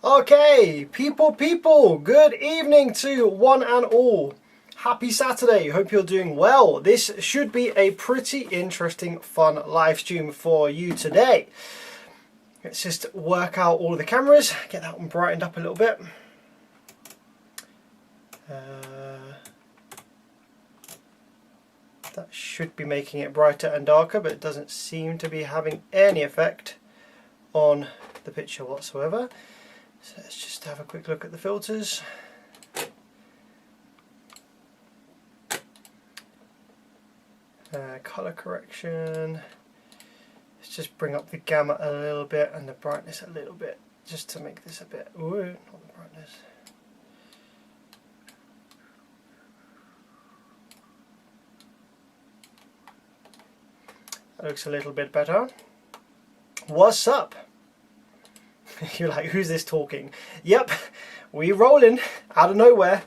Okay, people, good evening to one and all. Happy Saturday, hope you're doing well. This should be a pretty interesting, fun live stream for you today. Let's just work out all of the cameras, get that one brightened up a little bit. That should be making it brighter and darker, but it doesn't seem to be having any effect on the picture whatsoever. So let's just have a quick look at the filters. Color correction. Let's just bring up the gamma a little bit and the brightness a little bit, just to make this a bit. Ooh, not the brightness. That looks a little bit better. What's up? You're like, who's this talking? Yep, we rolling out of nowhere,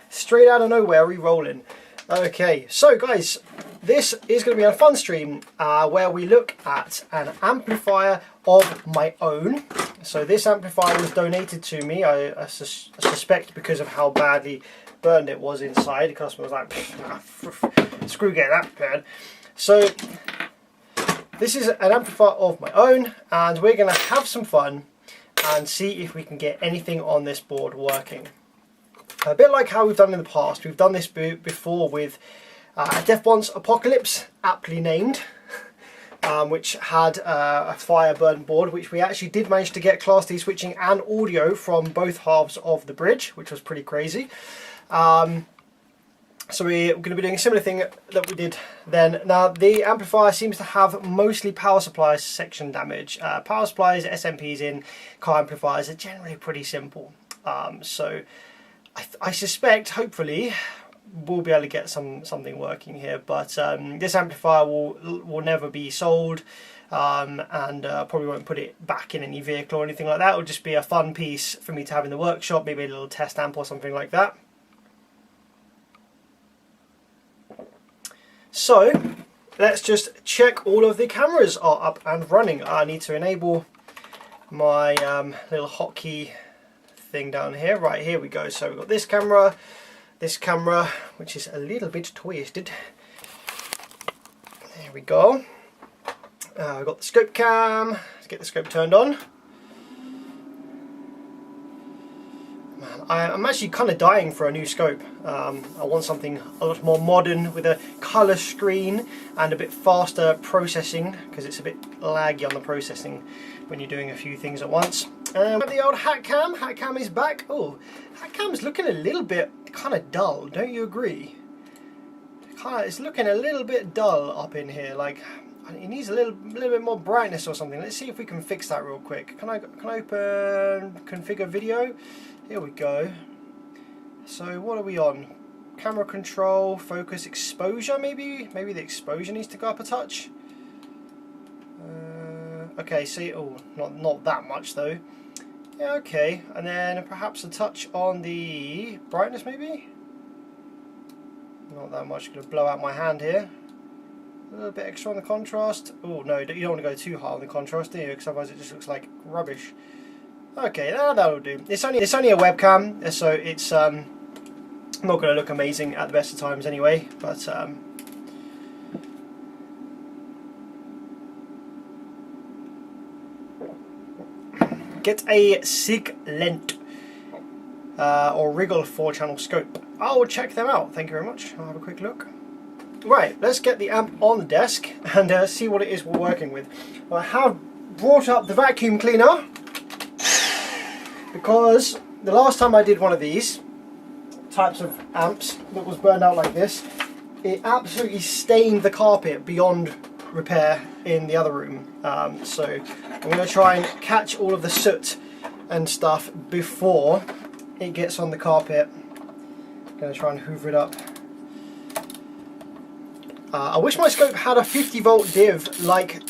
straight out of nowhere, we rolling. Okay, so guys, this is going to be a fun stream where we look at an amplifier of my own. So this amplifier was donated to me, I suspect because of how badly burned it was inside. The customer was like, screw getting that prepared. So this is an amplifier of my own, and we're going to have some fun and see if we can get anything on this board working. A bit like how we've done in the past. We've done this before with Defbon's Apocalypse, aptly named, which had a fire burn board, which we actually did manage to get Class D switching and audio from both halves of the bridge, which was pretty crazy. So we're going to be doing a similar thing that we did then. Now the amplifier seems to have mostly power supply section damage. Power supplies, SMPs in car amplifiers are generally pretty simple. So I suspect, hopefully, we'll be able to get something working here. But this amplifier will never be sold, and probably won't put it back in any vehicle or anything like that. It'll just be a fun piece for me to have in the workshop, maybe a little test amp or something like that. So let's just check all of the cameras are up and running. I need to enable my little hotkey thing down here. Right, here we go. So we've got this camera, which is a little bit twisted. There we go. We've got the scope cam. Let's get the scope turned on. Man, I'm actually kind of dying for a new scope. I want something a lot more modern with a colour screen and a bit faster processing, because it's a bit laggy on the processing when you're doing a few things at once. The old hat cam. Hat cam is back. Oh, hat cam's looking a little bit kind of dull, don't you agree? It's looking a little bit dull up in here. Like, it needs a little bit more brightness or something. Let's see if we can fix that real quick. Can I open configure video? Here we go. So what are we on? Camera control, focus, exposure maybe? Maybe the exposure needs to go up a touch. Okay, see, oh, not that much though. Yeah, okay, and then perhaps a touch on the brightness maybe? Not that much, gonna blow out my hand here. A little bit extra on the contrast. Oh no, you don't want to go too hard on the contrast, do you? Because otherwise it just looks like rubbish. Okay, that'll do. It's only a webcam, so it's not going to look amazing at the best of times anyway. But get a Siglent or Wriggle 4-channel scope. I'll check them out. Thank you very much. I'll have a quick look. Right, let's get the amp on the desk and see what it is we're working with. I have brought up the vacuum cleaner, because the last time I did one of these types of amps that was burned out like this, it absolutely stained the carpet beyond repair in the other room. So I'm going to try and catch all of the soot and stuff before it gets on the carpet. I'm going to try and hoover it up. I wish my scope had a 50-volt div like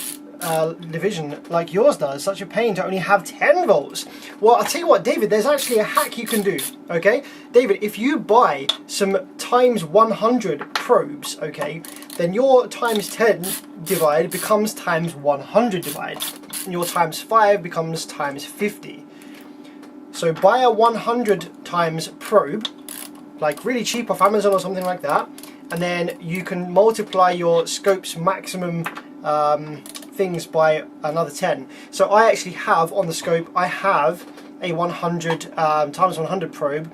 division like yours does. Such a pain to only have 10 volts. Well, I'll tell you what, David, there's actually a hack you can do. Okay, David, if you buy some times 100 probes, okay, then your times 10 divide becomes times 100 divide, and your times 5 becomes times 50. So buy a 100 times probe, like really cheap off Amazon or something like that, and then you can multiply your scope's maximum things by another 10. So I actually have on the scope, I have a 100 times 100 probe.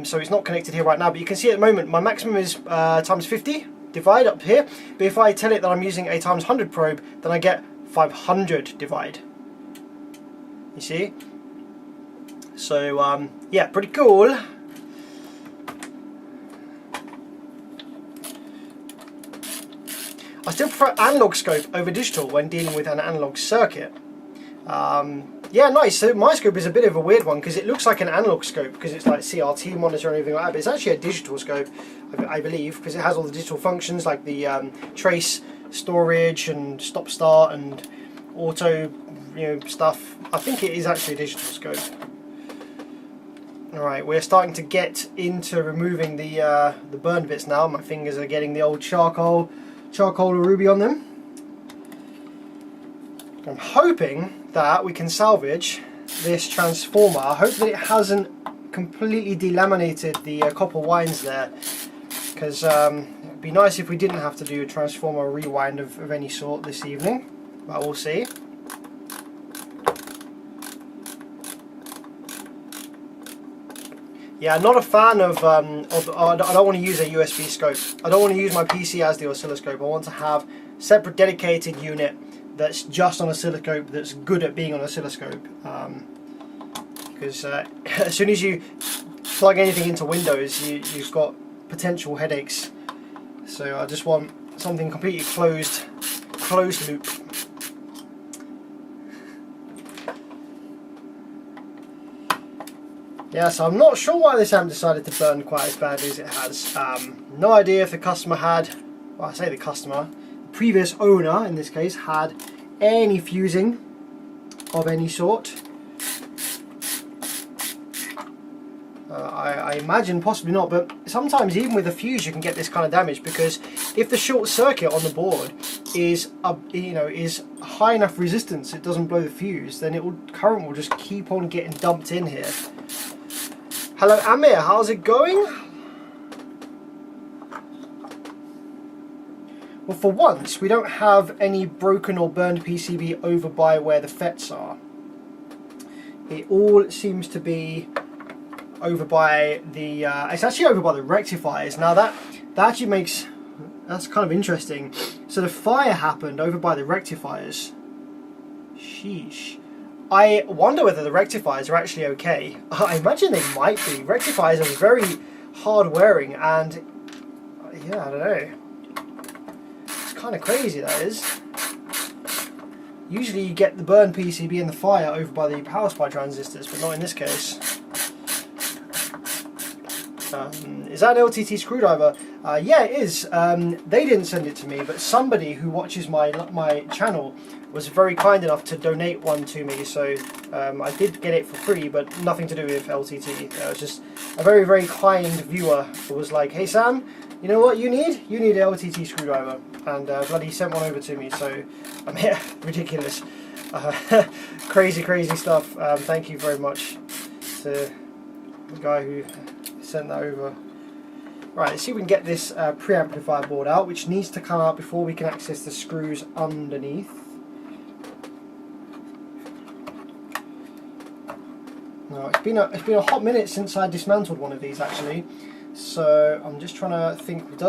So it's not connected here right now, but you can see at the moment my maximum is times 50 divide up here. But if I tell it that I'm using a times 100 probe, then I get 500 divide. You see? So yeah, pretty cool. I still prefer analog scope over digital when dealing with an analog circuit. Yeah, nice. So my scope is a bit of a weird one because it looks like an analog scope because it's like CRT monitor and everything like that, but it's actually a digital scope, I believe, because it has all the digital functions like the trace, storage, and stop start and auto, stuff. I think it is actually a digital scope. All right, we're starting to get into removing the burned bits now. My fingers are getting the old charcoal ruby on them. I'm hoping that we can salvage this transformer. I hope that it hasn't completely delaminated the copper wires there, because it'd be nice if we didn't have to do a transformer rewind of any sort this evening, but we'll see. Yeah, I'm not a fan of I don't want to use a USB scope. I don't want to use my PC as the oscilloscope. I want to have a separate dedicated unit that's just on oscilloscope, that's good at being on oscilloscope. Because as soon as you plug anything into Windows, you've got potential headaches. So I just want something completely closed loop. Yeah, so I'm not sure why this amp decided to burn quite as badly as it has. No idea if the customer had, well, I say the customer, the previous owner in this case, had any fusing of any sort. I imagine possibly not, but sometimes even with a fuse you can get this kind of damage, because if the short circuit on the board is is high enough resistance, it doesn't blow the fuse, then current will just keep on getting dumped in here. Hello Amir, how's it going? Well, for once we don't have any broken or burned PCB over by where the FETs are. It all seems to be over by the it's actually over by the rectifiers. Now that actually that's kind of interesting. So the fire happened over by the rectifiers. Sheesh. I wonder whether the rectifiers are actually okay. I imagine they might be. Rectifiers are very hard wearing, and yeah, I don't know. It's kind of crazy, that is. Usually you get the burn PCB and the fire over by the power supply transistors, but not in this case. Is that an LTT screwdriver? Yeah, it is. They didn't send it to me, but somebody who watches my channel was very kind enough to donate one to me, so I did get it for free, but nothing to do with LTT. It was just a very, very kind viewer who was like, hey Sam, you know what you need? You need an LTT screwdriver. And bloody sent one over to me, so yeah, ridiculous. Crazy stuff. Thank you very much to the guy who sent that over. Right, let's see if we can get this preamplifier board out, which needs to come out before we can access the screws underneath. No, it's been a hot minute since I dismantled one of these actually, so I'm just trying to think.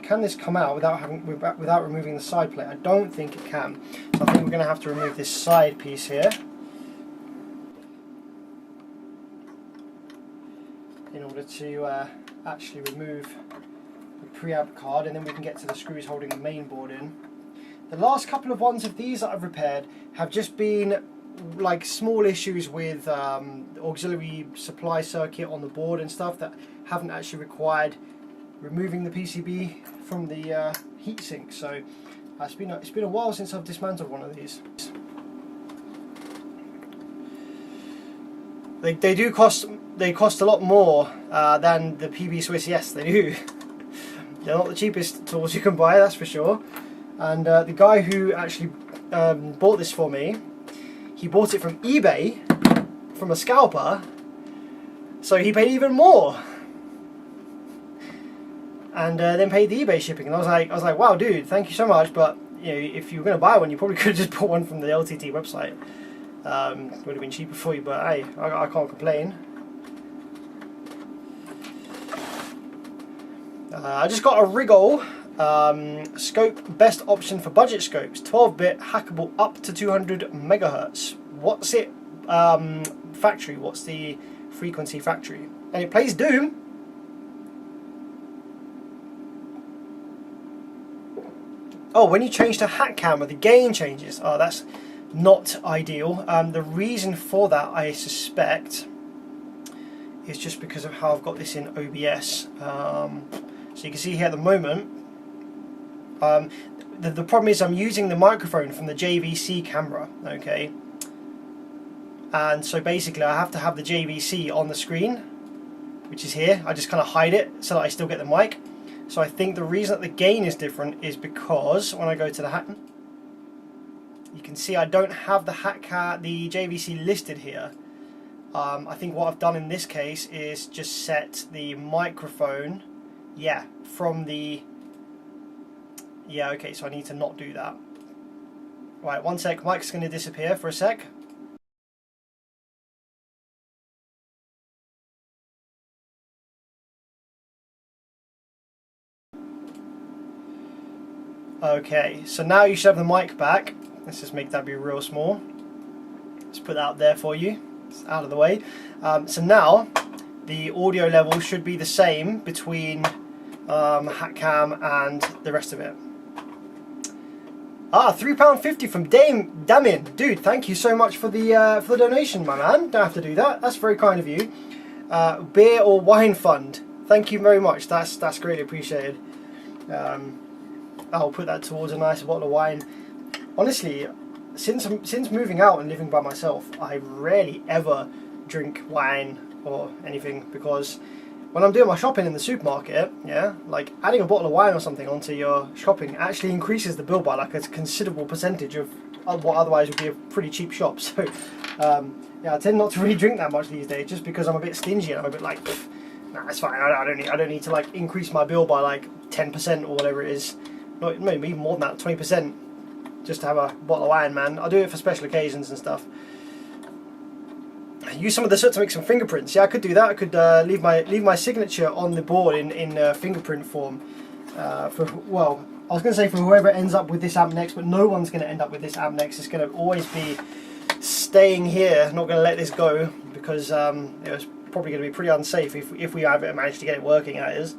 Can this come out without removing the side plate? I don't think it can. So I think we're going to have to remove this side piece here in order to actually remove the preamp card, and then we can get to the screws holding the main board in. The last couple of ones of these that I've repaired have just been like small issues with the auxiliary supply circuit on the board and stuff that haven't actually required removing the PCB from the heatsink. So it's been a while since I've dismantled one of these. They cost a lot more than the PB Swiss. Yes, they do. They're not the cheapest tools you can buy, that's for sure. And the guy who actually bought this for me, he bought it from eBay from a scalper So he paid even more, and then paid the eBay shipping. And I was like, wow, dude, thank you so much. But you know, if you were going to buy one, you probably could have just bought one from the LTT website. Would have been cheaper for you, but hey, I can't complain. I just got a Rigol scope, best option for budget scopes, 12-bit, hackable up to 200 megahertz. What's it factory? What's the frequency factory? And it plays Doom. Oh, when you change to hat camera, the gain changes. Oh, that's not ideal. The reason for that, I suspect, is just because of how I've got this in OBS. So you can see here at the moment, the problem is I'm using the microphone from the JVC camera, okay? And so basically I have to have the JVC on the screen, which is here. I just kind of hide it so that I still get the mic. So I think the reason that the gain is different is because when I go to the hat, you can see I don't have the the JVC listed here. I think what I've done in this case is just set the microphone, yeah, from the, yeah, okay, so I need to not do that. Right, one sec, mic's going to disappear for a sec. Okay, so now you should have the mic back. Let's just make that be real small. Let's put that up there for you. It's out of the way. So now the audio level should be the same between hat cam and the rest of it. Ah, £3.50 from Damien. Dude, thank you so much for the donation, my man. Don't have to do that. That's very kind of you. Beer or wine fund. Thank you very much. That's greatly appreciated. I'll put that towards a nice bottle of wine. Honestly, since moving out and living by myself, I rarely ever drink wine or anything, because when I'm doing my shopping in the supermarket, yeah, like adding a bottle of wine or something onto your shopping actually increases the bill by like a considerable percentage of what otherwise would be a pretty cheap shop. So yeah, I tend not to really drink that much these days, just because I'm a bit stingy and I'm a bit like, nah, it's fine. I don't need to like increase my bill by like 10% or whatever it is. Not maybe even more than that, 20%, just to have a bottle of wine, man. I'll do it for special occasions and stuff. Use some of the soot to make some fingerprints. Yeah, I could do that. I could leave my signature on the board in fingerprint form. Well, I was going to say for whoever ends up with this amp next, but no one's going to end up with this amp next. It's going to always be staying here. Not going to let this go, because it was probably going to be pretty unsafe if we ever managed to get it working. That is.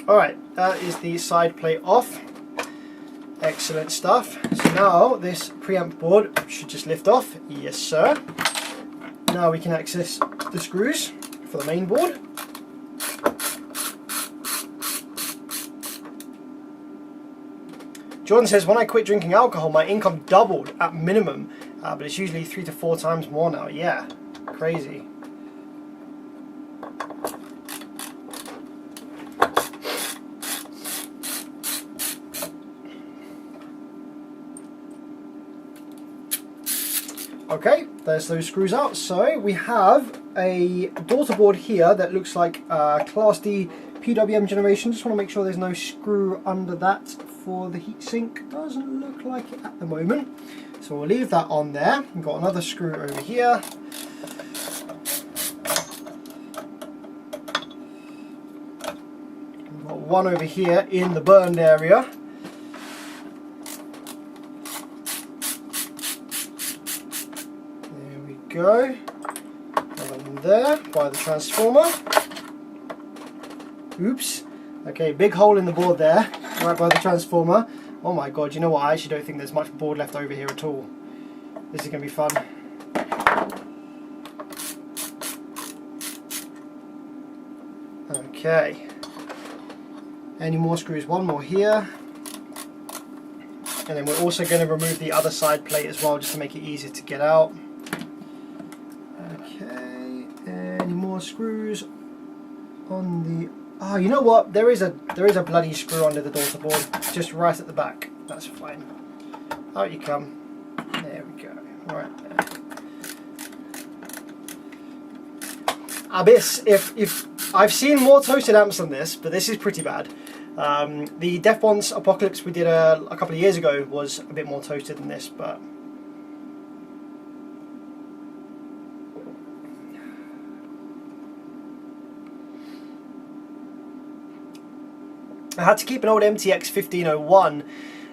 Alright, that is the side plate off. Excellent stuff. So now this preamp board should just lift off. Yes, sir. Now we can access the screws for the main board. Jordan says, when I quit drinking alcohol, my income doubled at minimum, but it's usually 3 to 4 times more now. Yeah, crazy. Okay, there's those screws out. So we have a daughter board here that looks like Class D PWM generation. Just want to make sure there's no screw under that for the heatsink. Doesn't look like it at the moment. So we'll leave that on there. We've got another screw over here. We've got one over here in the burned area. Go. Another one there by the transformer. Oops. Okay, big hole in the board there, right by the transformer. Oh my god, you know what? I actually don't think there's much board left over here at all. This is going to be fun. Okay. Any more screws? One more here. And then we're also going to remove the other side plate as well, just to make it easier to get out. Okay, any more screws on the Oh, you know what? There is a bloody screw under the daughter board, just right at the back. That's fine. Out you come. There we go. Right there. Abyss. If I've seen more toasted amps than this, but this is pretty bad. The Def Bonds Apocalypse we did a couple of years ago was a bit more toasted than this, but. I had to keep an old MTX 1501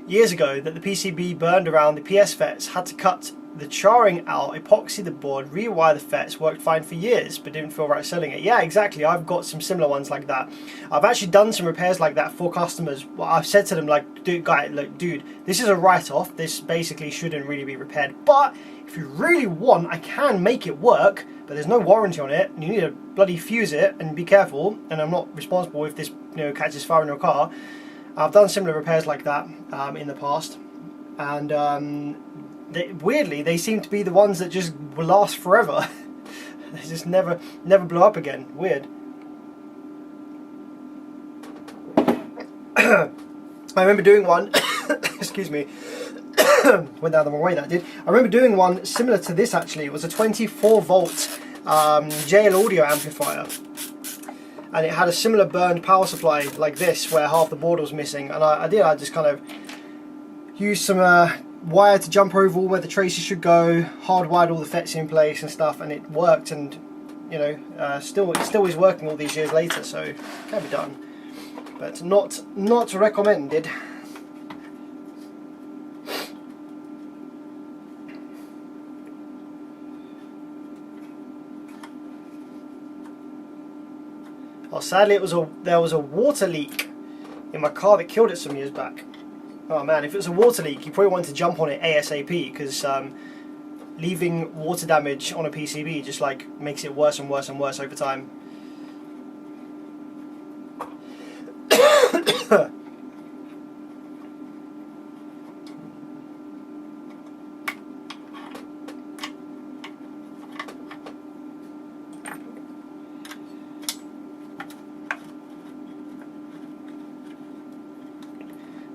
years ago that the PCB burned around the PS FETs, had to cut the charring out, epoxy the board, rewire the FETs, worked fine for years but didn't feel right selling it. Yeah, exactly, I've got some similar ones like that. I've actually done some repairs like that for customers. I've said to them like, dude, this is a write-off, this basically shouldn't really be repaired, but if you really want, I can make it work, but there's no warranty on it, and you need to bloody fuse it, and be careful, and I'm not responsible if this catches fire in your car. I've done similar repairs like that in the past, and weirdly they seem to be the ones that just will last forever. They just never blow up again. Weird. I remember doing one excuse me, went down the wrong way that did. I remember doing one similar to this actually. It was a 24 volt JL audio amplifier, and it had a similar burned power supply like this where half the board was missing, and I just kind of used some wire to jump over all where the traces should go, hardwired all the FETs in place and stuff, and it worked, and it still is working all these years later, so it can be done, but not recommended. Oh, sadly there was a water leak in my car that killed it some years back. Oh man, if it was a water leak, you probably want to jump on it ASAP, because leaving water damage on a PCB just like makes it worse and worse and worse over time.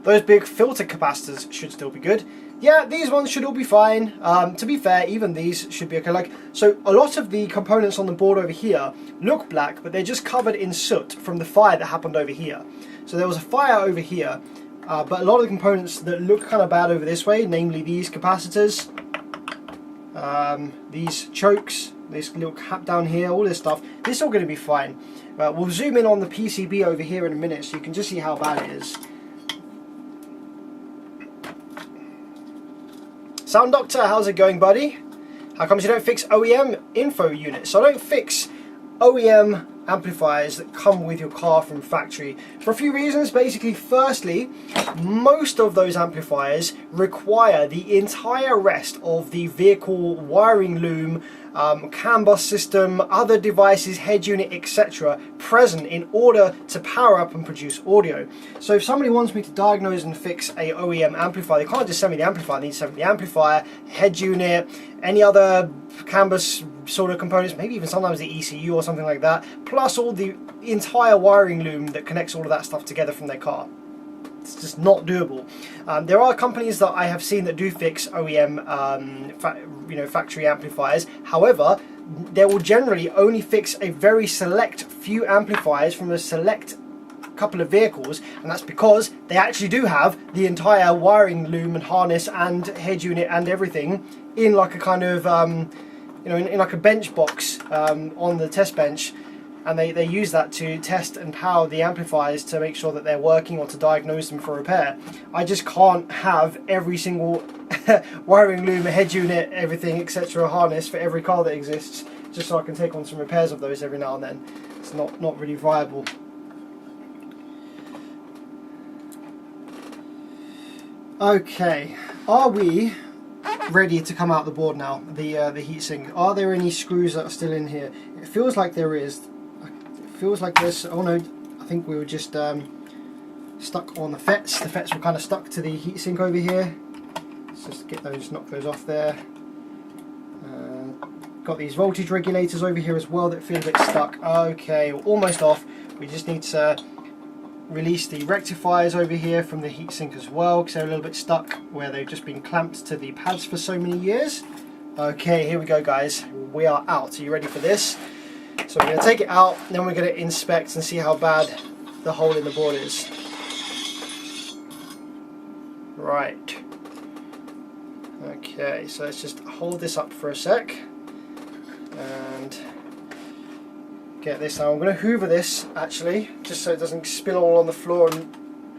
Those big filter capacitors should still be good. Yeah, these ones should all be fine. To be fair, even these should be okay. So a lot of the components on the board over here look black, but they're just covered in soot from the fire that happened over here. So there was a fire over here, but a lot of the components that look kind of bad over this way, namely these capacitors, these chokes, this little cap down here, all this stuff, this is all going to be fine. We'll zoom in on the PCB over here in a minute so you can just see how bad it is. Sound Doctor, how's it going, buddy? How comes you don't fix OEM info units? So I don't fix OEM amplifiers that come with your car from factory for a few reasons. Basically, firstly, most of those amplifiers require the entire rest of the vehicle wiring loom, CAN bus system, other devices, head unit, etc. present in order to power up and produce audio. So if somebody wants me to diagnose and fix a OEM amplifier, they can't just send me the amplifier, they need to send me the amplifier, head unit, any other CAN bus sort of components, maybe even sometimes the ECU or something like that, plus all the entire wiring loom that connects all of that stuff together from their car. It's just not doable. There are companies that I have seen that do fix OEM factory amplifiers. However, they will generally only fix a very select few amplifiers from a select couple of vehicles, and that's because they actually do have the entire wiring loom and harness and head unit and everything in like a kind of in like a bench box on the test bench, and they use that to test and power the amplifiers to make sure that they're working or to diagnose them for repair. I just can't have every single wiring loom, head unit, everything, etc. harness for every car that exists, just so I can take on some repairs of those every now and then. It's not really viable. Okay, are we ready to come out the board now? The heatsink. Are there any screws that are still in here? It feels like there is. It feels like there's. Oh no, I think we were just stuck on the FETs. The FETs were kind of stuck to the heatsink over here. Let's just get those, knock those off there. Got these voltage regulators over here as well that feel a bit stuck. Okay, almost off. We just need to release the rectifiers over here from the heatsink as well, because they're a little bit stuck where they've just been clamped to the pads for so many years. Okay, here we go guys, we are out. Are you ready for this? So we're going to take it out, then we're going to inspect and see how bad the hole in the board is. Right. Okay, so let's just hold this up for a sec and get this out. I'm going to hoover this actually, just so it doesn't spill all on the floor and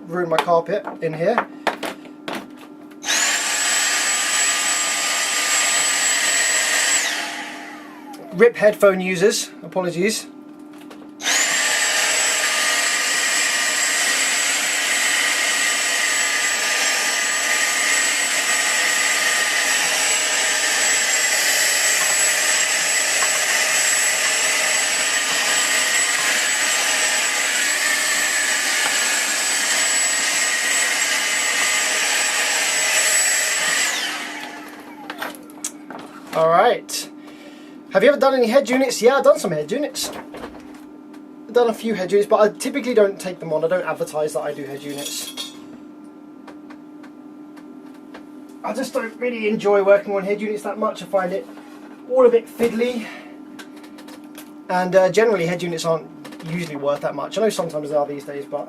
ruin my carpet in here. RIP headphone users, apologies. Alright, have you ever done any head units? Yeah, I've done some head units. I've done a few head units, but I typically don't take them on. I don't advertise that I do head units. I just don't really enjoy working on head units that much. I find it all a bit fiddly. And generally head units aren't usually worth that much. I know sometimes they are these days, but...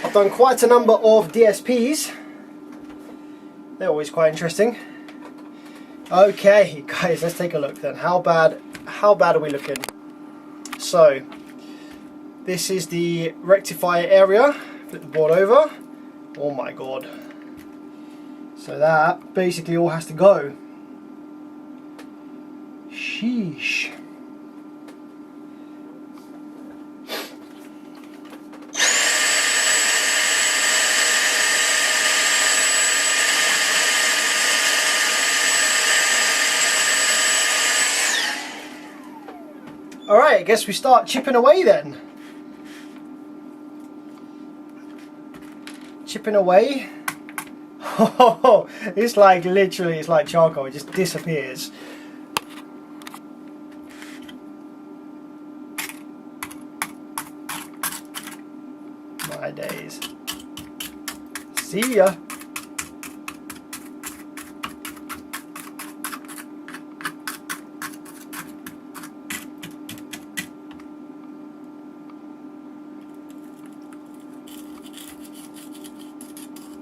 I've done quite a number of DSPs. They're always quite interesting. Okay, guys, let's take a look then. How bad are we looking? So, this is the rectifier area. Flip the board over. Oh my god. So that basically all has to go. Sheesh. Alright, I guess we start chipping away then. Chipping away. Oh, it's like literally, it's like charcoal, it just disappears. My days. See ya.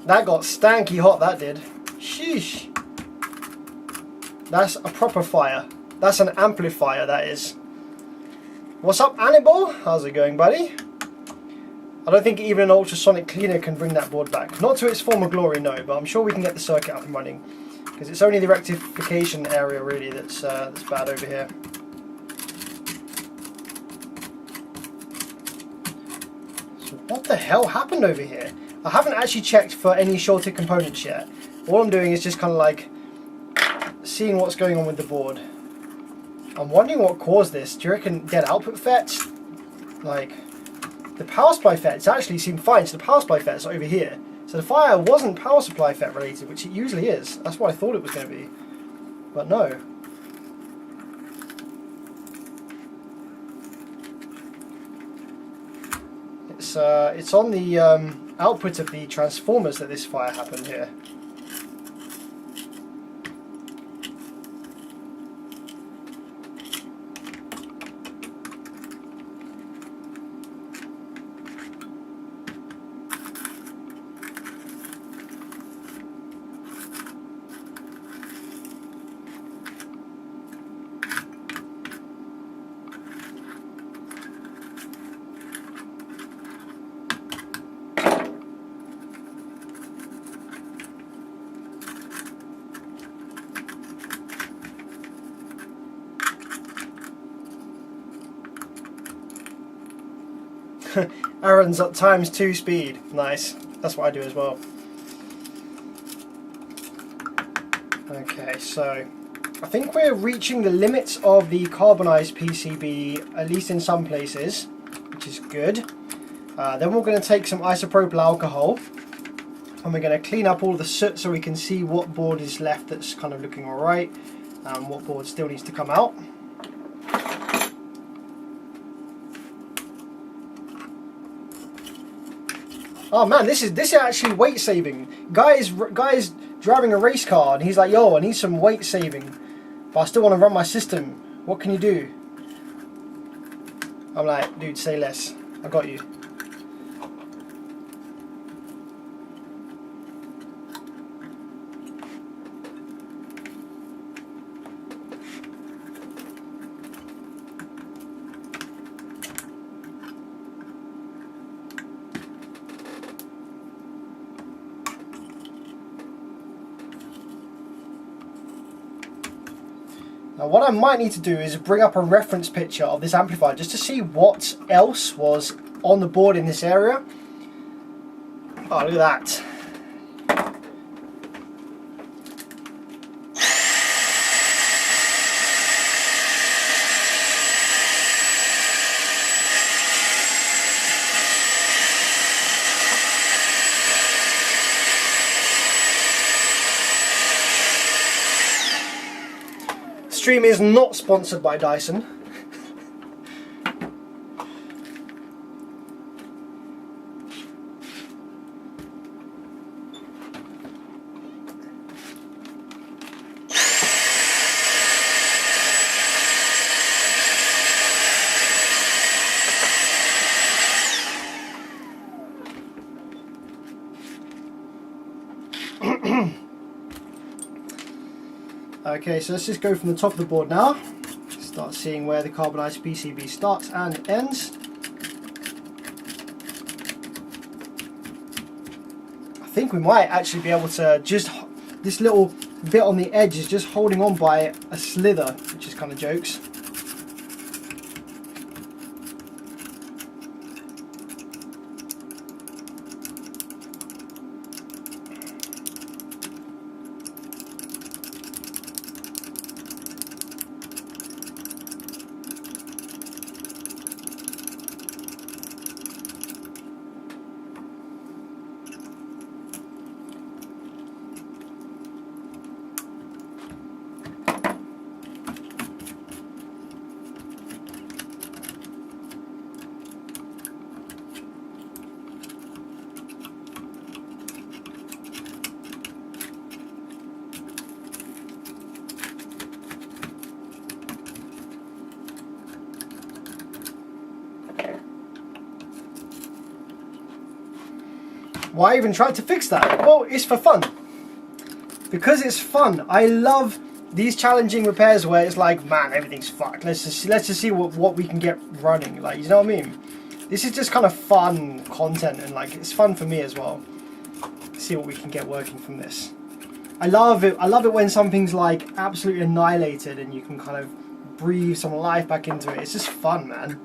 That got stanky hot, that did. Sheesh. That's a proper fire. That's an amplifier, that is. What's up, Annibal? How's it going, buddy? I don't think even an ultrasonic cleaner can bring that board back. Not to its former glory, no, but I'm sure we can get the circuit up and running. Because it's only the rectification area, really, that's bad over here. So what the hell happened over here? I haven't actually checked for any shorted components yet. All I'm doing is just kind of like seeing what's going on with the board. I'm wondering what caused this. Do you reckon dead output FETs? Like, the power supply FETs actually seem fine, so the power supply FETs are over here. So the fire wasn't power supply FET related, which it usually is. That's what I thought it was going to be. But no. It's on the output of the transformers that this fire happened here. Aaron's at ×2 speed. Nice. That's what I do as well. Okay, so I think we're reaching the limits of the carbonized PCB, at least in some places, which is good. Then we're going to take some isopropyl alcohol and we're going to clean up all the soot so we can see what board is left that's kind of looking alright and what board still needs to come out. Oh man, this is actually weight saving. Guy's driving a race car and he's like, yo, I need some weight saving, but I still want to run my system. What can you do? I'm like, dude, say less. I got you. Now what I might need to do is bring up a reference picture of this amplifier just to see what else was on the board in this area. Oh, look at that. Stream is not sponsored by Dyson. Okay, so let's just go from the top of the board now. Start seeing where the carbonized PCB starts and ends. I think we might actually be able to just, this little bit on the edge is just holding on by a slither, which is kind of jokes. Why even try to fix that? Well, it's for fun. Because it's fun. I love these challenging repairs where it's like, man, everything's fucked. Let's just see what we can get running. Like, you know what I mean? This is just kind of fun content, and like it's fun for me as well. See what we can get working from this. I love it. I love it when something's like absolutely annihilated and you can kind of breathe some life back into it. It's just fun, man.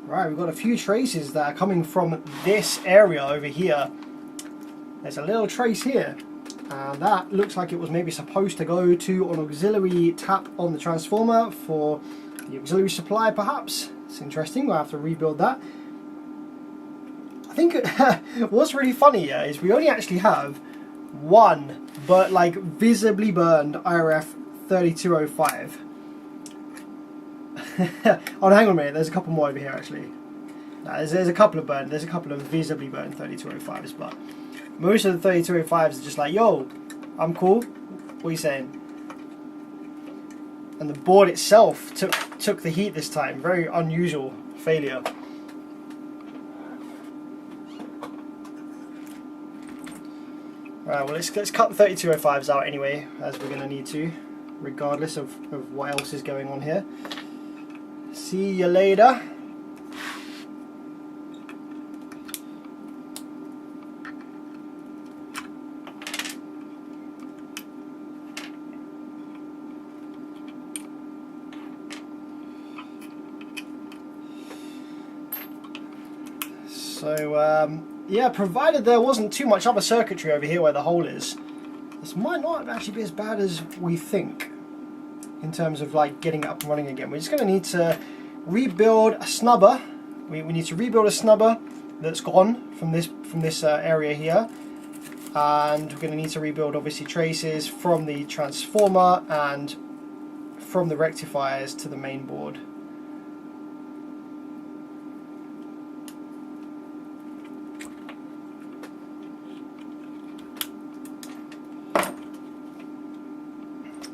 Right, we've got a few traces that are coming from this area over here. There's a little trace here, and that looks like it was maybe supposed to go to an auxiliary tap on the transformer for the auxiliary supply, perhaps. It's interesting, we'll have to rebuild that. I think what's really funny here is we only actually have one, but like visibly burned IRF 3205. Oh, hang on a minute. There's a couple more over here actually. There's a couple of burned. There's a couple of visibly burned 3205s, but most of the 3205s are just like, yo, I'm cool. What are you saying? And the board itself took the heat this time. Very unusual failure. Right. Well, let's cut the 3205s out anyway, as we're going to need to, regardless of what else is going on here. See you later. So yeah, provided there wasn't too much other circuitry over here where the hole is, this might not actually be as bad as we think in terms of like getting it up and running again. We're just going to need to rebuild a snubber. We need to rebuild a snubber that's gone from this area here, and we're going to need to rebuild obviously traces from the transformer and from the rectifiers to the main board.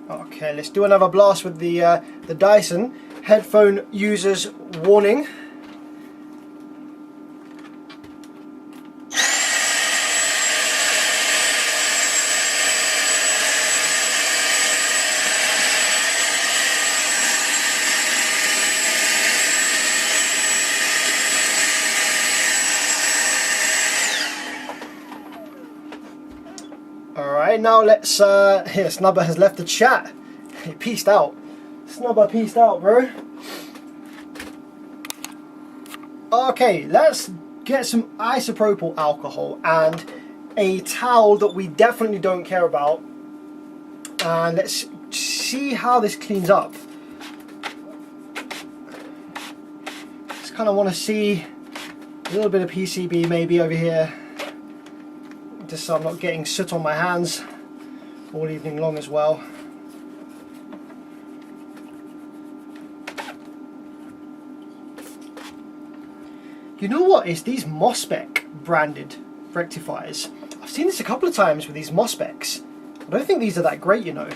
Okay, let's do another blast with the Dyson. Headphone users warning. Alright, now let's, here, Snubber has left the chat. He peaced out. Snubber peaced out, bro. Okay, let's get some isopropyl alcohol and a towel that we definitely don't care about. And let's see how this cleans up. Just kind of want to see a little bit of PCB maybe over here, just so I'm not getting soot on my hands all evening long as well. You know what? It's these MOSFET branded rectifiers. I've seen this a couple of times with these MOSFETs. I don't think these are that great, you know.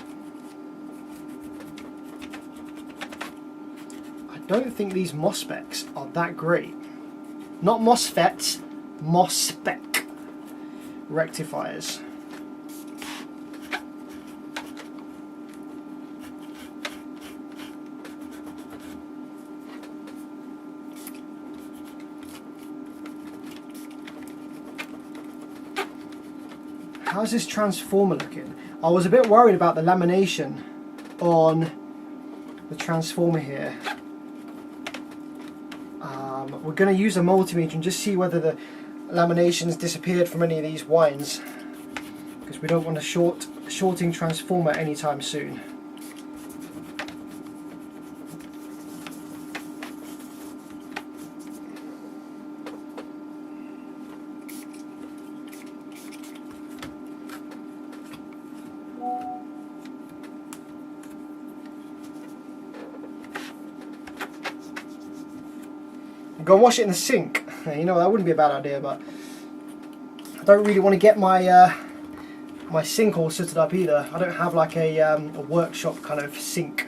I don't think these MOSFETs are that great. Not MOSFETs, MOSFET rectifiers. How's this transformer looking? I was a bit worried about the lamination on the transformer here. We're going to use a multimeter and just see whether the lamination's disappeared from any of these wines, because we don't want a shorting transformer anytime soon. Go and wash it in the sink. You know, that wouldn't be a bad idea, but I don't really want to get my my sink all sooted up either. I don't have like a workshop kind of sink.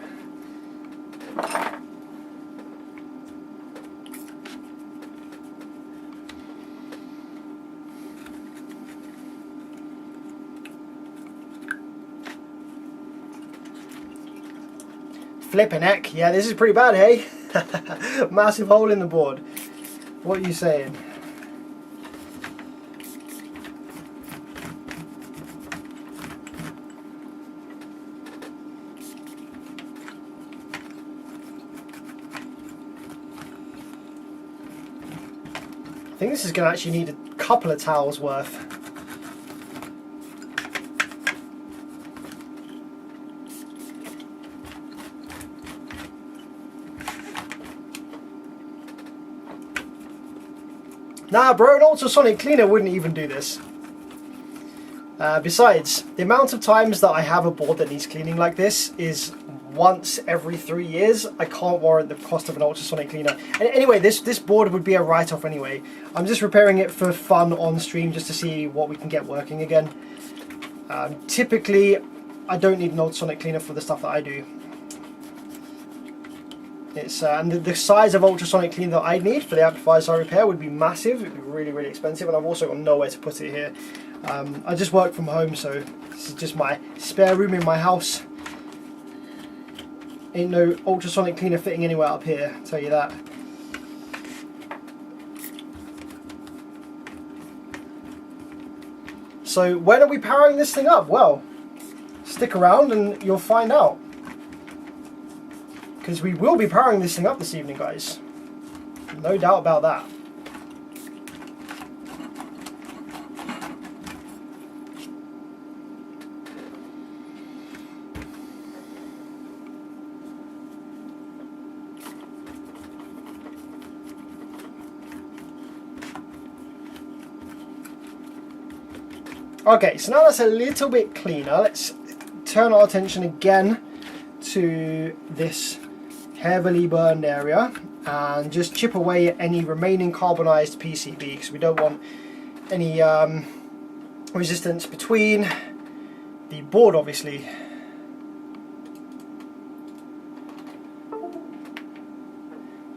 Flippin' heck, yeah, this is pretty bad, hey? Massive hole in the board. What are you saying? I think this is going to actually need a couple of towels worth. Nah bro, an ultrasonic cleaner wouldn't even do this. Besides, the amount of times that I have a board that needs cleaning like this is once every 3 years. I can't warrant the cost of an ultrasonic cleaner. And anyway, this board would be a write-off anyway. I'm just repairing it for fun on stream just to see what we can get working again. Typically, I don't need an ultrasonic cleaner for the stuff that I do. It's and the size of ultrasonic cleaner that I need for the amplifiers I repair would be massive. It would be really, really expensive, and I've also got nowhere to put it here. I just work from home, so this is just my spare room in my house. Ain't no ultrasonic cleaner fitting anywhere up here, I'll tell you that. So when are we powering this thing up? Well, stick around and you'll find out. Because we will be powering this thing up this evening, guys. No doubt about that. Okay, so now that's a little bit cleaner. Let's turn our attention again to this heavily burned area and just chip away at any remaining carbonized PCB, because we don't want any resistance between the board, obviously.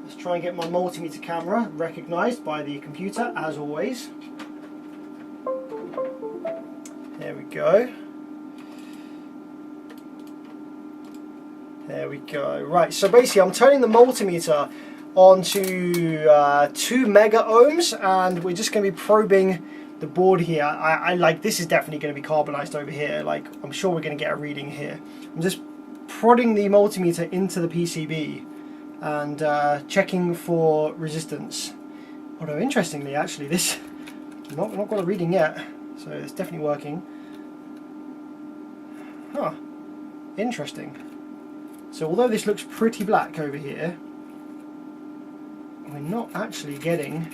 Let's try and get my multimeter camera recognized by the computer, as always. There we go. There we go. Right, so basically I'm turning the multimeter onto 2 mega ohms, and we're just going to be probing the board here. I like, this is definitely going to be carbonized over here. Like, I'm sure we're going to get a reading here. I'm just prodding the multimeter into the PCB and checking for resistance. Although interestingly, actually, this not got a reading yet, so it's definitely working. Huh, interesting. So although this looks pretty black over here, we're not actually getting,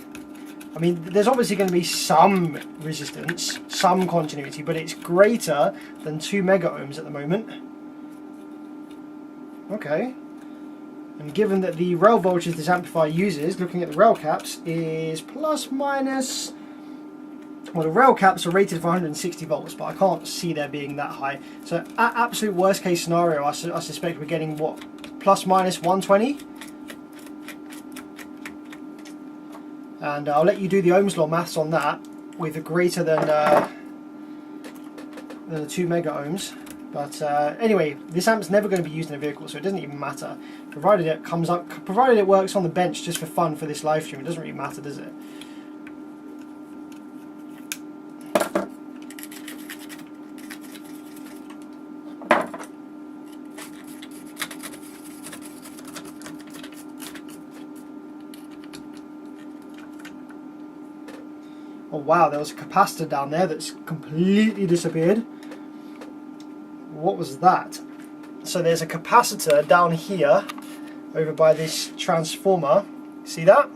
I mean, there's obviously going to be some resistance, some continuity, but it's greater than 2 mega ohms at the moment. Okay. And given that the rail voltage this amplifier uses, looking at the rail caps, is plus minus, well, the rail caps are rated for 160 volts, but I can't see there being that high. So at absolute worst case scenario, I suspect we're getting, what, plus minus 120? And I'll let you do the Ohm's law maths on that with a greater than the 2 mega ohms. But anyway, this amp's never going to be used in a vehicle, so it doesn't even matter. Provided it comes up, provided it works on the bench just for fun for this live stream, it doesn't really matter, does it? Oh wow, there was a capacitor down there that's completely disappeared. What was that? So there's a capacitor down here over by this transformer. See that?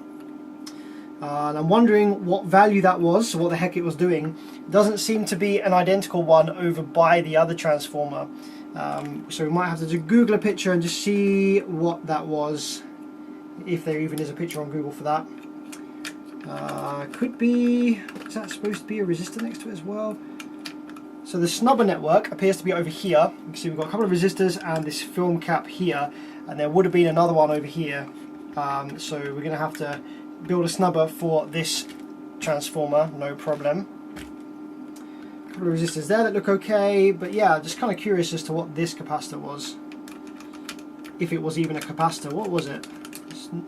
And I'm wondering what value that was, what the heck it was doing. It doesn't seem to be an identical one over by the other transformer. So we might have to do Google a picture and just see what that was, if there even is a picture on Google for that. Could be, is that supposed to be a resistor next to it as well? So the snubber network appears to be over here. You can see we've got a couple of resistors and this film cap here, and there would have been another one over here. So we're going to have to build a snubber for this transformer, no problem. A couple of resistors there that look okay, but yeah, just kind of curious as to what this capacitor was. If it was even a capacitor, what was it?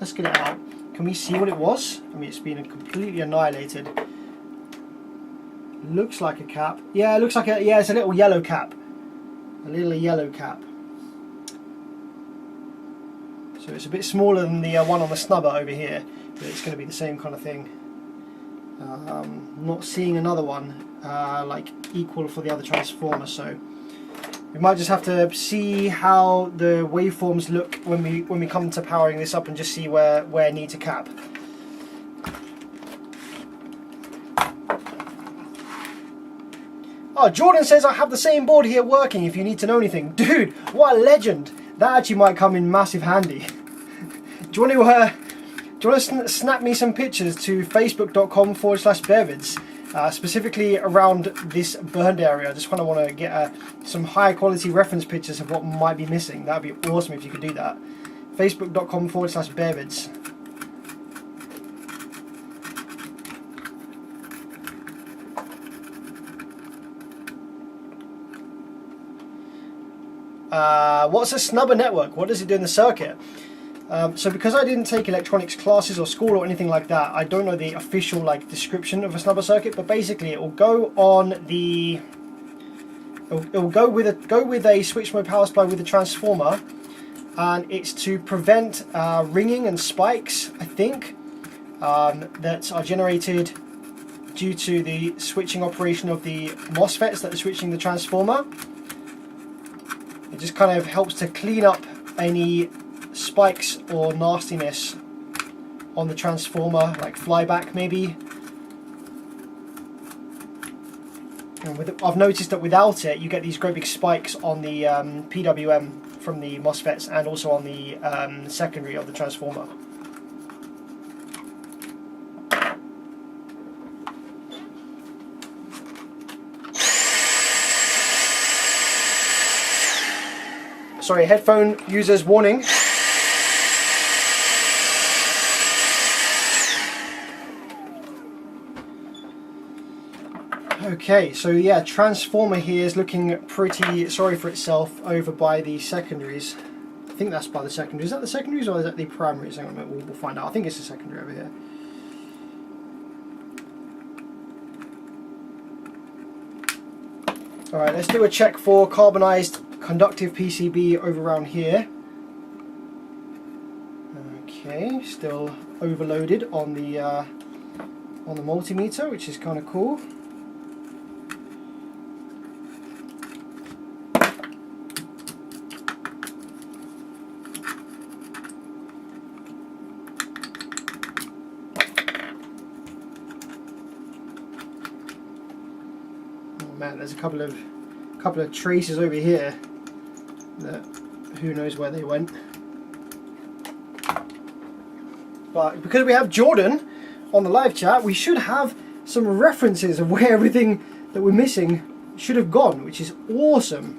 Let's get it out. Can we see what it was? I mean, it's been completely annihilated. Looks like a cap. Yeah, it looks like a, yeah, it's a little yellow cap. A little yellow cap. So it's a bit smaller than the one on the snubber over here, but it's going to be the same kind of thing. Not seeing another one like equal for the other transformer, so we might just have to see how the waveforms look when we come to powering this up and just see where it needs a cap. Oh, Jordan says I have the same board here working if you need to know anything. Dude, what a legend! That actually might come in massive handy. Do you want to snap me some pictures to facebook.com/bearvids, specifically around this burned area? I just kind of want to get some high quality reference pictures of what might be missing. That would be awesome if you could do that. facebook.com/bearvids. What's a snubber network? What does it do in the circuit? So because I didn't take electronics classes or school or anything like that, I don't know the official like description of a snubber circuit. But basically, it will go on the. It will go with a switch mode power supply with a transformer, and it's to prevent ringing and spikes, I think, that are generated due to the switching operation of the MOSFETs that are switching the transformer. It just kind of helps to clean up any spikes or nastiness on the transformer, like flyback maybe. And I've noticed that without it, you get these great big spikes on the PWM from the MOSFETs and also on the secondary of the transformer. Sorry, headphone users warning. Okay, so yeah, transformer here is looking pretty sorry for itself over by the secondaries. I think that's by the secondaries. Is that the secondaries or is that the primaries? Hang on a minute, we'll find out. I think it's the secondary over here. Alright, let's do a check for carbonized conductive PCB over around here. Okay, still overloaded on the multimeter, which is kind of cool. Man, there's a couple of traces over here that who knows where they went. But because we have Jordan on the live chat, we should have some references of where everything that we're missing should have gone, which is awesome.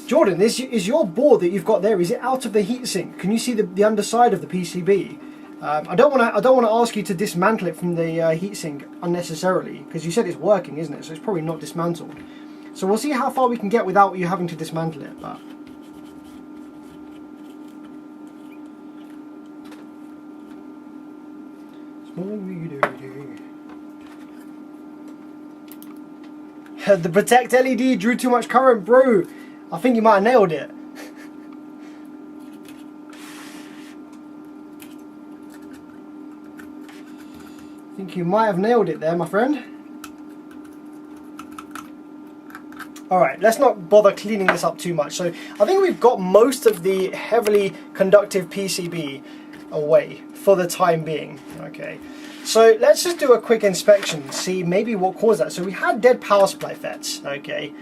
Jordan, this is your board that you've got there. Is it out of the heatsink? Can you see the underside of the PCB? I don't want to ask you to dismantle it from the heatsink unnecessarily, because you said it's working, isn't it? So it's probably not dismantled. So we'll see how far we can get without you having to dismantle it. But the protect LED drew too much current, bro. I think you might have nailed it. I think you might have nailed it there, my friend. Alright, let's not bother cleaning this up too much. So I think we've got most of the heavily conductive PCB away for the time being. Okay, so let's just do a quick inspection, see maybe what caused that. So we had dead power supply FETs, okay.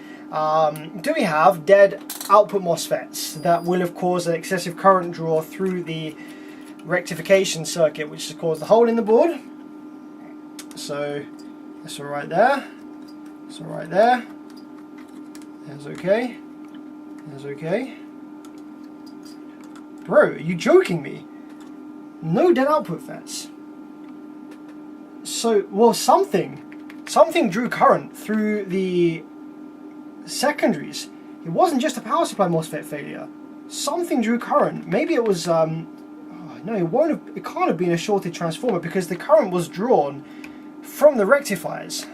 Do we have dead output MOSFETs that will have caused an excessive current draw through the rectification circuit, which has caused the hole in the board? So that's all right there. That's all right there. That's okay. That's okay. Bro, are you joking me? No dead output FETs. So, well, something drew current through the secondaries. It wasn't just a power supply MOSFET failure. Something drew current. Maybe it was no, it can't have been a shorted transformer, because the current was drawn from the rectifiers.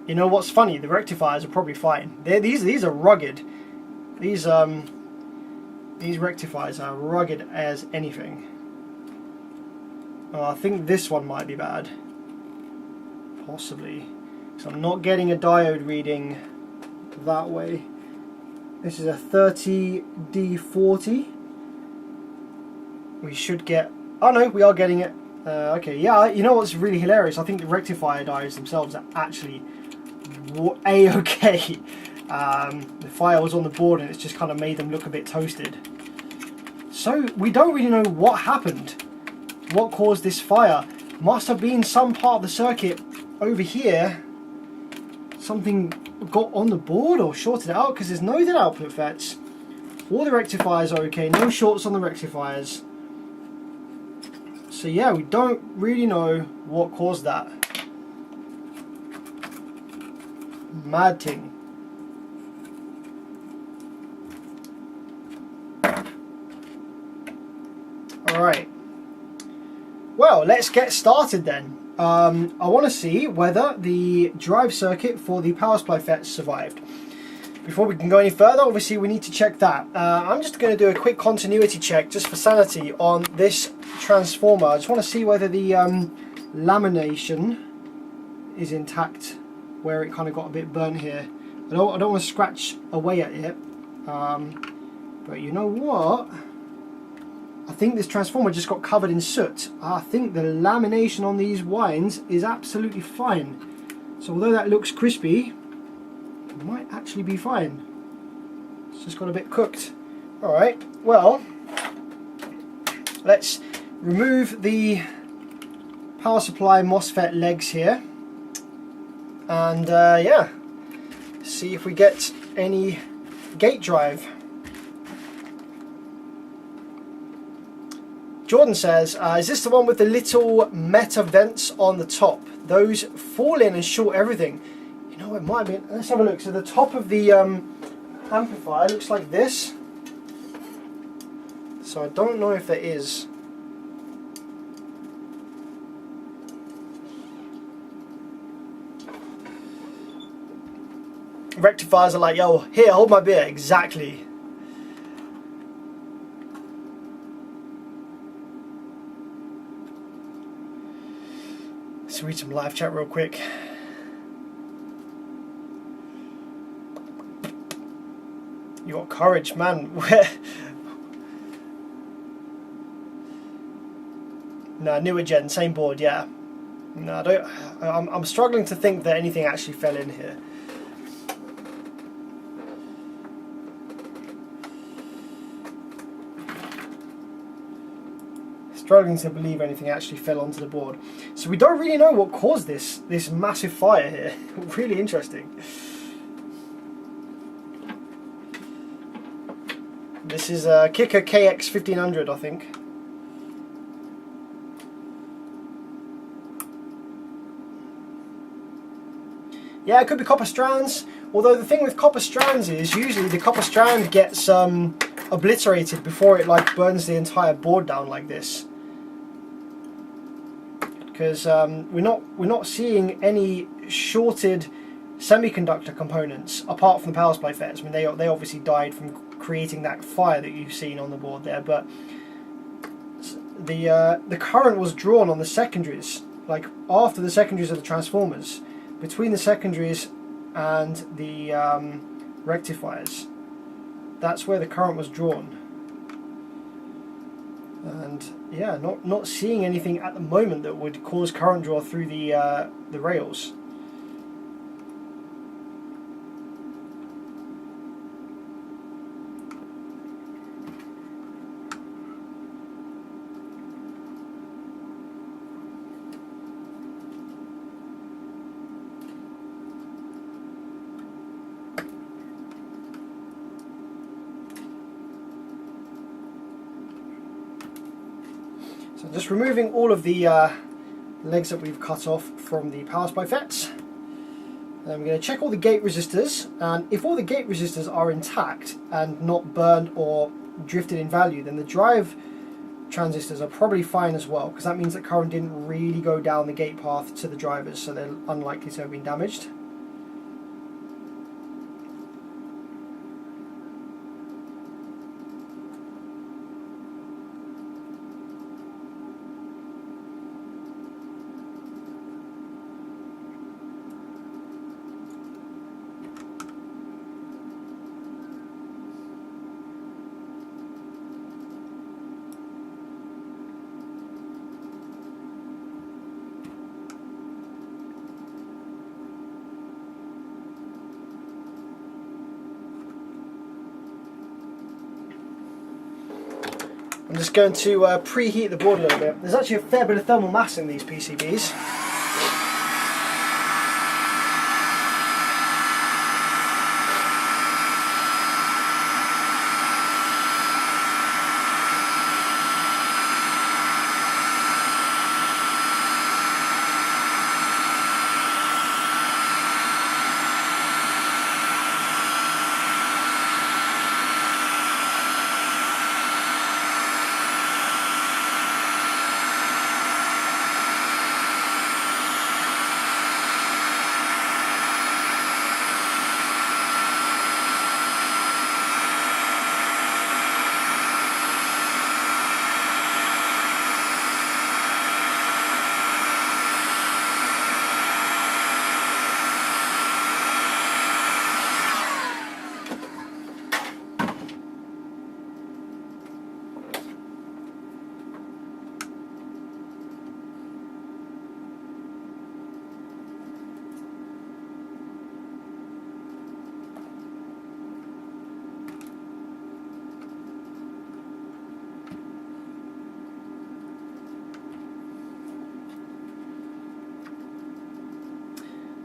You know what's funny? The rectifiers are probably fine. These are rugged. These rectifiers are rugged as anything. Oh, I think this one might be bad. Possibly. So I'm not getting a diode reading that way. This is a 30D40. We should get... Oh no, we are getting it. Okay, yeah, you know what's really hilarious? I think the rectifier diodes themselves are actually A-okay. The fire was on the board and it's just kind of made them look a bit toasted. So we don't really know what happened. What caused this fire? Must have been some part of the circuit over here. Something got on the board or shorted it out, because there's no dead output FETs. All the rectifiers are okay, no shorts on the rectifiers. So yeah, we don't really know what caused that. Mad thing. Alright. Well, let's get started then. I want to see whether the drive circuit for the power supply FETs survived. Before we can go any further, obviously we need to check that. I'm just going to do a quick continuity check just for sanity on this transformer. I just want to see whether the lamination is intact, where it kind of got a bit burnt here. I don't want to scratch away at it, but you know what? I think this transformer just got covered in soot. I think the lamination on these winds is absolutely fine. So although that looks crispy, it might actually be fine. It's just got a bit cooked. Alright, well, let's remove the power supply MOSFET legs here. And yeah, see if we get any gate drive. Jordan says, is this the one with the little meta vents on the top? Those fall in and short everything. You know, it might be. Let's have a look. So the top of the amplifier looks like this. So I don't know if there is. Rectifiers are like, yo, here, hold my beer. Exactly. Let's read some live chat real quick. You got courage, man. Where? No, newer gen, same board, yeah. No, I don't. I'm struggling to think that anything actually fell in here. Struggling to believe anything actually fell onto the board. So we don't really know what caused this massive fire here. Really interesting. This is a Kicker KX1500, I think. Yeah, it could be copper strands. Although the thing with copper strands is usually the copper strand gets obliterated before it like burns the entire board down like this. Because we're not seeing any shorted semiconductor components apart from the power supply FETs. I mean, they obviously died from creating that fire that you've seen on the board there, but the current was drawn on the secondaries, like after the secondaries of the transformers, between the secondaries and the rectifiers. That's where the current was drawn. And yeah, not seeing anything at the moment that would cause current draw through the rails. So just removing all of the legs that we've cut off from the power supply FETs. Then we're going to check all the gate resistors, and if all the gate resistors are intact and not burned or drifted in value, then the drive transistors are probably fine as well, because that means that current didn't really go down the gate path to the drivers, so they're unlikely to have been damaged. I'm just going to preheat the board a little bit. There's actually a fair bit of thermal mass in these PCBs.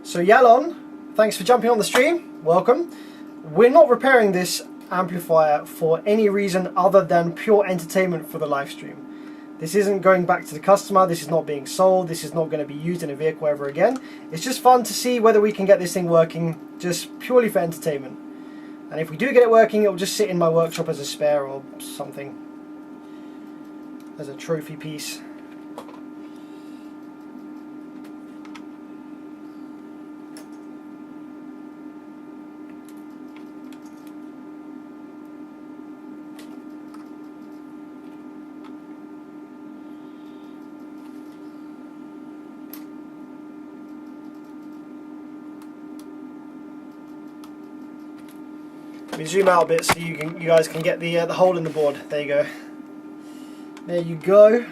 So Yalon, thanks for jumping on the stream. Welcome. We're not repairing this amplifier for any reason other than pure entertainment for the live stream. This isn't going back to the customer, this is not being sold, this is not going to be used in a vehicle ever again. It's just fun to see whether we can get this thing working just purely for entertainment. And if we do get it working, it'll just sit in my workshop as a spare or something. As a trophy piece. Let me zoom out a bit so you guys can get the hole in the board. There you go. There you go.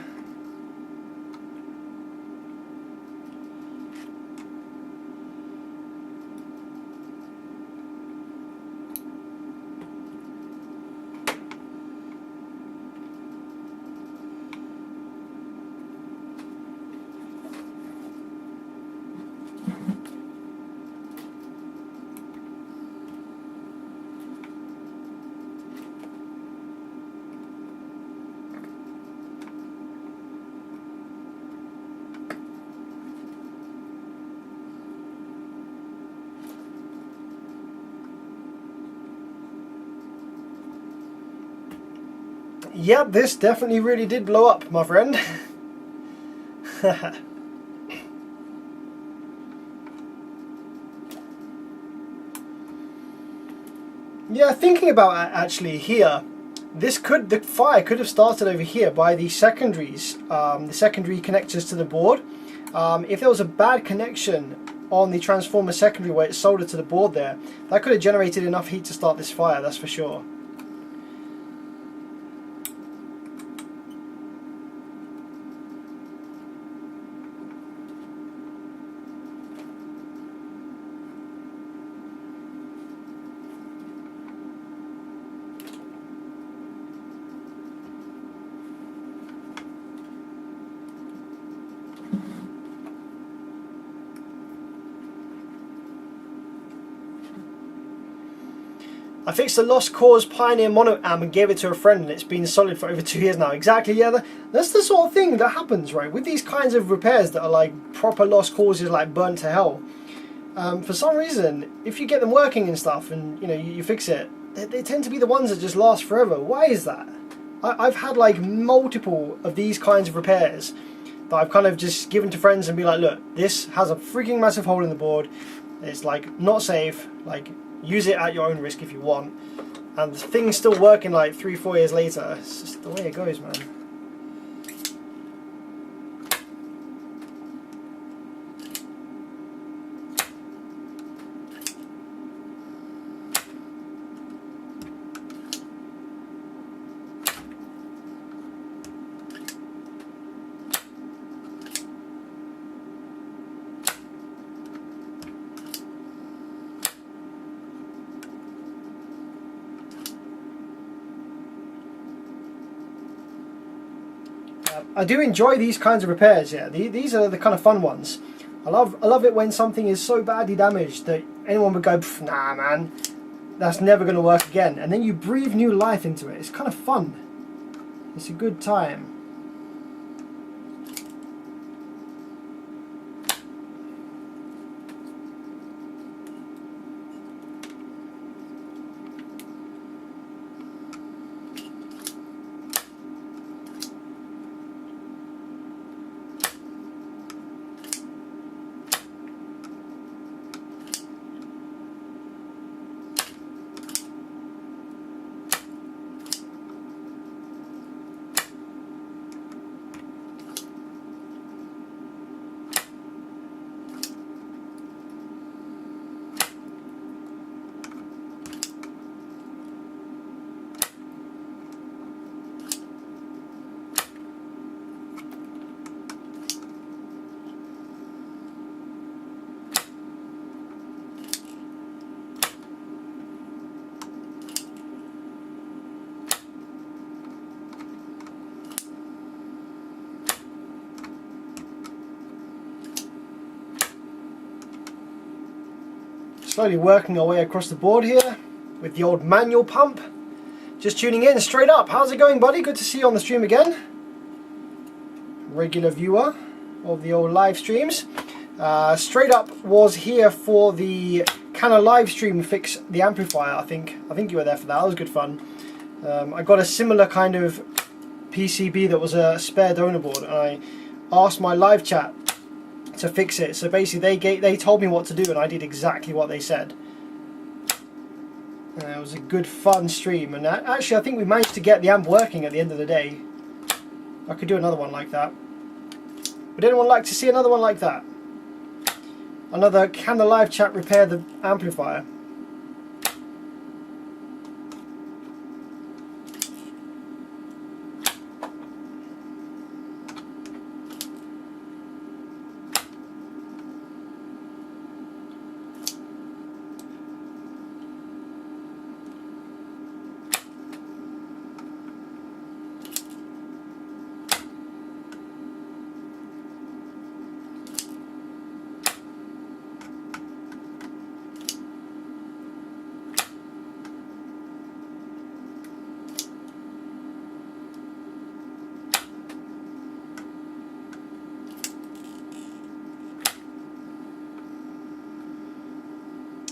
Yep, this definitely really did blow up, my friend. Yeah, thinking about it actually here, the fire could have started over here by the secondaries, the secondary connectors to the board. If there was a bad connection on the transformer secondary where it's soldered to the board there, that could have generated enough heat to start this fire, that's for sure. I fixed the lost cause Pioneer mono amp and gave it to a friend, and it's been solid for over 2 years now. Exactly, yeah, that's the sort of thing that happens, right? With these kinds of repairs that are like proper lost causes, like burnt to hell. For some reason, if you get them working and stuff, and you fix it, they tend to be the ones that just last forever. Why is that? I've had like multiple of these kinds of repairs that I've kind of just given to friends and be like, look, this has a freaking massive hole in the board. It's like not safe. Like, use it at your own risk if you want. And the thing's still working like 3-4 years later. It's just the way it goes, man. I do enjoy these kinds of repairs, yeah. These are the kind of fun ones. I love it when something is so badly damaged that anyone would go, nah man, that's never going to work again. And then you breathe new life into it. It's kind of fun. It's a good time. Slowly working our way across the board here with the old manual pump. Just tuning in, straight up. How's it going, buddy? Good to see you on the stream again. Regular viewer of the old live streams. Straight up was here for the kind of live stream fix the amplifier. I think you were there for that. That was good fun. I got a similar kind of PCB that was a spare donor board, and I asked my live chat to fix it. So basically they told me what to do, and I did exactly what they said. It was a good fun stream, and actually I think we managed to get the amp working at the end of the day. I could do another one like that. Would anyone like to see another one like that? Another can the live chat repair the amplifier?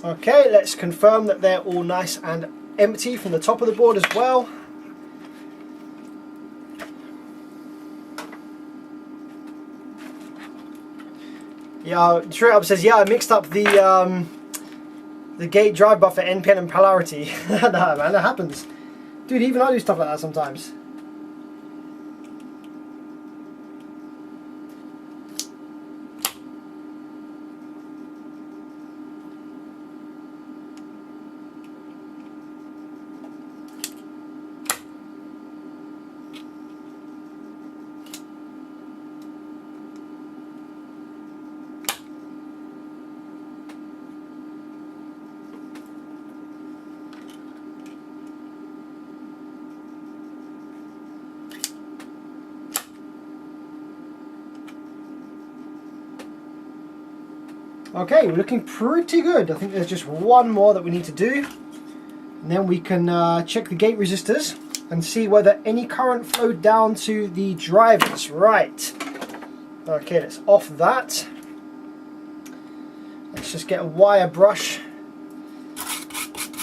Okay, let's confirm that they're all nice and empty from the top of the board as well. Yeah, straight up says, yeah, I mixed up the gate drive buffer, NPN and polarity. Nah, man, that happens. Dude, even I do stuff like that sometimes. Okay, we're looking pretty good. I think there's just one more that we need to do, and then we can check the gate resistors and see whether any current flowed down to the drivers. Right. Okay, let's off that. Let's just get a wire brush.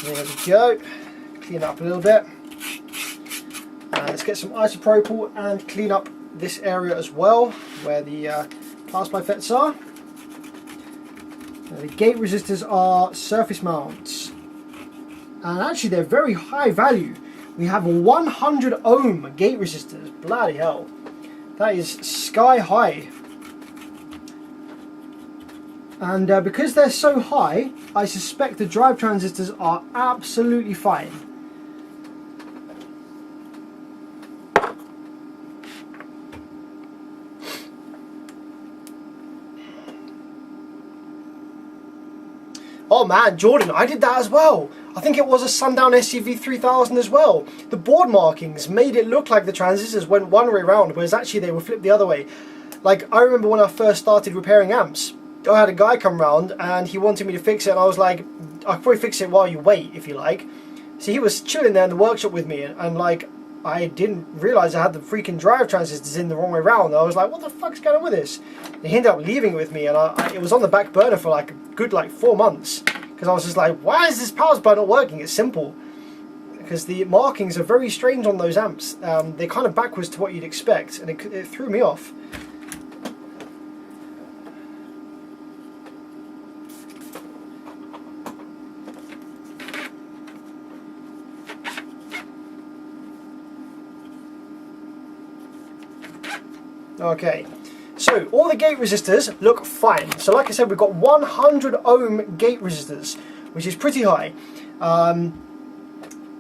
There we go. Clean up a little bit. Let's get some isopropyl and clean up this area as well, where the power supply FETs are. The gate resistors are surface mounts, and actually they're very high value. We have 100 ohm gate resistors. Bloody hell, that is sky high. And because they're so high, I suspect the drive transistors are absolutely fine. Oh man, Jordan, I did that as well. I think it was a Sundown SCV 3000 as well. The board markings made it look like the transistors went one way around, whereas actually they were flipped the other way. Like, I remember when I first started repairing amps, I had a guy come round and he wanted me to fix it, and I was like, I could probably fix it while you wait, if you like. So he was chilling there in the workshop with me, and like, I didn't realise I had the freaking drive transistors in the wrong way around. I was like, what the fuck's going on with this? And he ended up leaving it with me, and it was on the back burner for like a good 4 months. Because I was just like, why is this power supply not working? It's simple. Because the markings are very strange on those amps. They're kind of backwards to what you'd expect, and it threw me off. Okay, so all the gate resistors look fine. So like I said, we've got 100 ohm gate resistors, which is pretty high,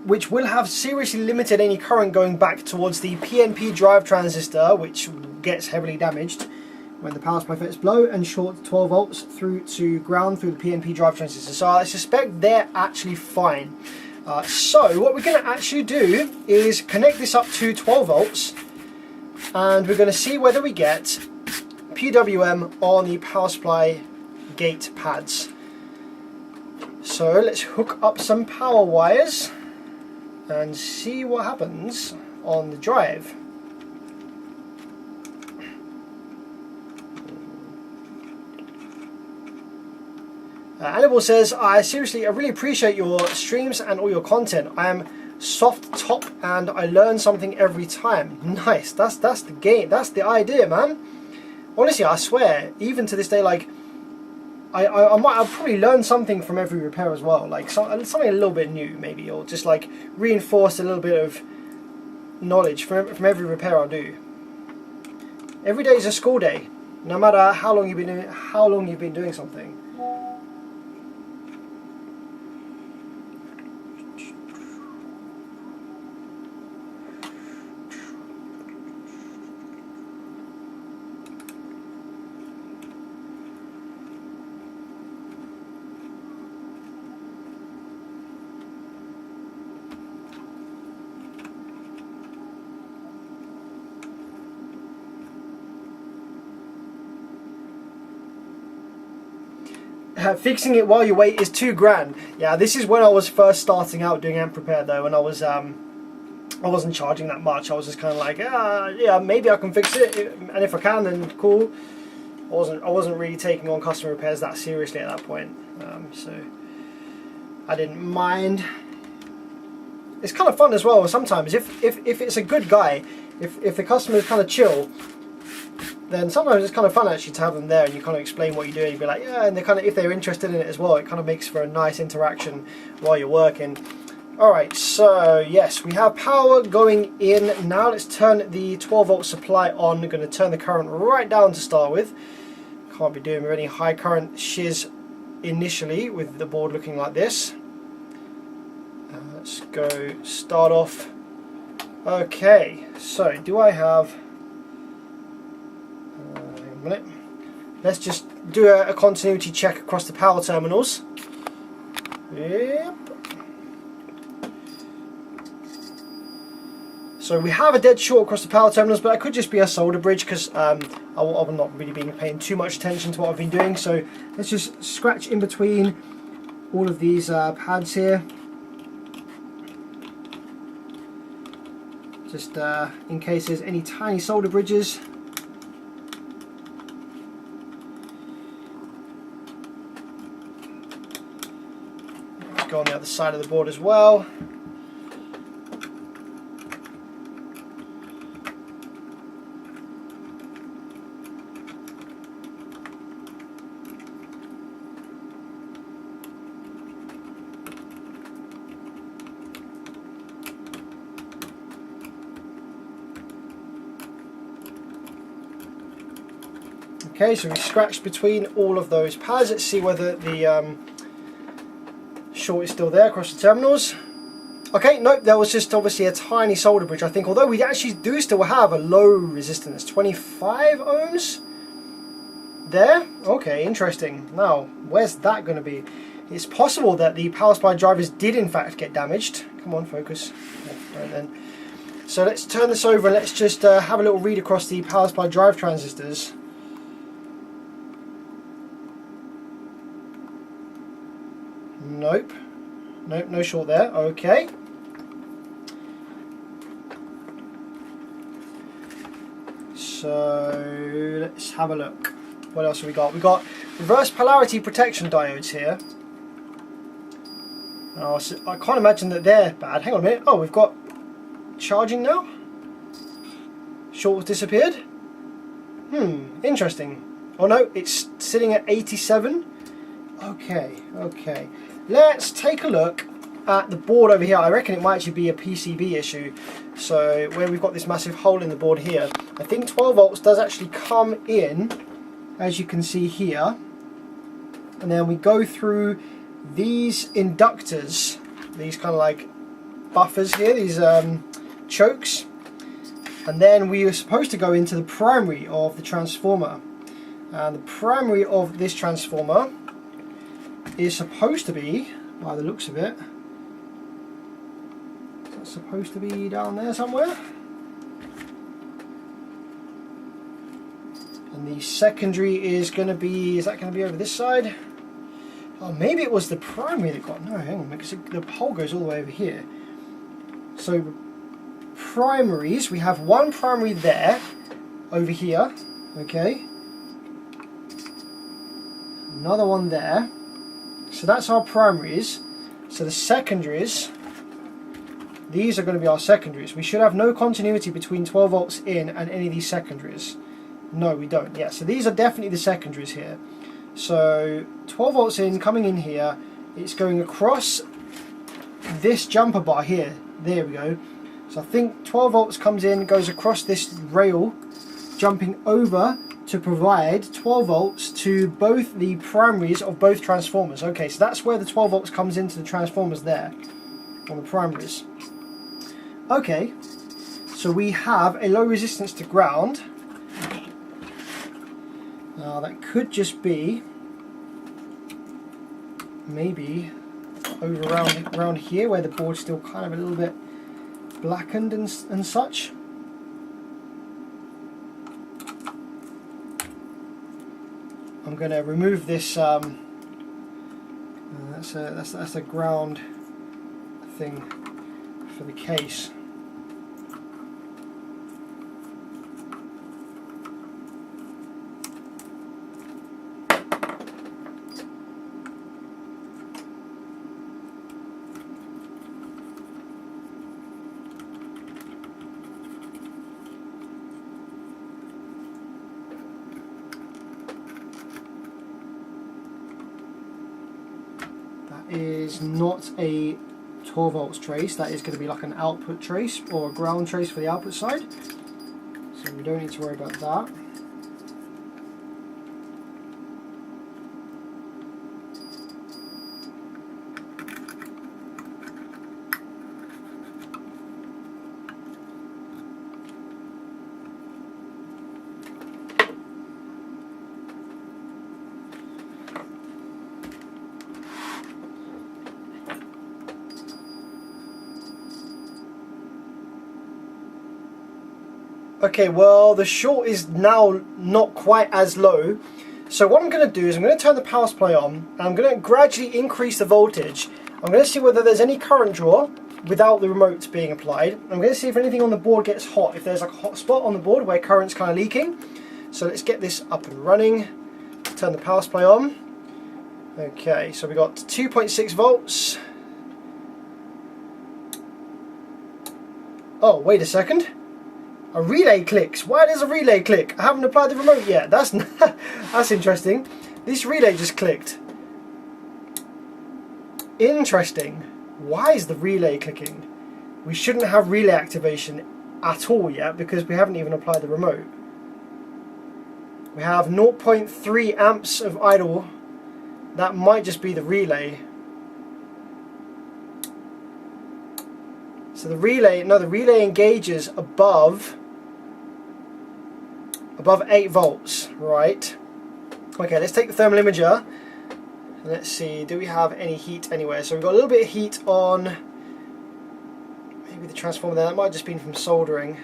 which will have seriously limited any current going back towards the PNP drive transistor, which gets heavily damaged when the power supply FETs blow and short 12 volts through to ground through the PNP drive transistor. So I suspect they're actually fine. So what we're going to actually do is connect this up to 12 volts, and we're going to see whether we get PWM on the power supply gate pads. So let's hook up some power wires and see what happens on the drive. Annabelle says, I really appreciate your streams and all your content. I am soft top and I learn something every time. Nice, that's the game, that's the idea, man. Honestly, I swear, even to this day, like I'll probably learn something from every repair as well, like something a little bit new maybe, or just like reinforce a little bit of knowledge from every repair I'll do. Every day is a school day, no matter how long you've been doing something. Fixing it while you wait is £2 grand. Yeah, this is when I was first starting out doing amp repair though, and I wasn't charging that much. I was just kind of like, yeah, maybe I can fix it, and if I can, then cool. I wasn't really taking on custom repairs that seriously at that point, so I didn't mind. It's kind of fun as well sometimes if it's a good guy, if the customer is kind of chill, then sometimes it's kind of fun actually to have them there and you kind of explain what you're doing. You'd be like, yeah, and they kind of, if they're interested in it as well, it kind of makes for a nice interaction while you're working. Alright, so yes, we have power going in now. Let's turn the 12-volt supply on. We're going to turn the current right down to start with. Can't be doing with any high current shiz initially with the board looking like this. Let's go start off. Okay, so do I have... minute. Let's just do a continuity check across the power terminals. Yep. So we have a dead short across the power terminals, but that could just be a solder bridge because I've not really been paying too much attention to what I've been doing. So let's just scratch in between all of these pads here, just in case there's any tiny solder bridges. Go on the other side of the board as well. Okay, so we scratched between all of those pads. Let's see whether the short is still there across the terminals. Okay, nope, there was just obviously a tiny solder bridge, I think, although we actually do still have a low resistance, 25 ohms there. Okay, interesting. Now, where's that going to be? It's possible that the power supply drivers did in fact get damaged. Come on, focus. Yeah, right then. So let's turn this over and let's just have a little read across the power supply drive transistors. Nope. Nope, no short there. Okay. So let's have a look. What else have we got? We've got reverse polarity protection diodes here. Oh, so I can't imagine that they're bad. Hang on a minute. Oh, we've got charging now? Short disappeared? Interesting. Oh no, it's sitting at 87. Okay, okay. Let's take a look at the board over here. I reckon it might actually be a PCB issue. So where we've got this massive hole in the board here, I think 12 volts does actually come in, as you can see here. And then we go through these inductors, these kind of like buffers here, these chokes. And then we are supposed to go into the primary of the transformer. And the primary of this transformer is supposed to be, by the looks of it, is that supposed to be down there somewhere? And the secondary is going to be, is that going to be over this side? Oh, maybe it was the primary that got... No, hang on, because the hole goes all the way over here. So, primaries, we have one primary there, over here, okay. Another one there. So that's our primaries. So the secondaries, these are going to be our secondaries. We should have no continuity between 12 volts in and any of these secondaries. No, we don't. Yeah, so these are definitely the secondaries here. So 12 volts in, coming in here, it's going across this jumper bar here. There we go. So I think 12 volts comes in, goes across this rail, jumping over to provide 12 volts to both the primaries of both transformers. Okay, so that's where the 12 volts comes into the transformers there, on the primaries. Okay, so we have a low resistance to ground. Now that could just be maybe over around here where the board's still kind of a little bit blackened and such. I'm going to remove this. That's a ground thing for the case. Is not a 12 volts trace, that is going to be like an output trace or a ground trace for the output side, so we don't need to worry about that. Okay, well the short is now not quite as low, so what I'm going to do is I'm going to turn the power supply on and I'm going to gradually increase the voltage. I'm going to see whether there's any current draw without the remote being applied. I'm going to see if anything on the board gets hot, if there's like a hot spot on the board where current's kind of leaking. So let's get this up and running, turn the power supply on. Okay, so we got 2.6 volts. Oh, wait a second. A relay clicks. Why does a relay click? I haven't applied the remote yet. That's that's interesting. This relay just clicked. Interesting. Why is the relay clicking? We shouldn't have relay activation at all yet because we haven't even applied the remote. We have 0.3 amps of idle. That might just be the relay. So the relay, no, the relay engages above 8 volts, right? Okay, let's take the thermal imager. Let's see, do we have any heat anywhere? So we've got a little bit of heat on maybe the transformer there. That might have just been from soldering.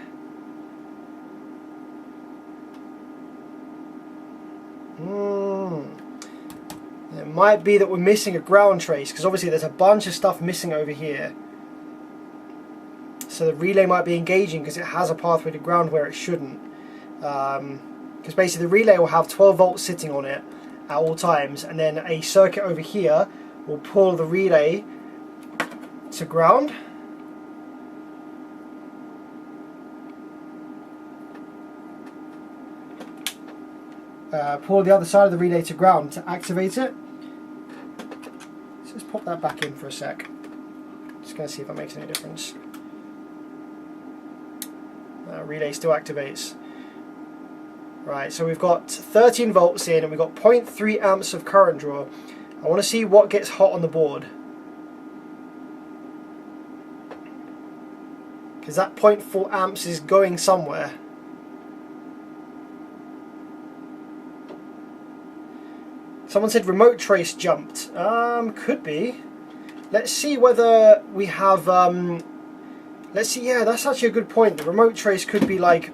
It might be that we're missing a ground trace because obviously there's a bunch of stuff missing over here. So the relay might be engaging because it has a pathway to ground where it shouldn't. Because basically the relay will have 12 volts sitting on it at all times, and then a circuit over here will pull the relay to ground. Pull the other side of the relay to ground to activate it. So let's pop that back in for a sec. Just going to see if that makes any difference. Relay still activates. Right, so we've got 13 volts in and we've got 0.3 amps of current draw. I want to see what gets hot on the board. Because that 0.4 amps is going somewhere. Someone said remote trace jumped. Could be. Let's see whether we have... let's see, yeah, that's actually a good point. The remote trace could be like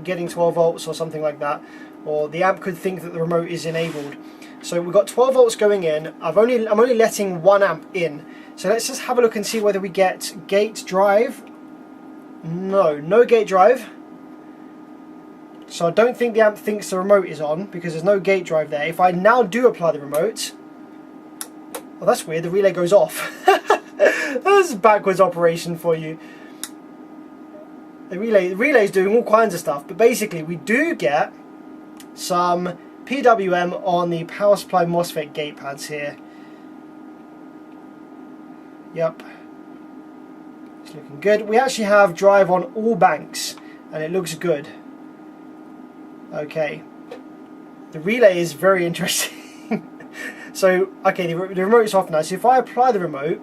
getting 12 volts or something like that. or the amp could think that the remote is enabled. So we've got 12 volts going in. I'm only letting 1 amp in. So let's just have a look and see whether we get gate drive. No gate drive. So I don't think the amp thinks the remote is on because there's no gate drive there. If I now do apply the remote, well, that's weird, the relay goes off. That's a backwards operation for you. The relay is doing all kinds of stuff, but basically we do get some PWM on the power supply MOSFET gate pads here. Yep, it's looking good. We actually have drive on all banks and it looks good. Okay, the relay is very interesting. So, okay, the remote's off now. So if I apply the remote,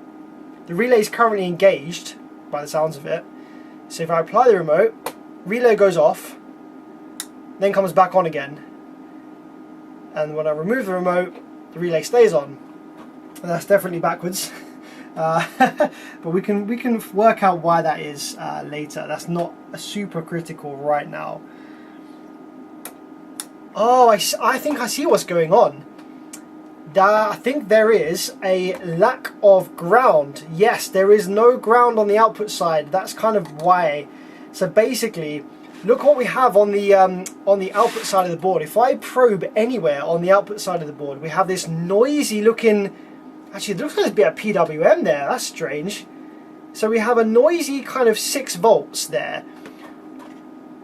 the relay is currently engaged by the sounds of it. So if I apply the remote, relay goes off, then comes back on again. And when I remove the remote, the relay stays on. And that's definitely backwards. But we can work out why that is later. That's not super critical right now. Oh, I think I see what's going on. I think there is a lack of ground. Yes, there is no ground on the output side. That's kind of why. So basically, look what we have on the output side of the board. If I probe anywhere on the output side of the board, we have this noisy looking. Actually, it looks like there's a bit of PWM there. That's strange. So we have a noisy kind of 6 volts there.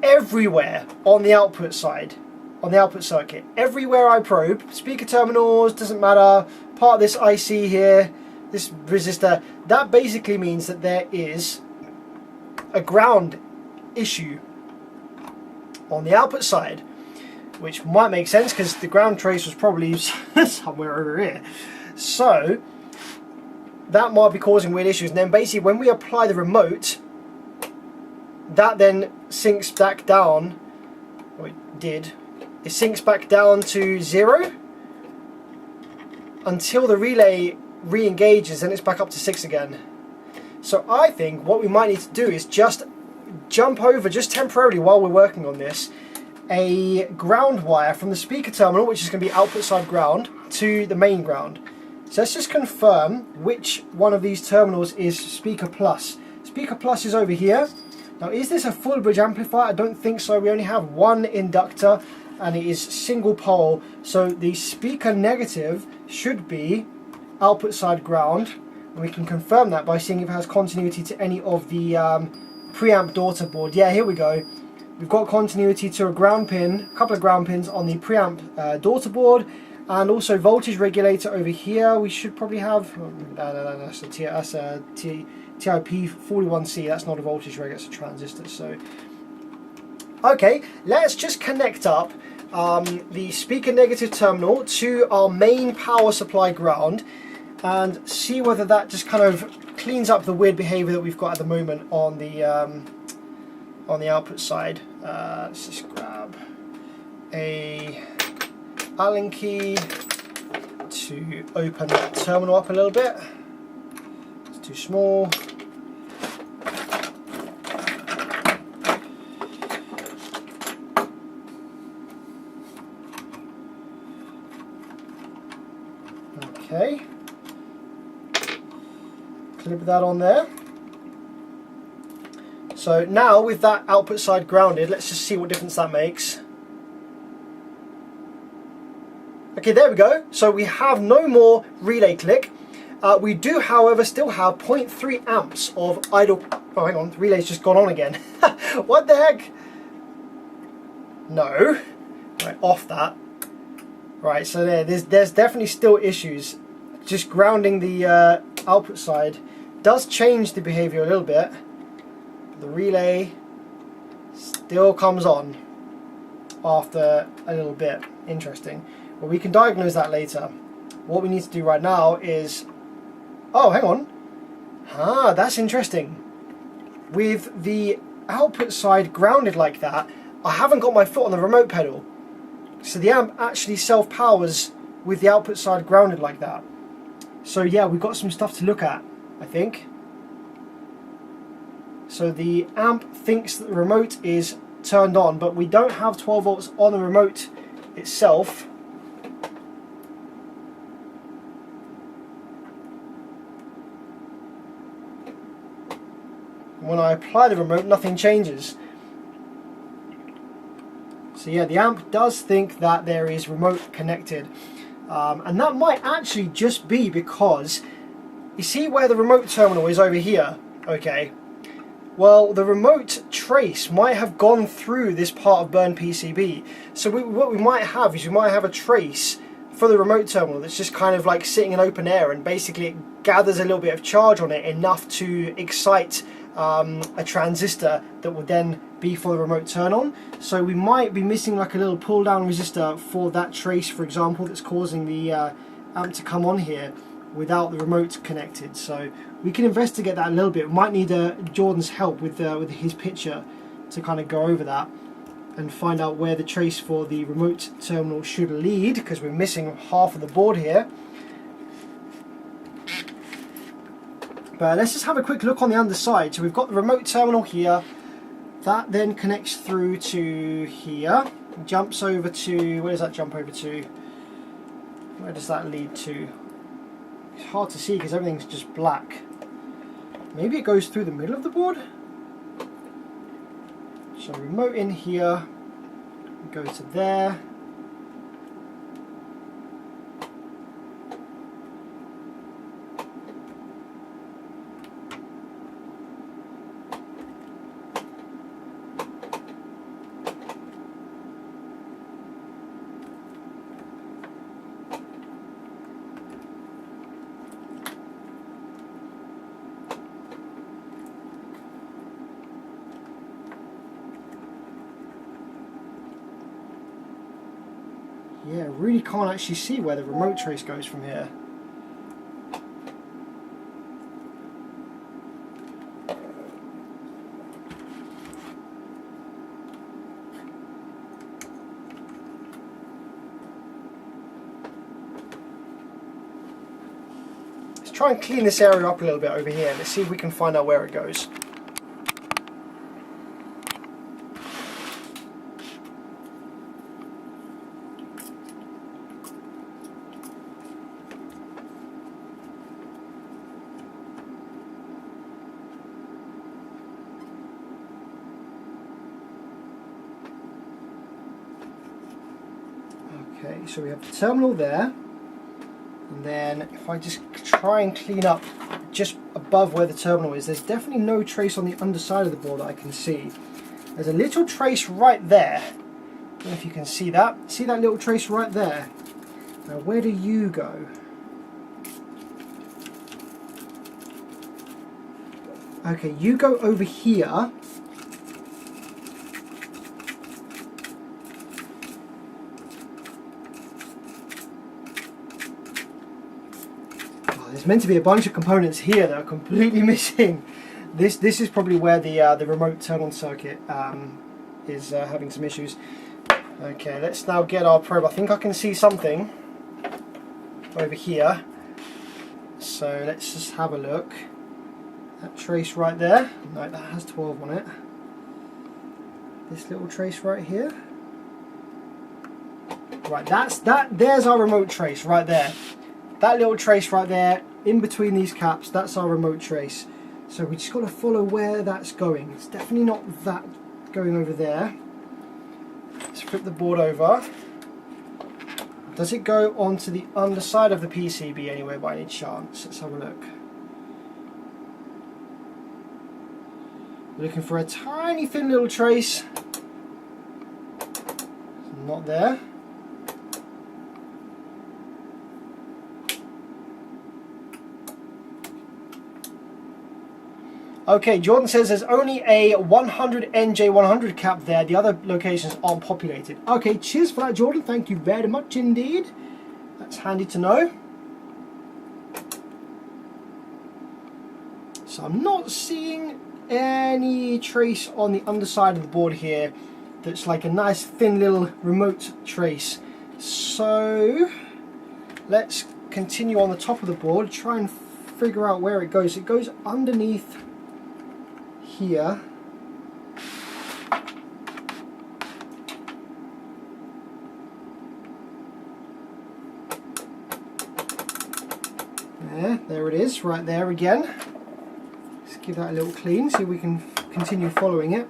Everywhere on the output side. On the output circuit, everywhere I probe, speaker terminals, doesn't matter, part of this IC here, this resistor, that basically means that there is a ground issue on the output side, which might make sense because the ground trace was probably somewhere over here. So that might be causing weird issues, and then basically when we apply the remote, that then sinks back down, or it did. It sinks back down to 0 until the relay re-engages and it's back up to 6 again. So I think what we might need to do is just jump over, just temporarily while we're working on this, a ground wire from the speaker terminal, which is going to be output side ground, to the main ground. So let's just confirm which one of these terminals is speaker plus. Speaker plus is over here. Now, is this a full bridge amplifier? I don't think so. We only have one inductor and it is single pole. So the speaker negative should be output side ground. And we can confirm that by seeing if it has continuity to any of the preamp daughter board. Yeah, here we go. We've got continuity to a ground pin, a couple of ground pins on the preamp daughter board, and also voltage regulator over here. We should probably have, that's a TIP41C, that's not a voltage regulator, it's a transistor. So, okay, let's just connect up the speaker negative terminal to our main power supply ground and see whether that just kind of cleans up the weird behavior that we've got at the moment on the output side. Let's just grab a Allen key to open that terminal up a little bit. It's too small. Okay, clip that on there. So now with that output side grounded, let's just see what difference that makes. Okay, there we go. So we have no more relay click. We do, however, still have 0.3 amps of idle. Oh, hang on, the relay's just gone on again. What the heck? No. Right, off that. Right, so there's definitely still issues. Just grounding the output side does change the behavior a little bit. The relay still comes on after a little bit. Interesting. Well, we can diagnose that later. What we need to do right now is... Oh, hang on. Ah, that's interesting. With the output side grounded like that, I haven't got my foot on the remote pedal. So the amp actually self-powers with the output side grounded like that. So yeah, we've got some stuff to look at, I think. So the amp thinks that the remote is turned on, but we don't have 12 volts on the remote itself. When I apply the remote, nothing changes. So yeah, the amp does think that there is remote connected. And that might actually just be because, you see where the remote terminal is over here? Okay. Well, the remote trace might have gone through this part of burn PCB. So what we might have is we might have a trace for the remote terminal that's just kind of like sitting in open air, and basically it gathers a little bit of charge on it, enough to excite a transistor that will then be for the remote turn on. So we might be missing like a little pull down resistor for that trace, for example, that's causing the amp to come on here without the remote connected. So we can investigate that a little bit. We might need Jordan's help with his picture to kind of go over that and find out where the trace for the remote terminal should lead, because we're missing half of the board here. But let's just have a quick look on the underside. So we've got the remote terminal here. That then connects through to here. Jumps over to, where does that jump over to? Where does that lead to? It's hard to see because everything's just black. Maybe it goes through the middle of the board? So remote in here, go to there. Yeah, really can't actually see where the remote trace goes from here. Let's try and clean this area up a little bit over here. Let's see if we can find out where it goes. Okay, so we have the terminal there, and then if I just try and clean up just above where the terminal is, there's definitely no trace on the underside of the board that I can see. There's a little trace right there. I don't know if you can see that. See that little trace right there? Now where do you go? Okay, you go over here. There's meant to be a bunch of components here that are completely missing. This is probably where the remote turn-on circuit is having some issues. Okay, let's now get our probe. I think I can see something over here. So let's just have a look. That trace right there. No, that has 12 on it. This little trace right here. Right, there's our remote trace right there. That little trace right there, in between these caps, that's our remote trace. So we just got to follow where that's going. It's definitely not that going over there. Let's flip the board over. Does it go onto the underside of the PCB anywhere by any chance? Let's have a look. We're looking for a tiny thin little trace. Not there. Okay, Jordan says there's only a 100 NJ100 cap there. The other locations aren't populated. Okay, cheers for that, Jordan. Thank you very much indeed. That's handy to know. So I'm not seeing any trace on the underside of the board here that's like a nice thin little remote trace. So let's continue on the top of the board, try and figure out where it goes. It goes underneath here. There it is, right there again. Let's give that a little clean, see if we can continue following it.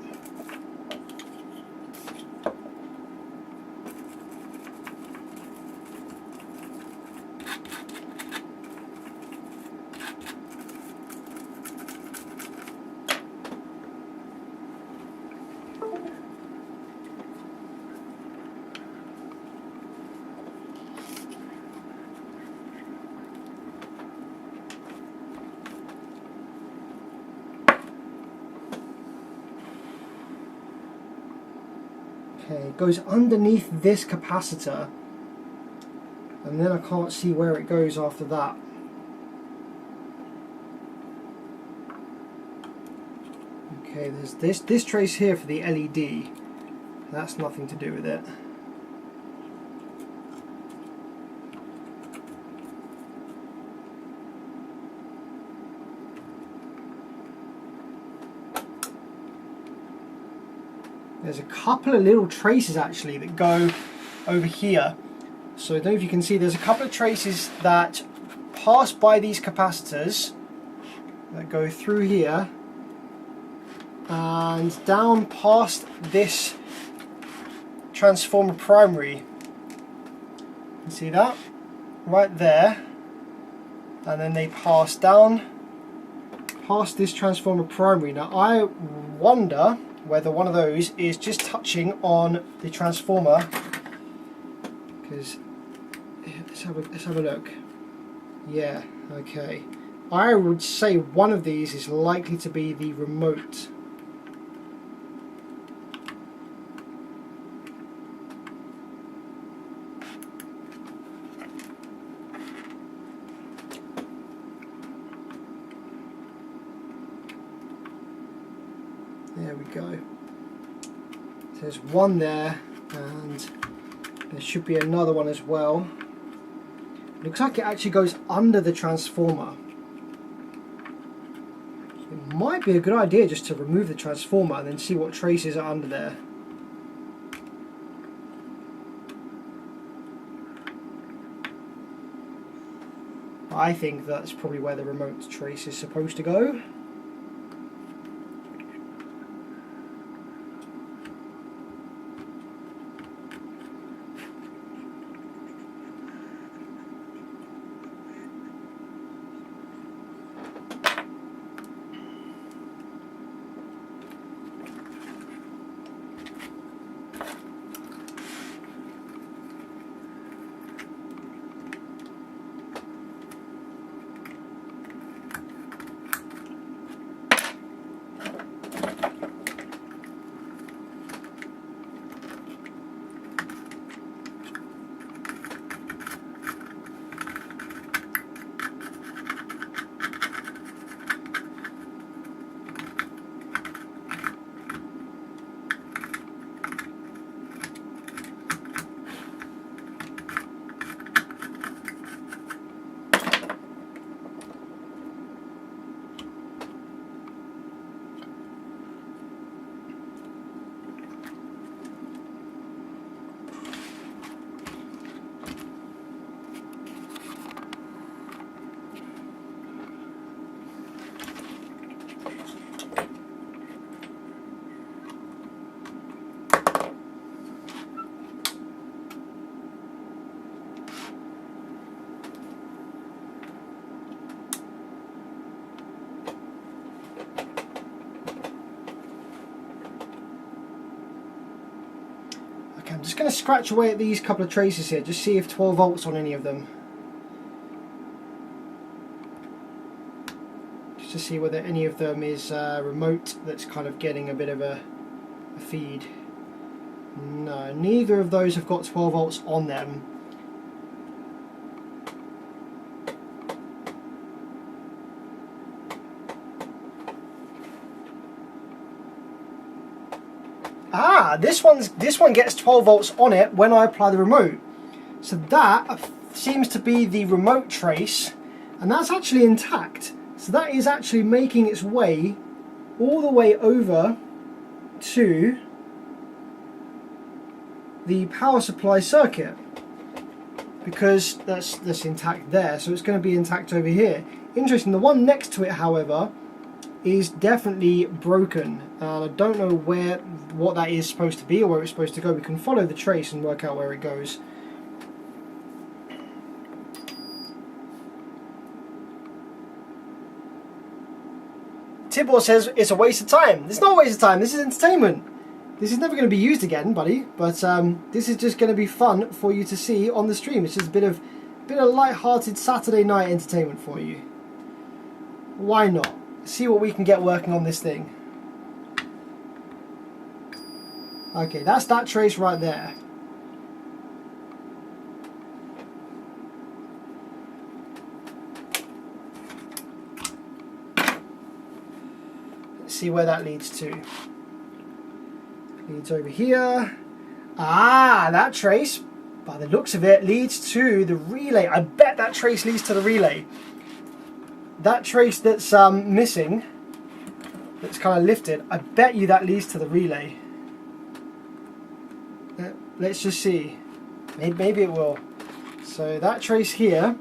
Okay, it goes underneath this capacitor, and then I can't see where it goes after that. Okay, there's this trace here for the LED. That's nothing to do with it. There's a couple of little traces actually that go over here. So I don't know if you can see, there's a couple of traces that pass by these capacitors that go through here and down past this transformer primary. You can see that right there, and then they pass down past this transformer primary. Now I wonder whether one of those is just touching on the transformer, because let's have a look. Yeah, okay. I would say one of these is likely to be the remote. There we go. There's one there, and there should be another one as well. Looks like it actually goes under the transformer. It might be a good idea just to remove the transformer and then see what traces are under there. I think that's probably where the remote trace is supposed to go. I'm just going to scratch away at these couple of traces here, just see if 12 volts on any of them. Just to see whether any of them is remote that's kind of getting a bit of a feed. No, neither of those have got 12 volts on them. Ah, this one gets 12 volts on it when I apply the remote. So that seems to be the remote trace, and that's actually intact. So that is actually making its way all the way over to the power supply circuit, because that's intact there, so it's going to be intact over here. Interesting. The one next to it, however, is definitely broken, and I don't know what that is supposed to be or where it's supposed to go. We can follow the trace and work out where it goes. Tibor says it's a waste of time. It's not a waste of time. This is entertainment. This is never going to be used again, buddy. But this is just going to be fun for you to see on the stream. It's just a bit of light-hearted Saturday night entertainment for you. Why not? See what we can get working on this thing. Okay, that's that trace right there. Let's see where that leads to. Leads over here. Ah, that trace, by the looks of it, leads to the relay. I bet that trace leads to the relay. That trace that's missing, that's kind of lifted, I bet you that leads to the relay. Let's just see. Maybe it will. So that trace here,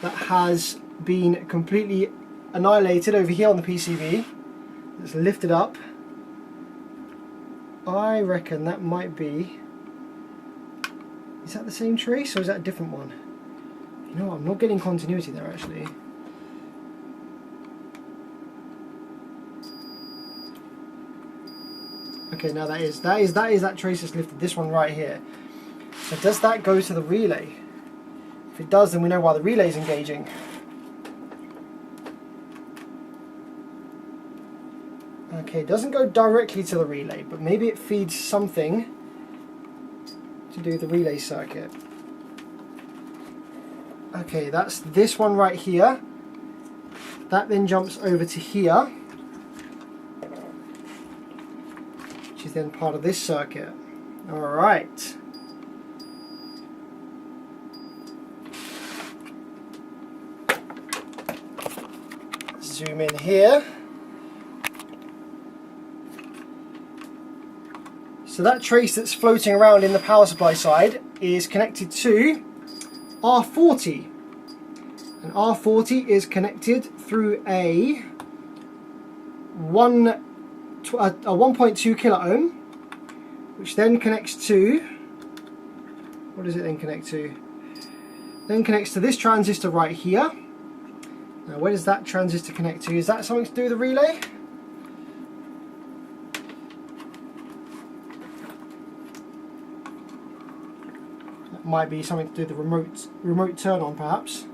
that has been completely annihilated over here on the PCB. It's lifted up. I reckon that might be... Is that the same trace or is that a different one? You know what, I'm not getting continuity there actually. Okay, now that is that trace that's lifted, this one right here. So does that go to the relay? If it does, then we know why the relay is engaging. Okay, it doesn't go directly to the relay, but maybe it feeds something to do the relay circuit. Okay, that's this one right here. That then jumps over to here, which is then part of this circuit. Alright. Zoom in here. So that trace that's floating around in the power supply side is connected to R40. And R40 is connected through a 1.2 kilo ohm, which then connects to, what does it then connect to? Then connects to this transistor right here. Now where does that transistor connect to? Is that something to do with the relay? That might be something to do with the remote turn on perhaps.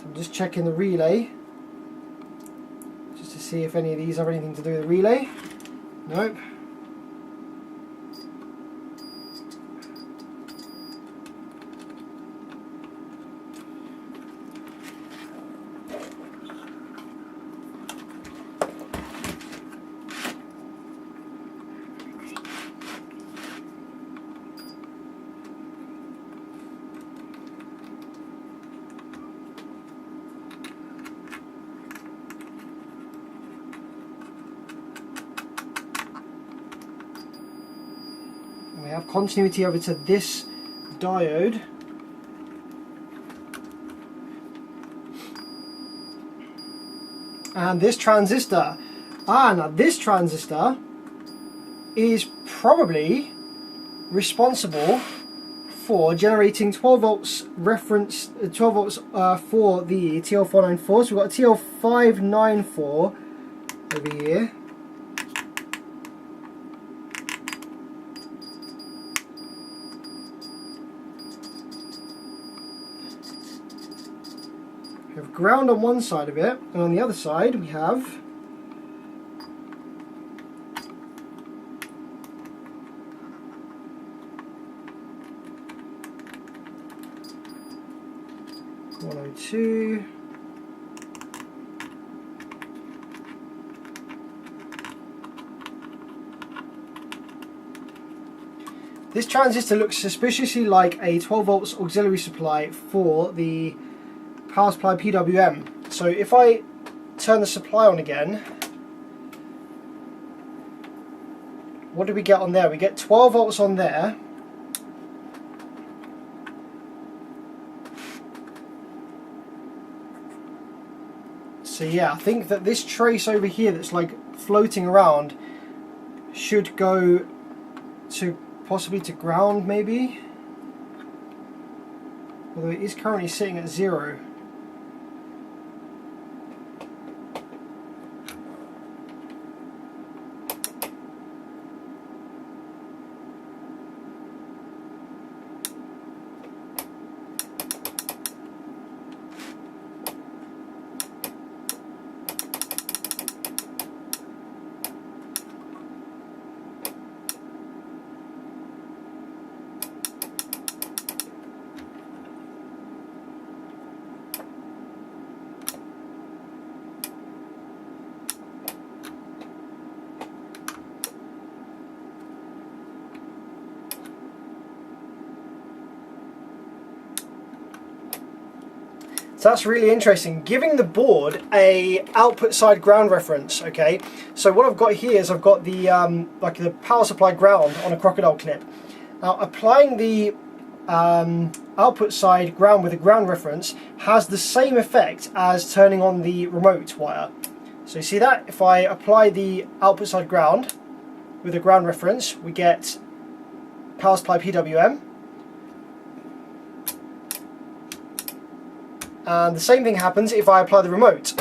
I'm just checking the relay just to see if any of these have anything to do with the relay. Nope. We have continuity over to this diode. And this transistor. Now this transistor is probably responsible for generating 12 volts reference, 12 volts for the TL494. So we've got a TL594 over here. We have ground on one side of it, and on the other side we have (102). This transistor looks suspiciously like a 12 volts auxiliary supply for the power supply PWM. So if I turn the supply on again, what do we get on there? We get 12 volts on there. So yeah, I think that this trace over here that's like floating around should go to possibly to ground maybe. Although it is currently sitting at 0. So that's really interesting, giving the board a output side ground reference. Okay, so what I've got here is I've got the like the power supply ground on a crocodile clip. Now applying the output side ground with a ground reference has the same effect as turning on the remote wire. So you see that if I apply the output side ground with a ground reference, we get power supply PWM. And the same thing happens if I apply the remote.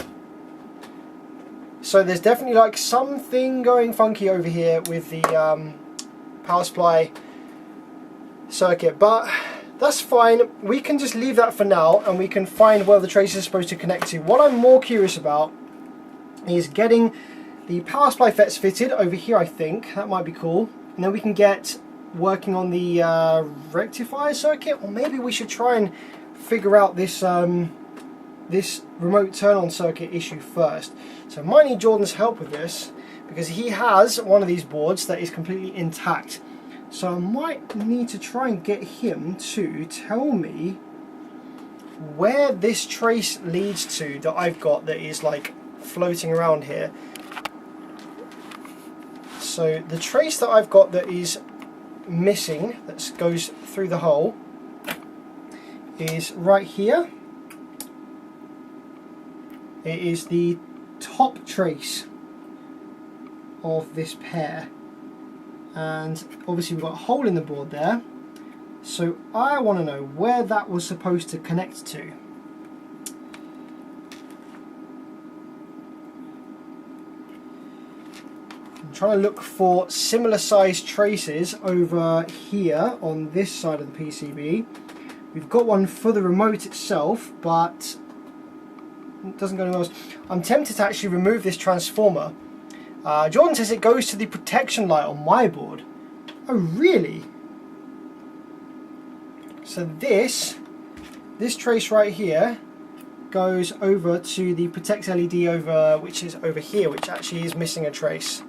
So there's definitely like something going funky over here with the power supply circuit, but that's fine. We can just leave that for now and we can find where the trace is supposed to connect to. What I'm more curious about is getting the power supply FETs fitted over here. I think that might be cool, and then we can get working on the rectifier circuit, or maybe we should try and figure out this this remote turn-on circuit issue first. So I might need Jordan's help with this because he has one of these boards that is completely intact. So I might need to try and get him to tell me where this trace leads to that I've got that is like floating around here. So the trace that I've got that is missing, that goes through the hole, is right here. It is the top trace of this pair, and obviously we've got a hole in the board there, so I want to know where that was supposed to connect to. I'm trying to look for similar sized traces over here on this side of the PCB. We've got one for the remote itself, but it doesn't go anywhere else. I'm tempted to actually remove this transformer. Jordan says it goes to the protection light on my board. Oh really? So this trace right here goes over to the protect LED over, which is over here, which actually is missing a trace.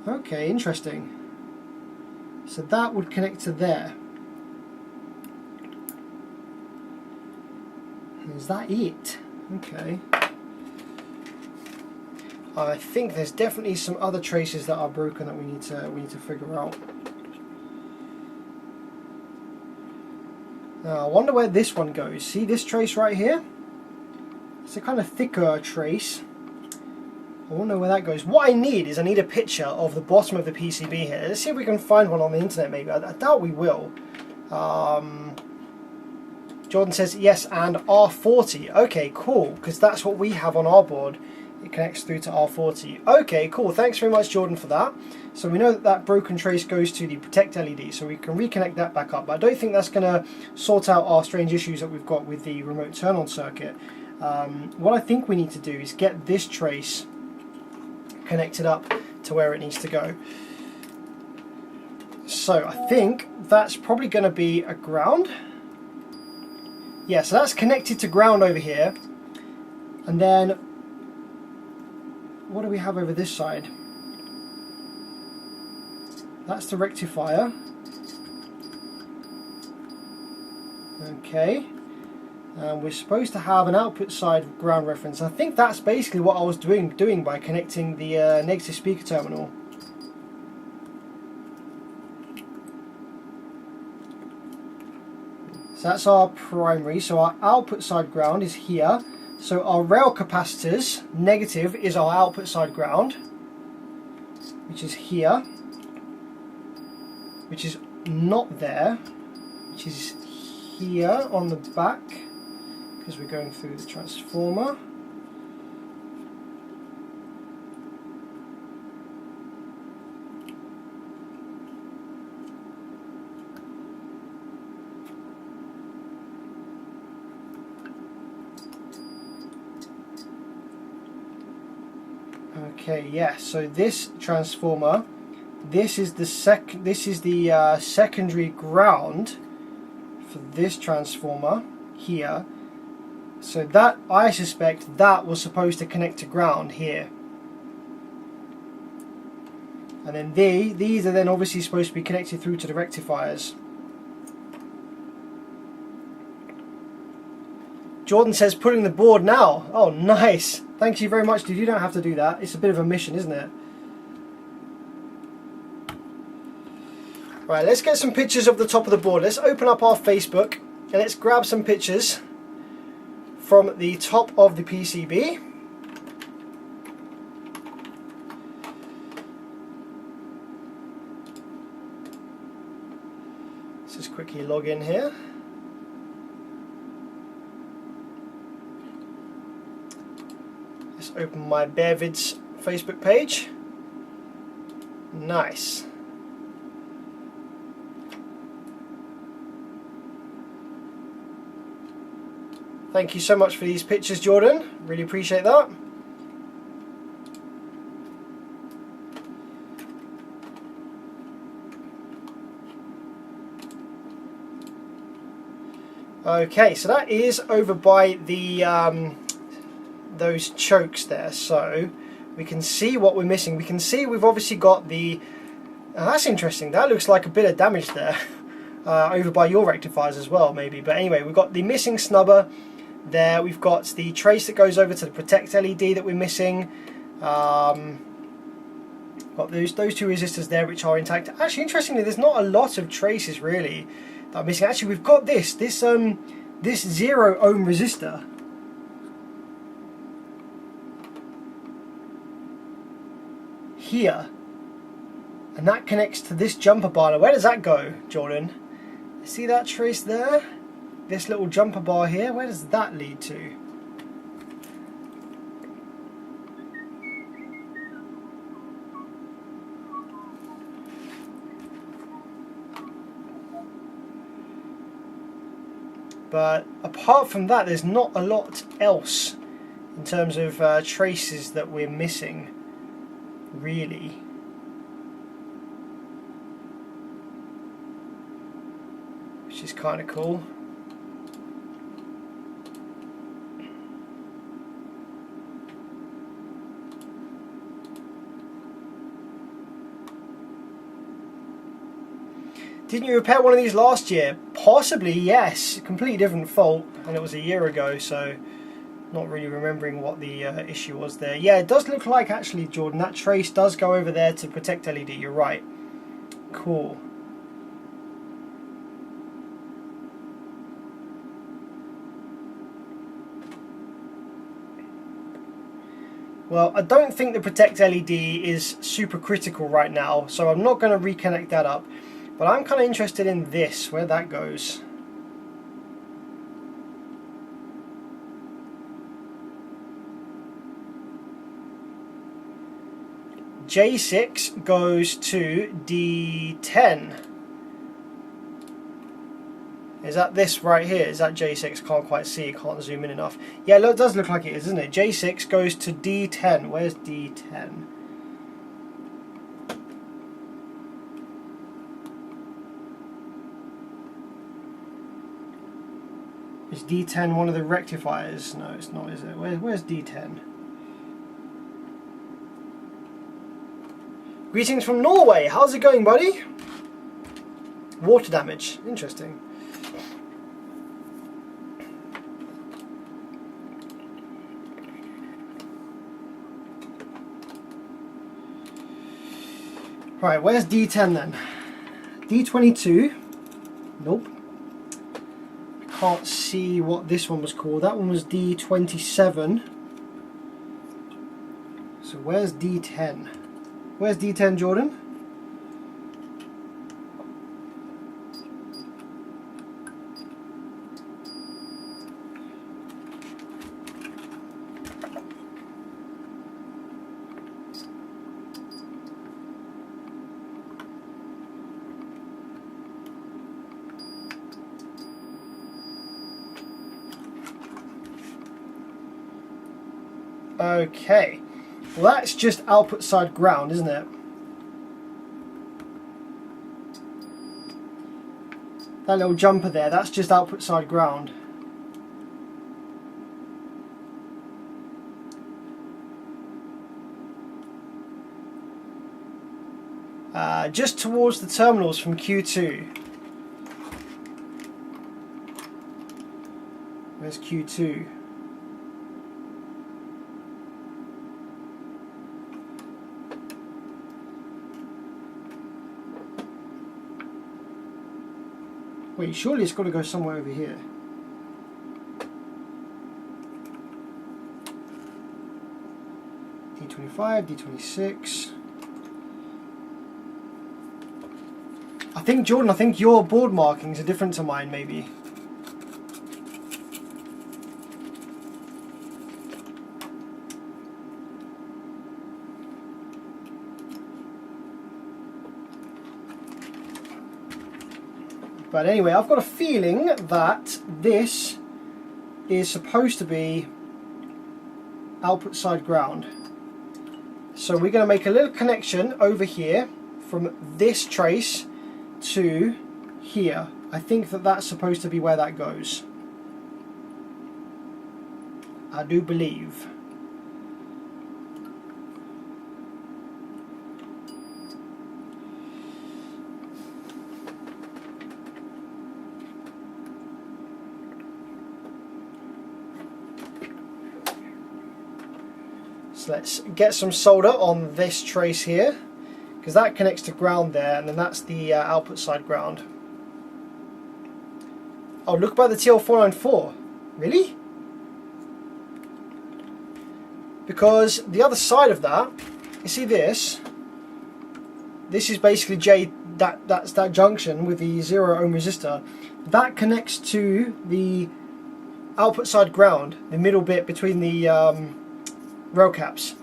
Okay, interesting. So that would connect to there. Is that it? Okay. I think there's definitely some other traces that are broken that we need to figure out. Now I wonder where this one goes. See this trace right here? It's a kind of thicker trace. I wonder where that goes. What I need is I need a picture of the bottom of the PCB here. Let's see if we can find one on the internet maybe. I doubt we will. Jordan says yes, and R40. Okay, cool, because that's what we have on our board. It connects through to R40. Okay, cool. Thanks very much, Jordan, for that. So we know that that broken trace goes to the protect LED, so we can reconnect that back up. But I don't think that's going to sort out our strange issues that we've got with the remote turn-on circuit. What I think we need to do is get this trace connected up to where it needs to go. So I think that's probably going to be a ground. Yeah, so that's connected to ground over here. And then what do we have over this side? That's the rectifier. Okay. And we're supposed to have an output side ground reference. I think that's basically what I was doing by connecting the negative speaker terminal. So that's our primary. So our output side ground is here. So our rail capacitors, negative, is our output side ground, which is here, which is not there, which is here on the back, because we're going through the transformer. Okay, yeah, so this transformer, this is the secondary ground for this transformer here. So that, I suspect, that was supposed to connect to ground here. And then these are then obviously supposed to be connected through to the rectifiers. Jordan says putting the board now. Oh, nice. Thank you very much, dude. You don't have to do that. It's a bit of a mission, isn't it? Right, let's get some pictures of the top of the board. Let's open up our Facebook and let's grab some pictures from the top of the PCB. Let's just quickly log in here. Let's open my BearVids Facebook page. Nice. Thank you so much for these pictures, Jordan. Really appreciate that. Okay, so that is over by the those chokes there, so we can see what we're missing. We can see we've obviously got the that's interesting, that looks like a bit of damage there. Over by your rectifiers as well, maybe, but anyway, we've got the missing snubber there, we've got the trace that goes over to the protect LED that we're missing. Got those two resistors there which are intact. Actually, interestingly, there's not a lot of traces really that are missing. Actually, we've got this 0 ohm resistor. Here, and that connects to this jumper bar. Now, where does that go, Jordan? See that trace there? This little jumper bar here, where does that lead to? But apart from that, there's not a lot else in terms of traces that we're missing, really. Which is kind of cool. Didn't you repair one of these last year? Possibly, yes. Completely different fault, and it was a year ago, so not really remembering what the issue was there. Yeah, it does look like, actually, Jordan, that trace does go over there to protect LED. You're right. Cool. Well, I don't think the protect LED is super critical right now, so I'm not going to reconnect that up. But I'm kind of interested in this, where that goes. J6 goes to D10. Is that this right here? Is that J6? Can't quite see, can't zoom in enough. Yeah, it does look like it is, doesn't it? J6 goes to D10. Where's D10? Is D10 one of the rectifiers? No, it's not, is it? Where's D10? Greetings from Norway. How's it going, buddy? Water damage. Interesting. Right, where's D10 then? D22? Nope. can't see what this one was called. That one was D27. So where's D10? Where's D10, Jordan? Okay, well that's just output side ground, isn't it? That little jumper there, that's just output side ground. Just towards the terminals from Q2. Where's Q2? Wait, surely it's got to go somewhere over here. D25, D26. I think, Jordan, I think your board markings are different to mine, maybe. But anyway, I've got a feeling that this is supposed to be output side ground. So we're going to make a little connection over here from this trace to here. I think that that's supposed to be where that goes. I do believe. So let's get some solder on this trace here, because that connects to ground there, and then that's the output side ground. Oh, look by the TL494. Really? Because the other side of that, you see this? This is basically that's that junction with the 0 ohm resistor. That connects to the output side ground, the middle bit between the rail caps.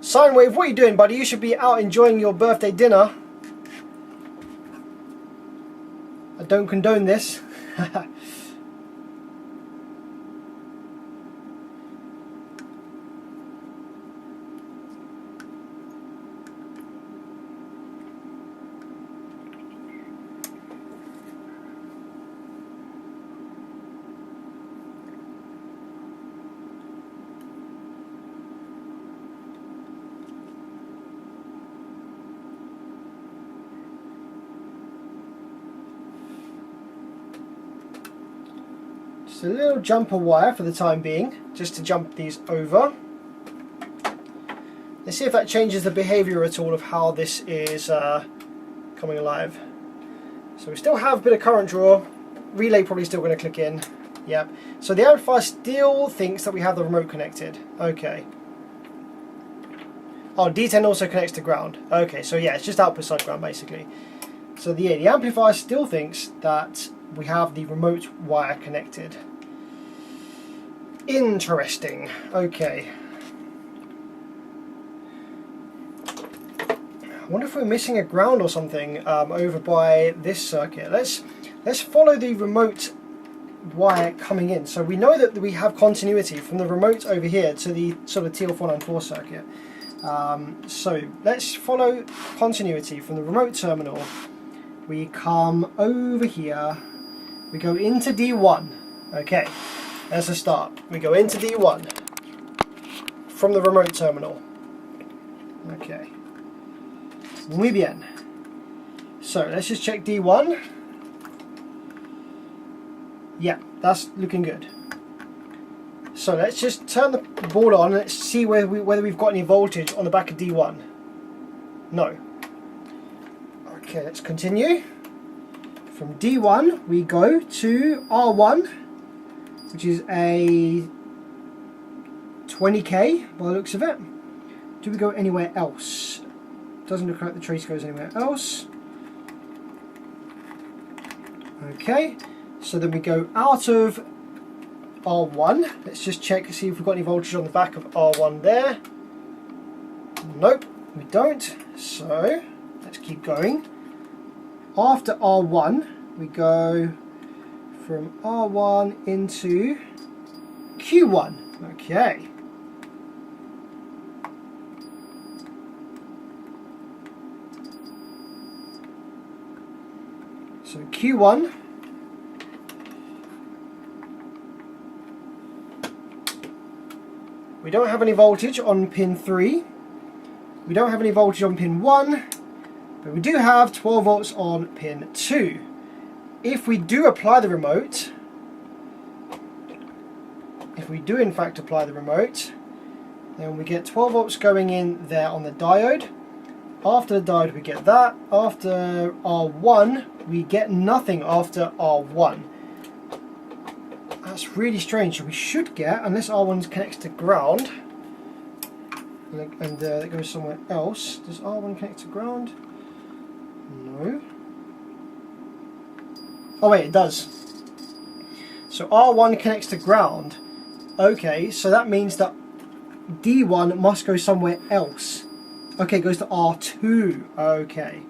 Sine Wave, what are you doing, buddy? You should be out enjoying your birthday dinner. I don't condone this. Just a little jumper wire for the time being, just to jump these over. Let's see if that changes the behavior at all of how this is coming alive. So we still have a bit of current draw. Relay probably still going to click in. Yep. So the amplifier still thinks that we have the remote connected. Okay. Oh, D10 also connects to ground. Okay, so yeah, it's just output side ground basically. So the amplifier still thinks that we have the remote wire connected. Interesting. Okay. I wonder if we're missing a ground or something over by this circuit. Let's follow the remote wire coming in. So we know that we have continuity from the remote over here to the sort of TL494 circuit. So let's follow continuity from the remote terminal. We come over here. We go into D1. Okay, that's a start. We go into D1 from the remote terminal. Okay. Muy bien. So let's just check D1. Yeah, that's looking good. So let's just turn the board on and let's see whether we've got any voltage on the back of D1. No. Okay, let's continue. From D1 we go to R1, which is a 20k by the looks of it. Do we go anywhere else? Doesn't look like the trace goes anywhere else. Okay, so then we go out of R1. Let's just check to see if we've got any voltage on the back of R1 there. Nope, we don't. So let's keep going. After R1 we go from R1 into Q1. Okay. So Q1, we don't have any voltage on pin 3, we don't have any voltage on pin 1, but we do have 12 volts on pin 2. If we do apply the remote, if we do in fact apply the remote, then we get 12 volts going in there on the diode. After the diode we get that. After R1 we get nothing after R1. That's really strange. So we should get, unless R1 connects to ground, and that goes somewhere else. Does R1 connect to ground? No. Oh wait, it does. So R1 connects to ground. Okay, so that means that D1 must go somewhere else. Okay, it goes to R2. Okay.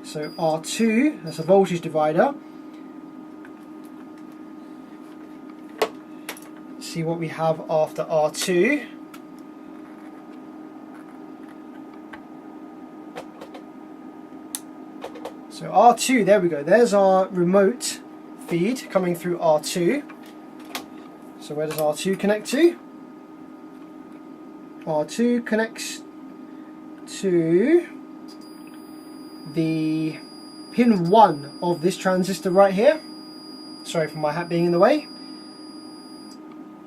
So R2, that's a voltage divider. Let's see what we have after R2. So R2, there we go. There's our remote feed coming through R2. So where does R2 connect to? R2 connects to the pin 1 of this transistor right here. Sorry for my hat being in the way.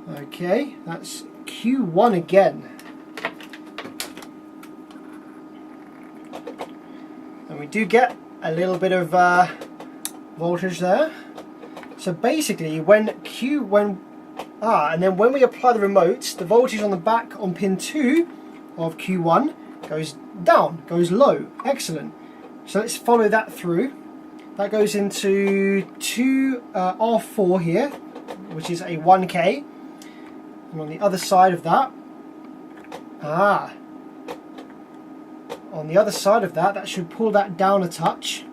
Okay, that's Q1 again. And we do get a little bit of voltage there. So basically and then when we apply the remote, the voltage on the back on pin 2 of Q1 goes down, goes low. Excellent. So let's follow that through. That goes into R4 here, which is a 1K. And on the other side of that, on the other side of that, that should pull that down a touch,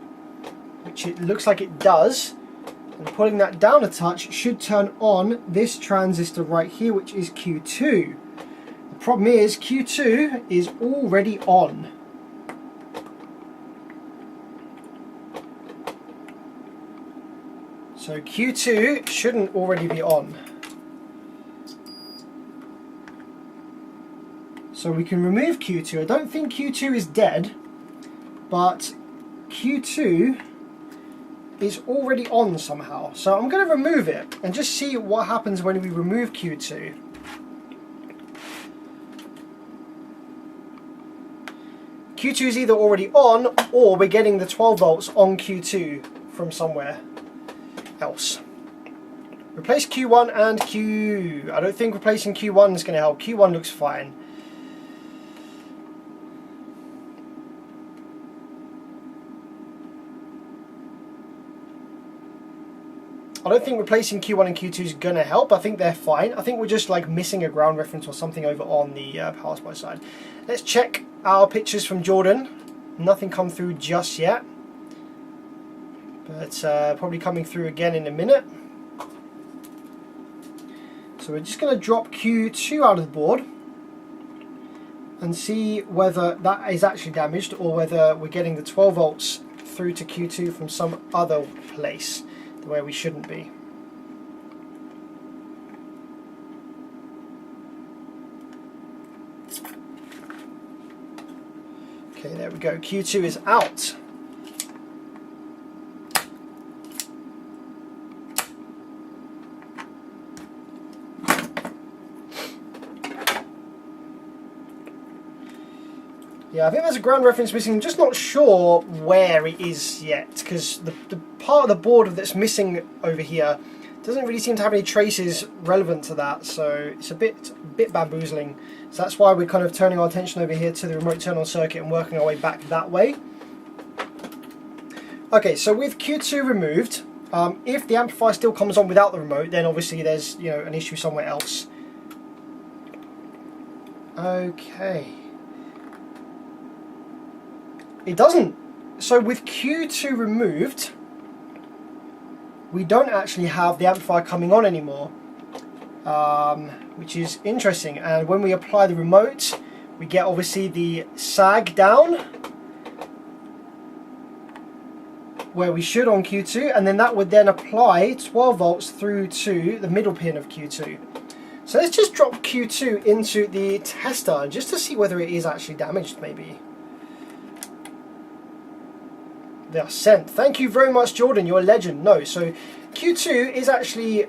which it looks like it does. And pulling that down a touch should turn on this transistor right here, which is Q2. The problem is Q2 is already on. So Q2 shouldn't already be on. So we can remove Q2. I don't think Q2 is dead, but Q2 is already on somehow. So I'm going to remove it and just see what happens when we remove Q2. Q2 is either already on, or we're getting the 12 volts on Q2 from somewhere else. Replace Q1 and Q. I don't think replacing Q1 is going to help. Q1 looks fine. I don't think replacing Q1 and Q2 is going to help. I think they're fine. I think we're just like missing a ground reference or something over on the power supply side. Let's check our pictures from Jordan. Nothing come through just yet, but probably coming through again in a minute. So we're just going to drop Q2 out of the board and see whether that is actually damaged or whether we're getting the 12 volts through to Q2 from some other place where we shouldn't be. Okay, there we go. Q2 is out. Yeah, I think there's a ground reference missing. I'm just not sure where it is yet, because the part of the board that's missing over here doesn't really seem to have any traces relevant to that, so it's a bit bamboozling. So that's why we're kind of turning our attention over here to the remote turn-on circuit and working our way back that way. Okay, so with Q2 removed, if the amplifier still comes on without the remote, then obviously there's, you know, an issue somewhere else. Okay. It doesn't. So with Q2 removed, we don't actually have the amplifier coming on anymore, which is interesting. And when we apply the remote, we get obviously the sag down where we should on Q2, and then that would then apply 12 volts through to the middle pin of Q2. So let's just drop Q2 into the tester just to see whether it is actually damaged maybe. They are sent. Thank you very much, Jordan, you're a legend. No, so Q2 is actually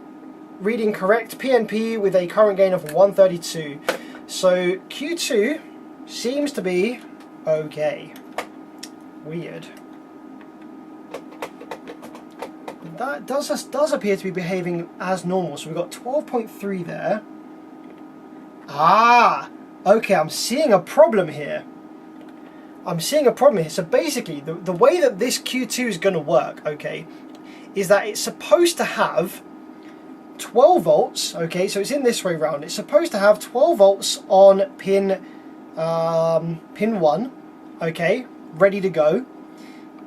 reading correct PNP with a current gain of 132. So Q2 seems to be okay. Weird. That does appear to be behaving as normal. So we've got 12.3 there. Ah, okay, I'm seeing a problem here. So basically, the way that this Q2 is going to work, okay, is that it's supposed to have 12 volts, okay, so it's in this way round. It's supposed to have 12 volts on pin 1, okay, ready to go.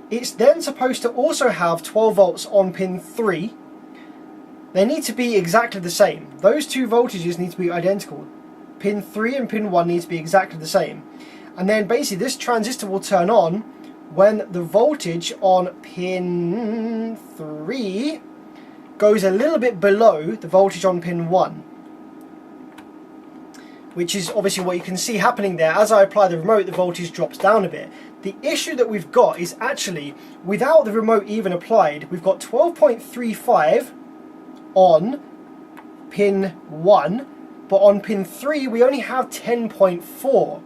It's then supposed to also have 12 volts on pin 3. They need to be exactly the same. Those two voltages need to be identical. Pin 3 and pin 1 need to be exactly the same. And then basically this transistor will turn on when the voltage on pin 3 goes a little bit below the voltage on pin 1. Which is obviously what you can see happening there. As I apply the remote, the voltage drops down a bit. The issue that we've got is actually, without the remote even applied, we've got 12.35 on pin 1, but on pin 3 we only have 10.4.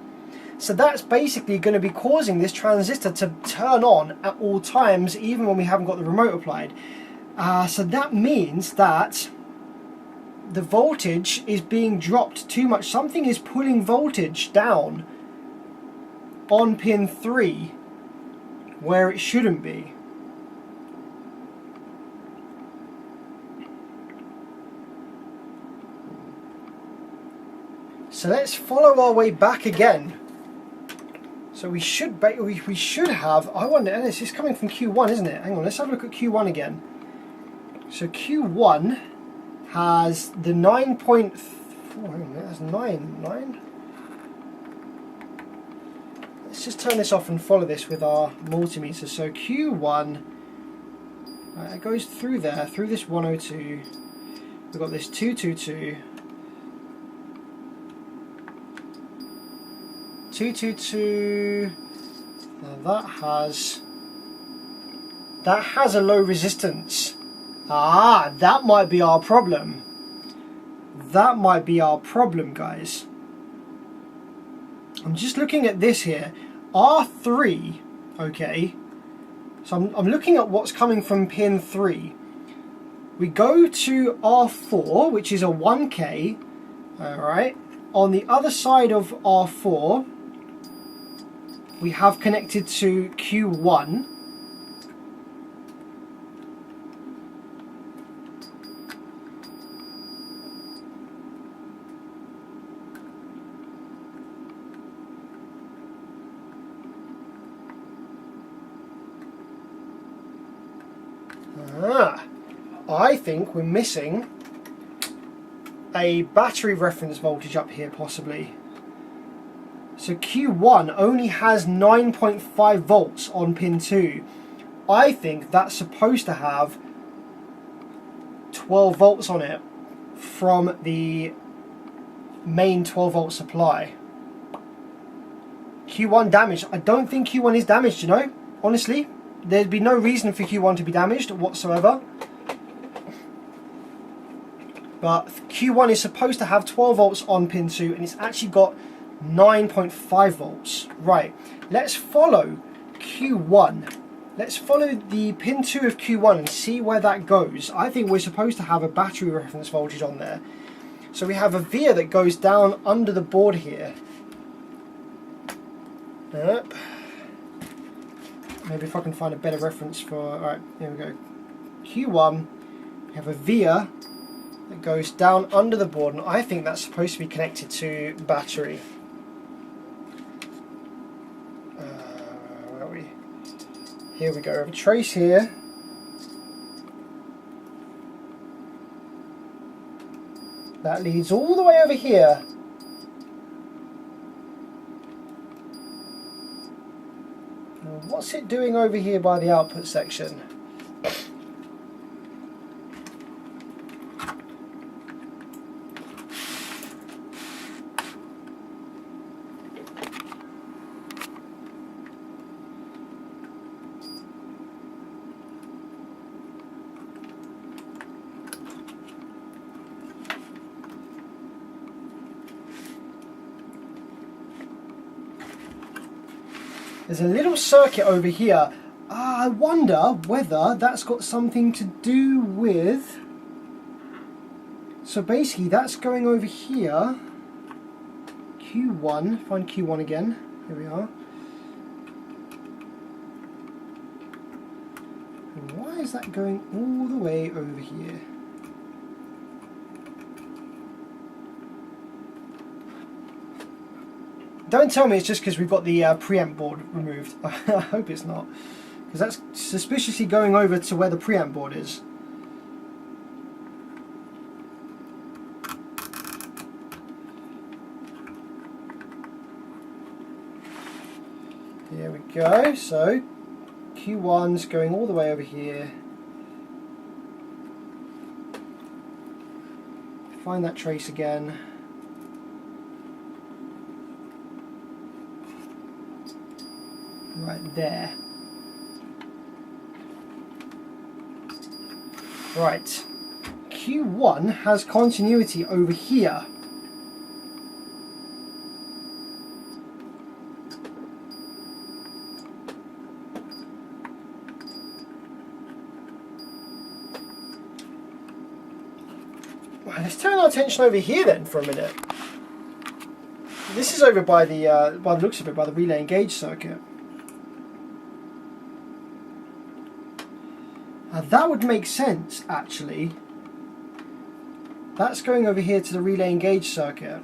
So that's basically going to be causing this transistor to turn on at all times, even when we haven't got the remote applied. So that means that the voltage is being dropped too much. Something is pulling voltage down on pin 3 where it shouldn't be. So let's follow our way back again. So we should have, I wonder, and this is coming from Q1, isn't it? Hang on, let's have a look at Q1 again. So Q1 has the 9.4, hang on, that's 9. Let's just turn this off and follow this with our multimeter. So Q1, it goes through there, through this 102. We've got this 222. 222. Now that has a low resistance. Ah, that might be our problem. That might be our problem, guys. I'm just looking at this here. R3, okay. So I'm looking at what's coming from pin 3. We go to R4, which is a 1K. Alright. On the other side of R4, we have connected to Q1. I think we're missing a battery reference voltage up here possibly. So Q1 only has 9.5 volts on pin 2. I think that's supposed to have 12 volts on it from the main 12 volt supply. Q1 damaged. I don't think Q1 is damaged, you know, honestly. There'd be no reason for Q1 to be damaged whatsoever. But Q1 is supposed to have 12 volts on pin 2, and it's actually got 9.5 volts. Right, let's follow Q1. Let's follow the pin 2 of Q1 and see where that goes. I think we're supposed to have a battery reference voltage on there. So we have a via that goes down under the board here. Yep. Maybe if I can find a better reference for... Alright, here we go. Q1, we have a via that goes down under the board, and I think that's supposed to be connected to battery. Where are we? Here we go, we have a trace here. That leads all the way over here. Now, what's it doing over here by the output section? There's a little circuit over here. I wonder whether that's got something to do with... So basically that's going over here. Q1, find Q1 again. Here we are. And why is that going all the way over here? Don't tell me it's just because we've got the preamp board removed. I hope it's not, because that's suspiciously going over to where the preamp board is. There we go. So Q1's going all the way over here. Find that trace again. Right there. Right. Q1 has continuity over here. Right, let's turn our attention over here then for a minute. This is over by the looks of it, by the relay engage circuit. That would make sense, actually. That's going over here to the relay engage circuit.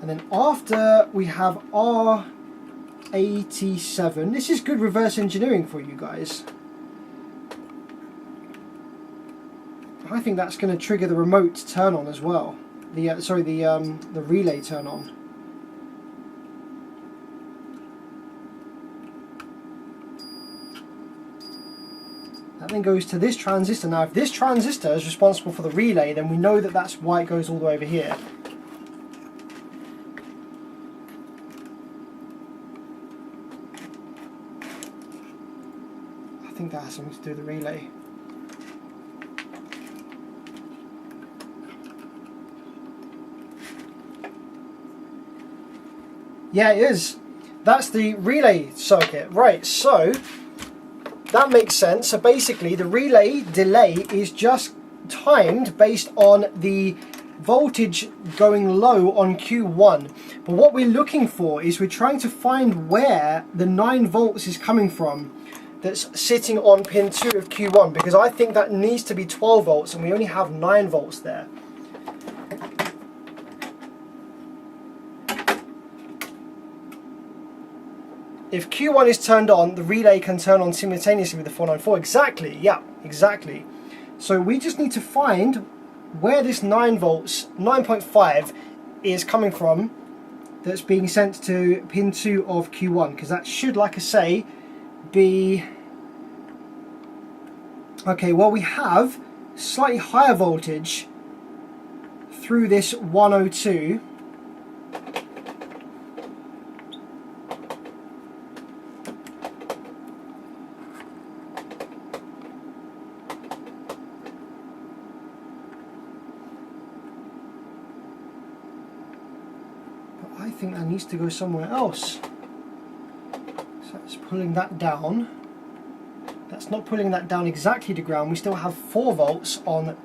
And then after we have R87. This is good reverse engineering for you guys. I think that's going to trigger the remote turn on as well. The relay turn on. That then goes to this transistor. Now if this transistor is responsible for the relay, then we know that that's why it goes all the way over here. I think that has something to do with the relay. Yeah, it is. That's the relay circuit. Right, so that makes sense. So basically the relay delay is just timed based on the voltage going low on Q1. But what we're looking for is we're trying to find where the 9 volts is coming from that's sitting on pin 2 of Q1, because I think that needs to be 12 volts and we only have 9 volts there. If Q1 is turned on, the relay can turn on simultaneously with the 494. Exactly, yeah, exactly. So we just need to find where this 9 volts, 9.5 is coming from that's being sent to pin 2 of Q1, because that should, like I say, be... Okay, well we have slightly higher voltage through this 102. I think that needs to go somewhere else. So that's pulling that down. That's not pulling that down exactly to ground. We still have 4 volts on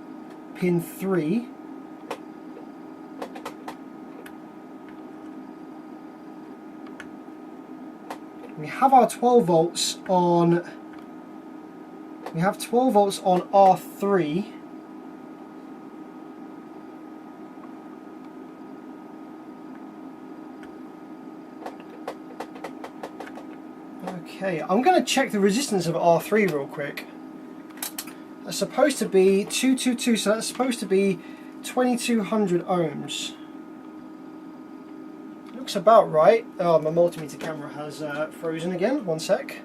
pin 3. We have our 12 volts on. We have 12 volts on R3. Okay, I'm going to check the resistance of R3 real quick. That's supposed to be 222, so that's supposed to be 2200 ohms. Looks about right. Oh, my multimeter camera has frozen again. One sec.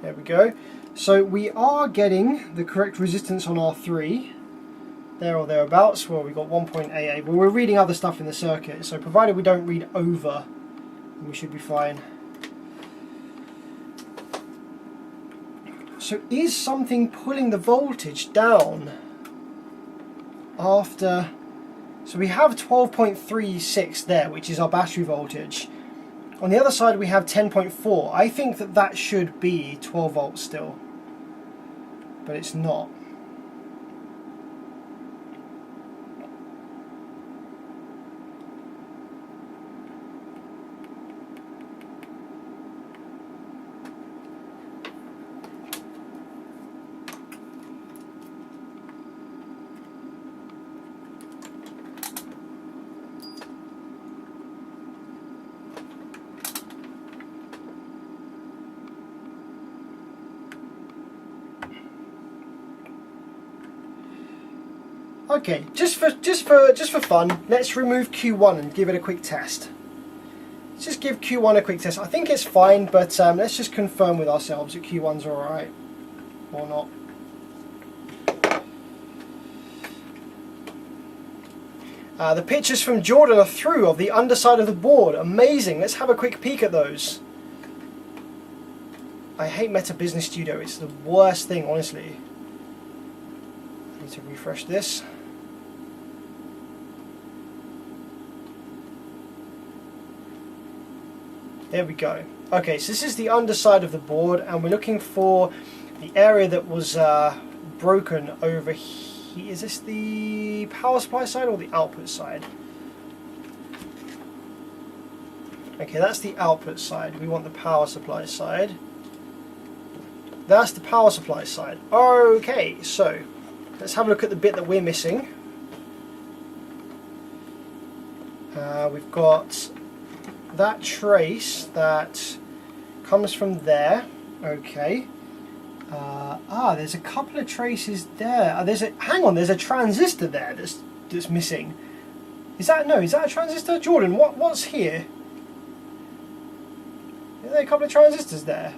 There we go. So we are getting the correct resistance on R3. There or thereabouts. Well, we got 1.88, but we're reading other stuff in the circuit, so provided we don't read over, we should be fine. So is something pulling the voltage down after? So we have 12.36 there, which is our battery voltage. On the other side we have 10.4. I think that that should be 12 volts still, but it's not. Okay, just for fun, let's remove Q1 and give it a quick test. Let's just give Q1 a quick test. I think it's fine, but let's just confirm with ourselves that Q1's alright or not. The pictures from Jordan are through of the underside of the board. Amazing. Let's have a quick peek at those. I hate Meta Business Studio. It's the worst thing, honestly. I need to refresh this. There we go. Okay, so this is the underside of the board, and we're looking for the area that was broken over here. Is this the power supply side or the output side? Okay, that's the output side. We want the power supply side. That's the power supply side. Okay, so let's have a look at the bit that we're missing. We've got that trace that comes from there. Okay. There's a couple of traces there. Hang on, there's a transistor there that's missing. Is that a transistor? Jordan, what's here? Are there a couple of transistors there?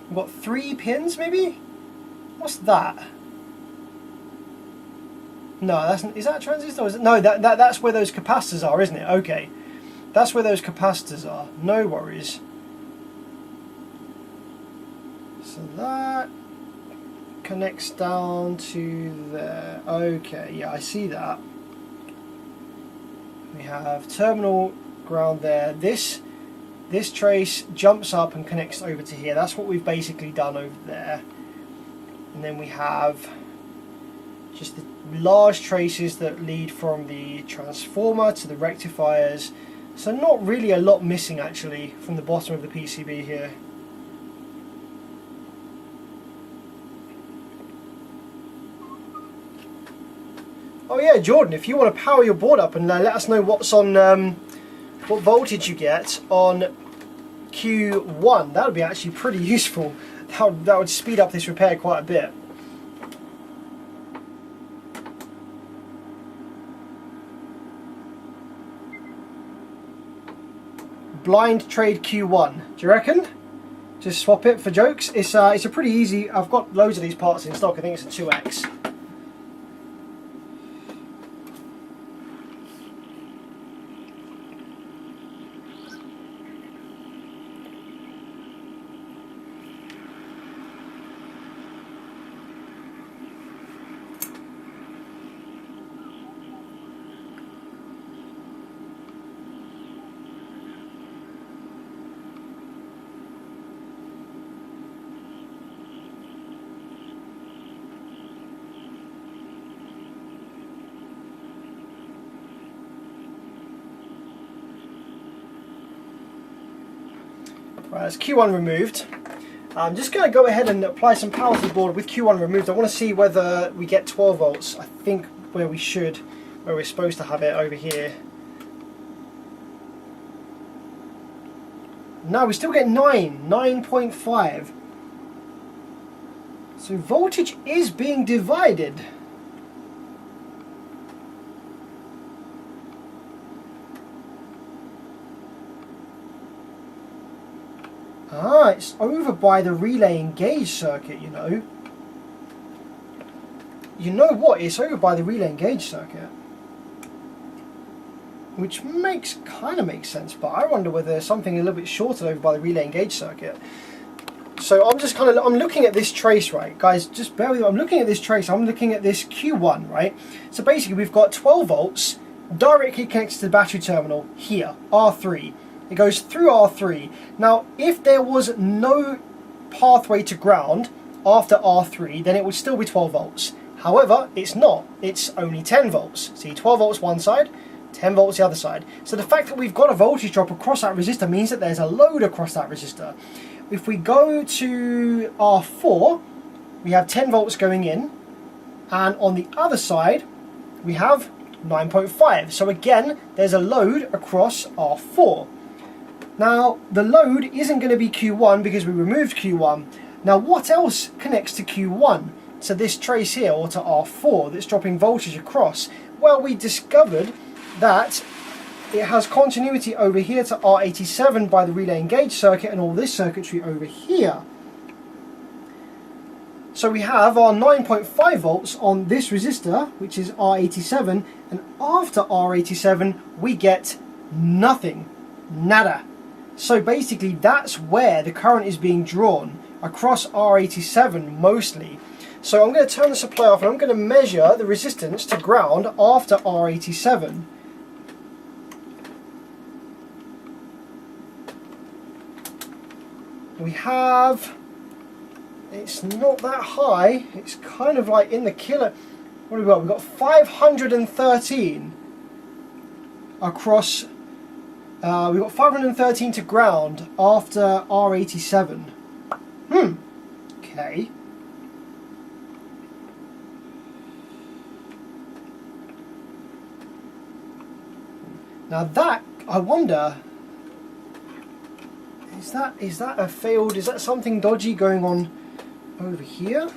We've got 3 pins maybe? What's that? No, is that a transistor? Or is it? No, that's where those capacitors are, isn't it? Okay. That's where those capacitors are. No worries. So that connects down to there. Okay, yeah, I see that. We have terminal ground there. This trace jumps up and connects over to here. That's what we've basically done over there. And then we have just the large traces that lead from the transformer to the rectifiers. So not really a lot missing actually from the bottom of the PCB here. Oh yeah, Jordan, if you want to power your board up and let us know what's on, what voltage you get on Q1, that would be actually pretty useful. That would speed up this repair quite a bit. Blind trade Q1, do you reckon? Just swap it for jokes. It's a pretty easy. I've got loads of these parts in stock. I think it's a 2X. Right, that's Q1 removed. I'm just going to go ahead and apply some power to the board with Q1 removed. I want to see whether we get 12 volts. I think where we're supposed to have it over here. No, we still get 9.5. So voltage is being divided. Ah, it's over by the relay engaged circuit, you know. You know what? It's over by the relay engaged circuit. Which kind of makes sense, but I wonder whether there's something a little bit shorted over by the relay engaged circuit. So I'm looking at this trace, right? Guys, just bear with me. I'm looking at this trace. I'm looking at this Q1, right? So basically we've got 12 volts directly connected to the battery terminal here, R3. It goes through R3. Now, if there was no pathway to ground after R3, then it would still be 12 volts. However, it's not. It's only 10 volts. See, 12 volts one side, 10 volts the other side. So the fact that we've got a voltage drop across that resistor means that there's a load across that resistor. If we go to R4, we have 10 volts going in, and on the other side, we have 9.5. So again, there's a load across R4. Now, the load isn't going to be Q1 because we removed Q1. Now, what else connects to Q1? So this trace here, or to R4, that's dropping voltage across. Well, we discovered that it has continuity over here to R87 by the relay engaged circuit and all this circuitry over here. So we have our 9.5 volts on this resistor, which is R87, and after R87 we get nothing, nada. So basically that's where the current is being drawn, across R87 mostly. So I'm going to turn the supply off and I'm going to measure the resistance to ground after R87. We have, it's not that high, it's kind of like in the kilo. What have we got? We've got 513 across. We've got 513 to ground after R87. Okay. Now that, I wonder, is that a failed, is that something dodgy going on over here?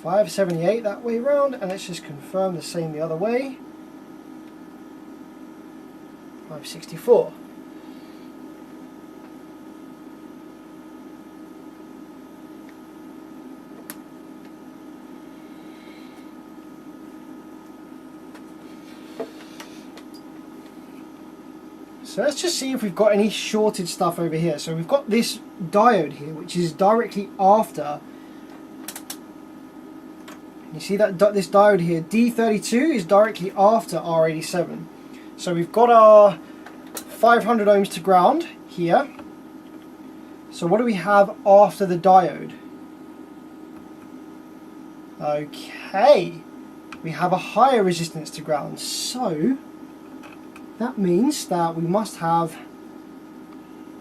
578 that way round, and let's just confirm the same the other way. 564. So let's just see if we've got any shorted stuff over here. So we've got this diode here, which is directly after. You see that this diode here, D32, is directly after R87. So we've got our 500 ohms to ground here. So what do we have after the diode? Okay, we have a higher resistance to ground. So that means that we must have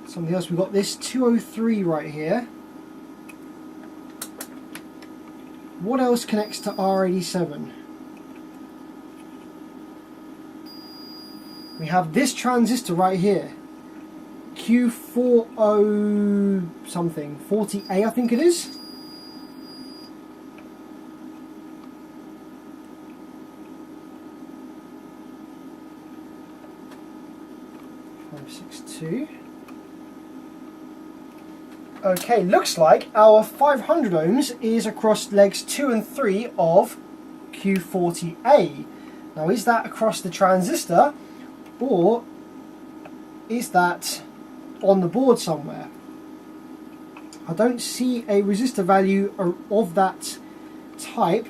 something else. We've got this 203 right here. What else connects to R87? We have this transistor right here, Q40 something, 40A I think it is. Okay, looks like our 500 ohms is across legs 2 and 3 of Q40A. Now is that across the transistor, or is that on the board somewhere? I don't see a resistor value of that type,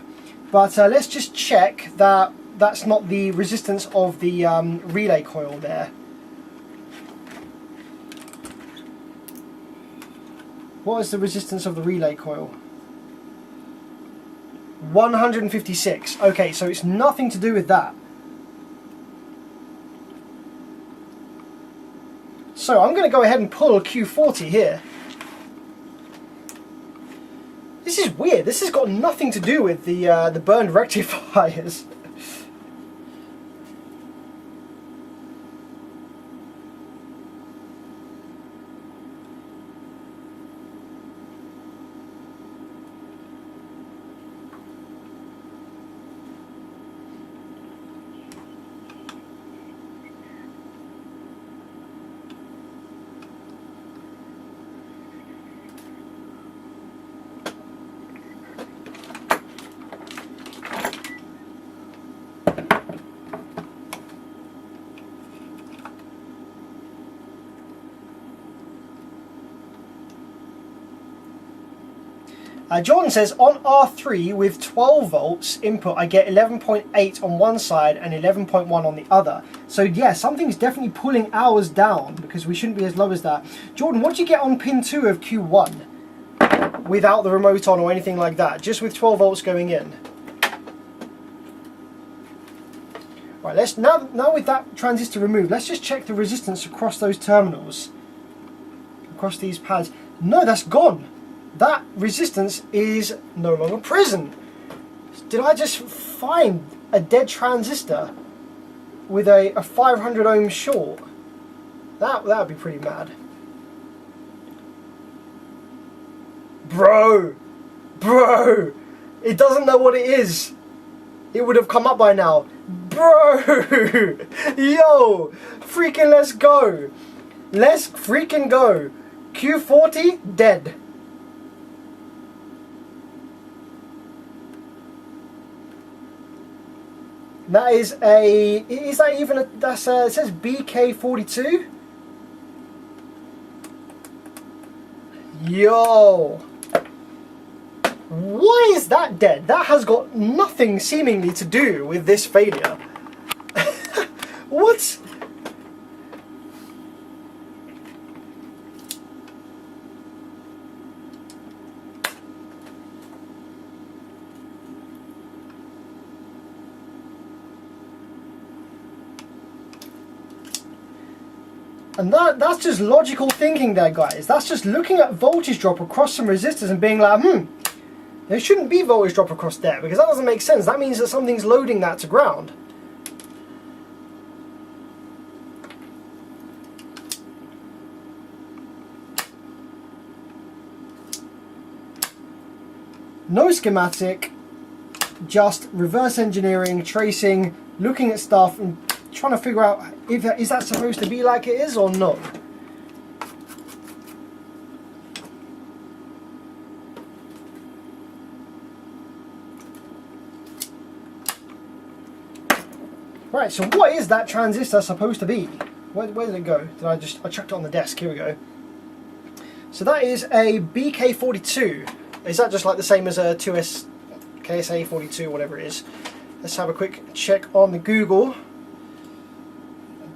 but let's just check that that's not the resistance of the relay coil there. What is the resistance of the relay coil? 156. Okay, so it's nothing to do with that. So I'm going to go ahead and pull Q40 here. This is weird. This has got nothing to do with the burned rectifiers. Jordan says, on R3 with 12 volts input, I get 11.8 on one side and 11.1 on the other. So yeah, something's definitely pulling ours down because we shouldn't be as low as that. Jordan, what do you get on pin 2 of Q1? Without the remote on or anything like that, just with 12 volts going in. Right, let's now with that transistor removed, let's just check the resistance across those terminals. Across these pads. No, that's gone. That resistance is no longer present. Did I just find a dead transistor with a 500 ohm short? That would be pretty mad. Bro, it doesn't know what it is. It would have come up by now. Bro, yo, freaking let's go. Let's freaking go. Q40, dead. That is that even a, it says BK42? Yo! Why is that dead? That has got nothing seemingly to do with this failure. What? And that's just logical thinking there, guys. That's just looking at voltage drop across some resistors and being like, there shouldn't be voltage drop across there, because that doesn't make sense. That means that something's loading that to ground. No schematic, just reverse engineering, tracing, looking at stuff and trying to figure out if is that supposed to be like it is or not. Right, so what is that transistor supposed to be? Where did it go? I chucked it on the desk. Here we go. So that is a BK42. Is that just like the same as a 2S KSA42, whatever it is? Let's have a quick check on the Google.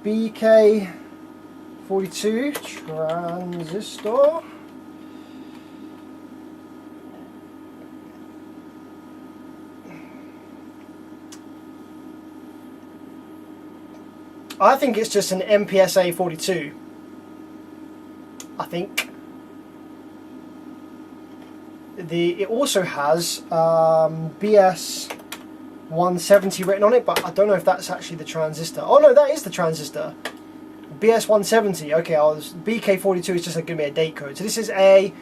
BK42 transistor. I think it's just an MPSA 42. I think. It also has BS 170 written on it, but I don't know if that's actually the transistor. Oh no, that is the transistor. BS 170. Okay, BK42 is just going to be a date code. So this is a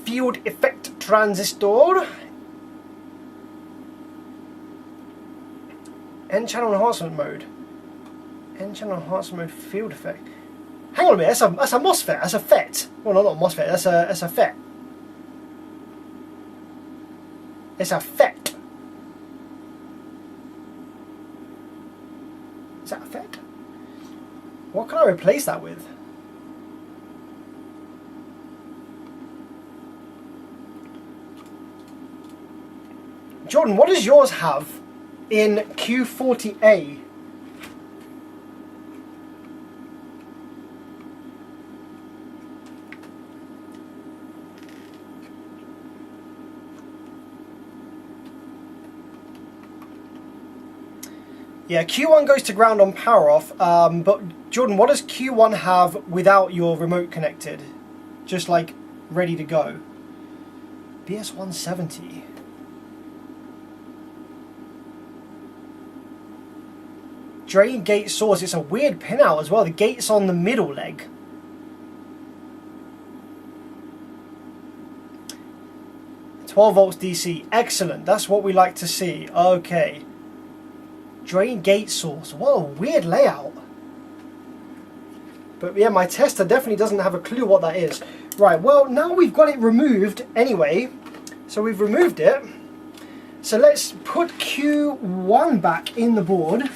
field effect transistor. N-channel enhancement mode. N-channel enhancement mode field effect. Hang on a minute, that's a MOSFET. That's a FET. Well, no, not a MOSFET. That's a FET. It's a FET. Is that a FET? What can I replace that with? Jordan, what does yours have in Q40A? Yeah, Q1 goes to ground on power off, but Jordan, what does Q1 have without your remote connected? Just like ready to go. BS170. Drain gate source, it's a weird pinout as well. The gate's on the middle leg. "12 volts DC, excellent, that's what we like to see." Okay. Drain gate source, what a weird layout. But yeah, my tester definitely doesn't have a clue what that is. Right, well, now we've got it removed anyway. So we've removed it. So let's put Q1 back in the board.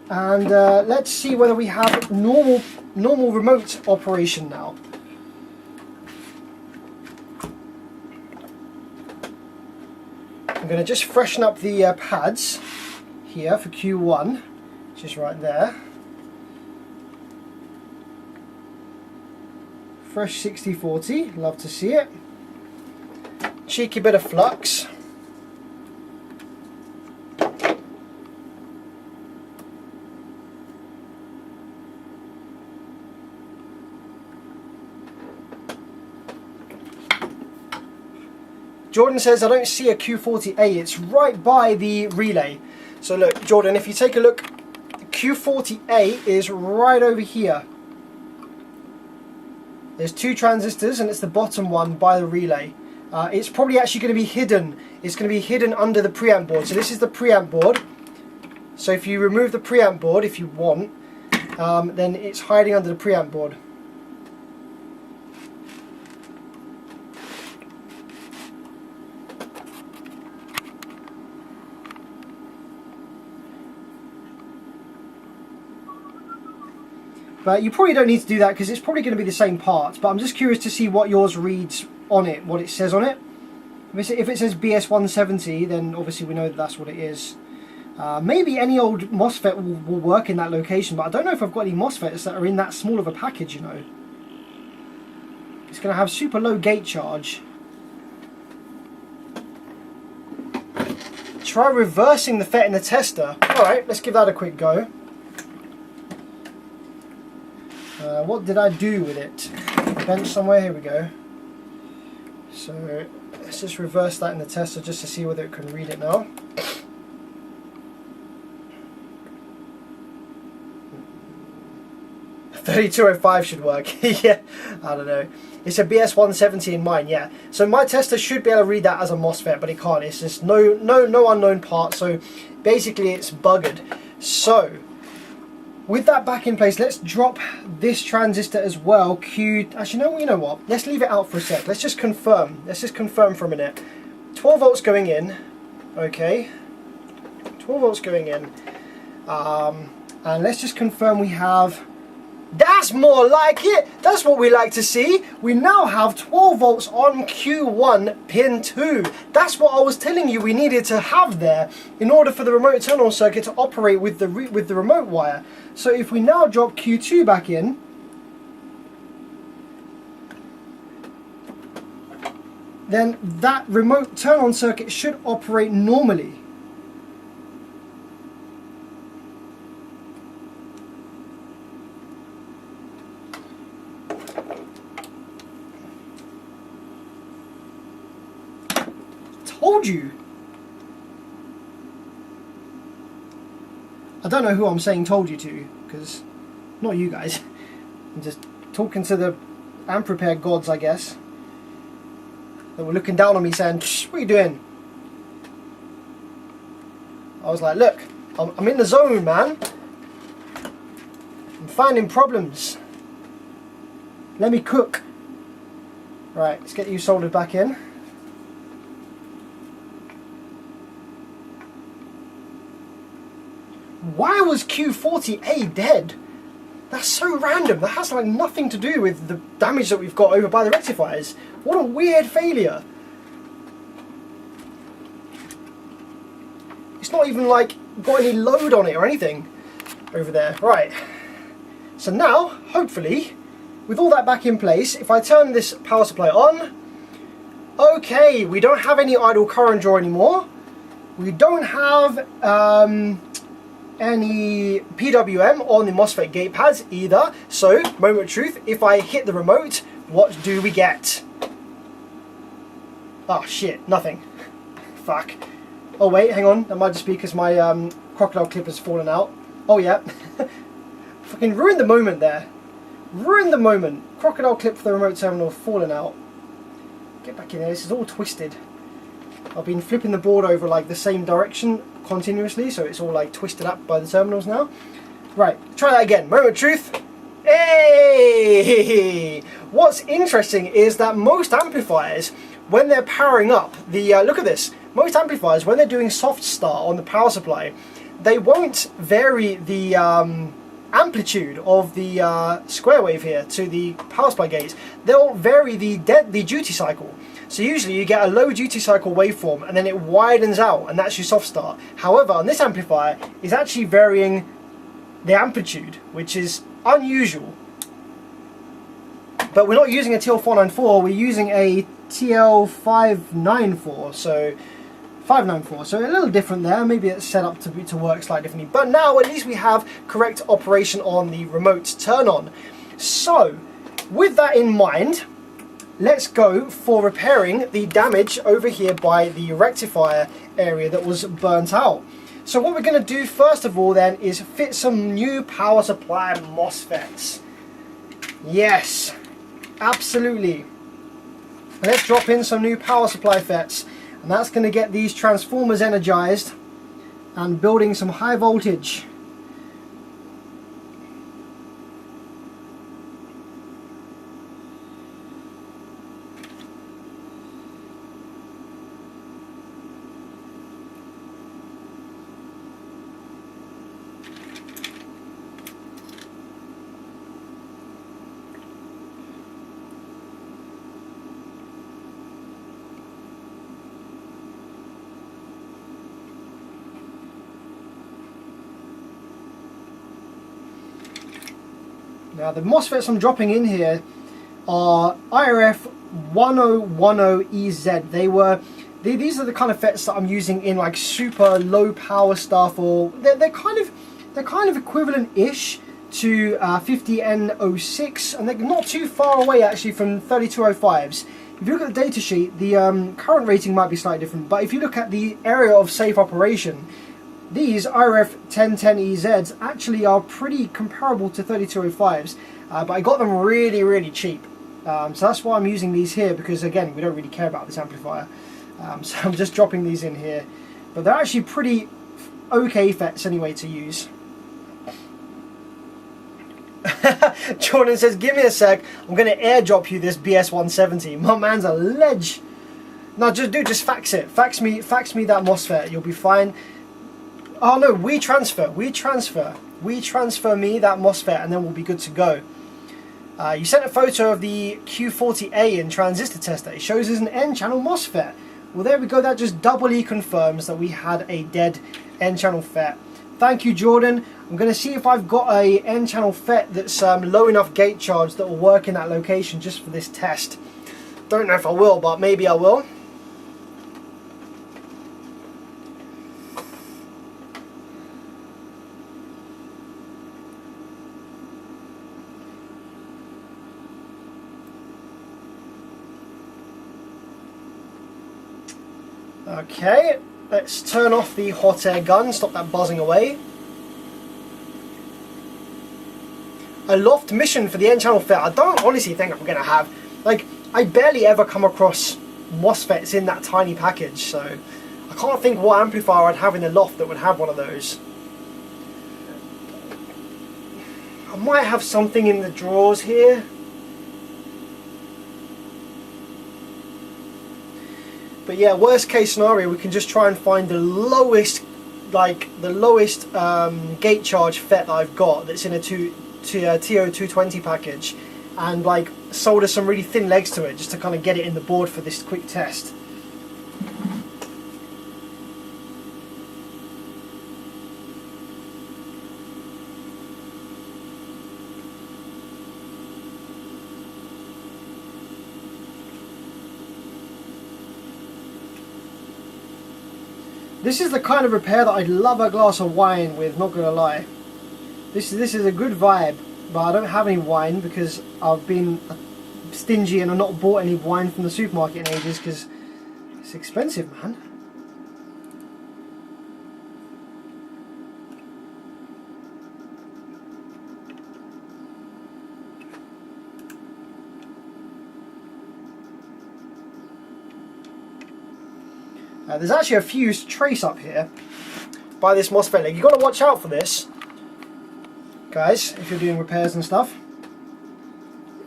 And let's see whether we have normal remote operation now. I'm going to just freshen up the pads here for Q1, which is right there. Fresh 6040, love to see it. Cheeky bit of flux. Jordan says, "I don't see a Q40A, it's right by the relay." So look, Jordan, if you take a look, Q40A is right over here. There's two transistors and it's the bottom one by the relay. It's probably actually going to be hidden. It's going to be hidden under the preamp board. So this is the preamp board. So if you remove the preamp board, if you want, then it's hiding under the preamp board. But you probably don't need to do that because it's probably going to be the same parts. But I'm just curious to see what yours reads on it, what it says on it. If it says BS170, then obviously we know that that's what it is. Maybe any old MOSFET will work in that location, but I don't know if I've got any MOSFETs that are in that small of a package, you know. It's going to have super low gate charge. Try reversing the FET in the tester. Alright, let's give that a quick go. What did I do with it? Bench somewhere, here we go. So let's just reverse that in the tester just to see whether it can read it now. $3205 should work. Yeah, I don't know. It's a BS170 in mine, yeah. So my tester should be able to read that as a MOSFET, but it can't. It's just no unknown part. So basically it's buggered. So with that back in place, let's drop this transistor as well. Actually, you know what? Let's leave it out for a sec. Let's just confirm. Let's just confirm for a minute. 12 volts going in. Okay. 12 volts going in. And let's just confirm we have... That's more like it. That's what we like to see. We now have 12 volts on Q1 pin 2. That's what I was telling you we needed to have there in order for the remote turn-on circuit to operate with the remote wire. So if we now drop Q2 back in, then that remote turn-on circuit should operate normally. Told you. I don't know who I'm saying told you to, because not you guys. I'm just talking to the amp repair gods, I guess, that were looking down on me saying, "What are you doing?" I was like, look, I'm in the zone, man. I'm finding problems. Let me cook. Right, let's get you soldered back in. Why was Q40A dead? That's so random. That has like nothing to do with the damage that we've got over by the rectifiers. What a weird failure. It's not even like got any load on it or anything over there. Right. So now, hopefully, with all that back in place, if I turn this power supply on, okay, we don't have any idle current draw anymore. We don't have any PWM on the MOSFET gate pads either. So, moment of truth, if I hit the remote, what do we get? Oh shit, nothing. Fuck. Oh wait, hang on, that might just be because my crocodile clip has fallen out. Oh yeah. Fucking ruined the moment there. Ruined the moment. Crocodile clip for the remote terminal fallen out. Get back in there, this is all twisted. I've been flipping the board over like the same direction continuously, so it's all like twisted up by the terminals now. Right, try that again. Moment of truth. Hey! What's interesting is that most amplifiers, when they're powering up, look at this. Most amplifiers, when they're doing soft start on the power supply, they won't vary the amplitude of the square wave here to the power supply gates. They'll vary the duty cycle. So usually you get a low duty cycle waveform and then it widens out, and that's your soft start. However, on this amplifier, it's actually varying the amplitude, which is unusual. But we're not using a TL494, we're using a TL594, so 594, so a little different there. Maybe it's set up to work slightly differently. But now at least we have correct operation on the remote turn on. So with that in mind, let's go for repairing the damage over here by the rectifier area that was burnt out. So what we're going to do first of all then is fit some new power supply MOSFETs. Yes, absolutely. Let's drop in some new power supply FETs, and that's going to get these transformers energized and building some high voltage. Now the MOSFETs I'm dropping in here are IRF 1010EZ. These are the kind of FETs that I'm using in like super low power stuff, or they're kind of equivalent-ish to 50N06, and they're not too far away actually from 3205s. If you look at the datasheet, the current rating might be slightly different, but if you look at the area of safe operation, these IRF 1010EZs actually are pretty comparable to 3205s, but I got them really, really cheap. So that's why I'm using these here, because again, we don't really care about this amplifier. So I'm just dropping these in here. But they're actually pretty okay FETs anyway to use. Jordan says, give me a sec, I'm going to airdrop you this BS170. My man's a ledge. No, just fax it. Fax me that MOSFET, you'll be fine. Oh no, we transfer me that MOSFET, and then we'll be good to go. You sent a photo of the Q40A in transistor tester. It shows as an N-channel MOSFET. Well, there we go. That just doubly confirms that we had a dead N-channel FET. Thank you, Jordan. I'm going to see if I've got a N-channel FET that's low enough gate charge that will work in that location just for this test. Don't know if I will, but maybe I will. Okay, let's turn off the hot air gun, stop that buzzing away. A loft mission for the N-channel FET. I don't honestly think I'm going to have, like, I barely ever come across MOSFETs in that tiny package, so I can't think what amplifier I'd have in the loft that would have one of those. I might have something in the drawers here. But yeah, worst case scenario, we can just try and find the lowest, gate charge FET that I've got that's in a TO220 package, and like solder some really thin legs to it just to kind of get it in the board for this quick test. This is the kind of repair that I'd love a glass of wine with, not gonna lie. This is a good vibe, but I don't have any wine because I've been stingy and I've not bought any wine from the supermarket in ages because it's expensive, man. There's actually a fuse trace up here by this MOSFET leg. You've got to watch out for this, guys, if you're doing repairs and stuff.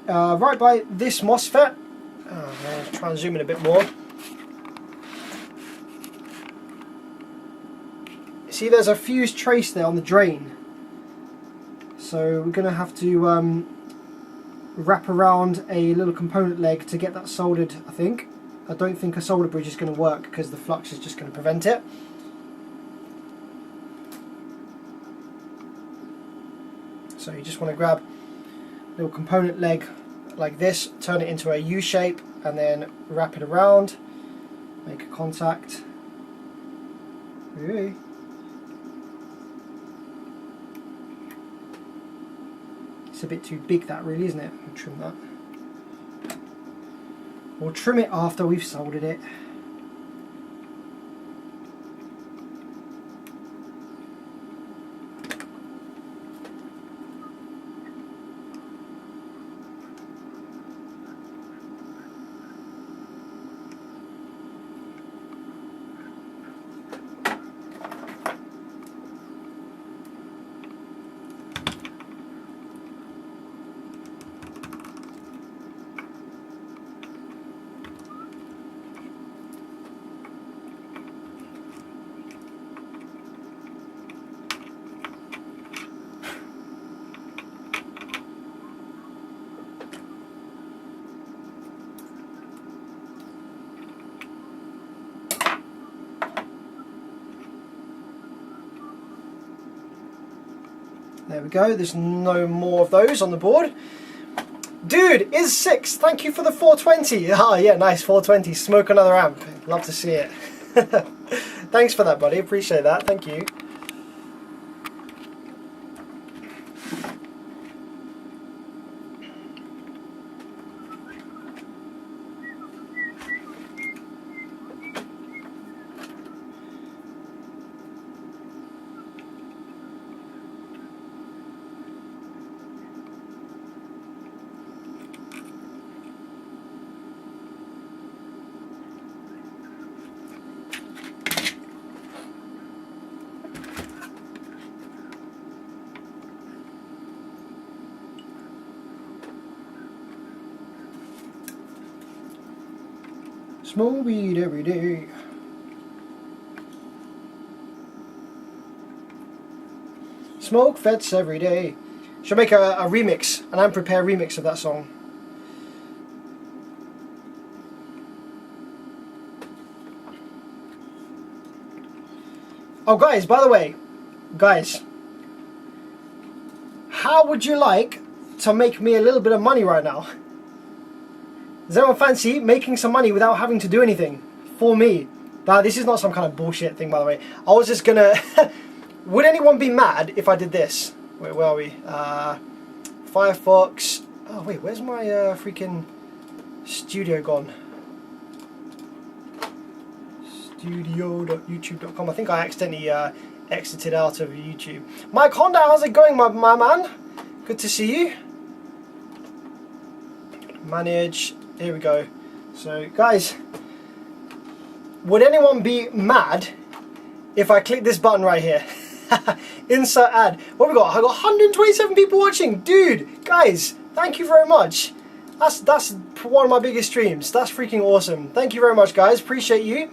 Right by this MOSFET, I'll try and zoom in a bit more. See, there's a fuse trace there on the drain. So we're going to have to wrap around a little component leg to get that soldered, I think. I don't think a solder bridge is going to work because the flux is just going to prevent it. So you just want to grab a little component leg like this, turn it into a U shape and then wrap it around, make a contact. Ooh. It's a bit too big, that really, isn't it? I'll trim that. We'll trim it after we've soldered it. There we go, there's no more of those on the board. Dude, is 6, thank you for the 420. Ah, yeah, nice, 420, smoke another amp. Love to see it. Thanks for that, buddy, appreciate that, thank you. Small weed every day. Smoke fets every day. Should make a remix, an amp repair remix of that song. Oh guys, by the way, guys, how would you like to make me a little bit of money right now? Does anyone fancy making some money without having to do anything for me? Now, this is not some kind of bullshit thing, by the way. I was just gonna... Would anyone be mad if I did this? Wait, where are we? Firefox... Oh, wait, where's my freaking studio gone? Studio.youtube.com. I think I accidentally exited out of YouTube. Mike Honda, how's it going, my man? Good to see you. Manage... Here we go. So guys, would anyone be mad if I click this button right here? Insert ad. What have we got? I got 127 people watching. Dude, guys, thank you very much. That's one of my biggest streams. That's freaking awesome. Thank you very much, guys. Appreciate you.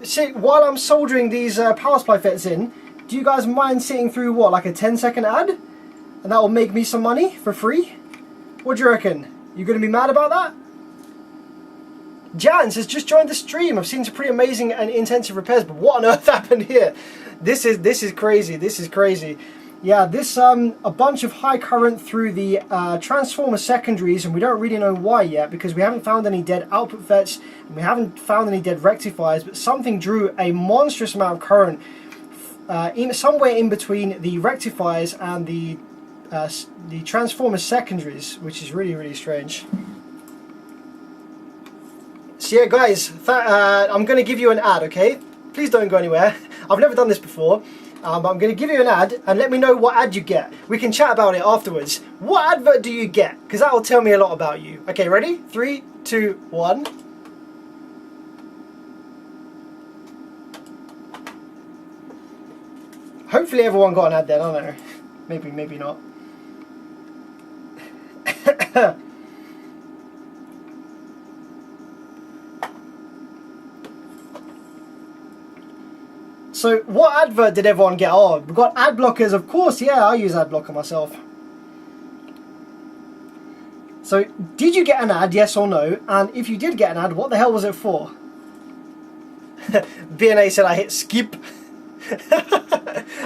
So while I'm soldering these power supply FETs in, do you guys mind sitting through what, like a 10-second ad? And that will make me some money for free? What do you reckon? You gonna be mad about that? Jans has just joined the stream. I've seen some pretty amazing and intensive repairs, but what on earth happened here? This is crazy. This is crazy. Yeah, this a bunch of high current through the transformer secondaries, and we don't really know why yet because we haven't found any dead output FETs and we haven't found any dead rectifiers, but something drew a monstrous amount of current somewhere in between the rectifiers and the transformer secondaries, which is really, really strange. So yeah, guys, I'm going to give you an ad, okay? Please don't go anywhere. I've never done this before. But I'm going to give you an ad and let me know what ad you get. We can chat about it afterwards. What advert do you get? Because that will tell me a lot about you. Okay, ready? 3, 2, 1. Hopefully everyone got an ad then, I don't know. Maybe, maybe not. So what advert did everyone get? Oh, we've got ad blockers, of course. Yeah, I use ad blocker myself. So did you get an ad, yes or no? And if you did get an ad, what the hell was it for? BNA said I hit skip.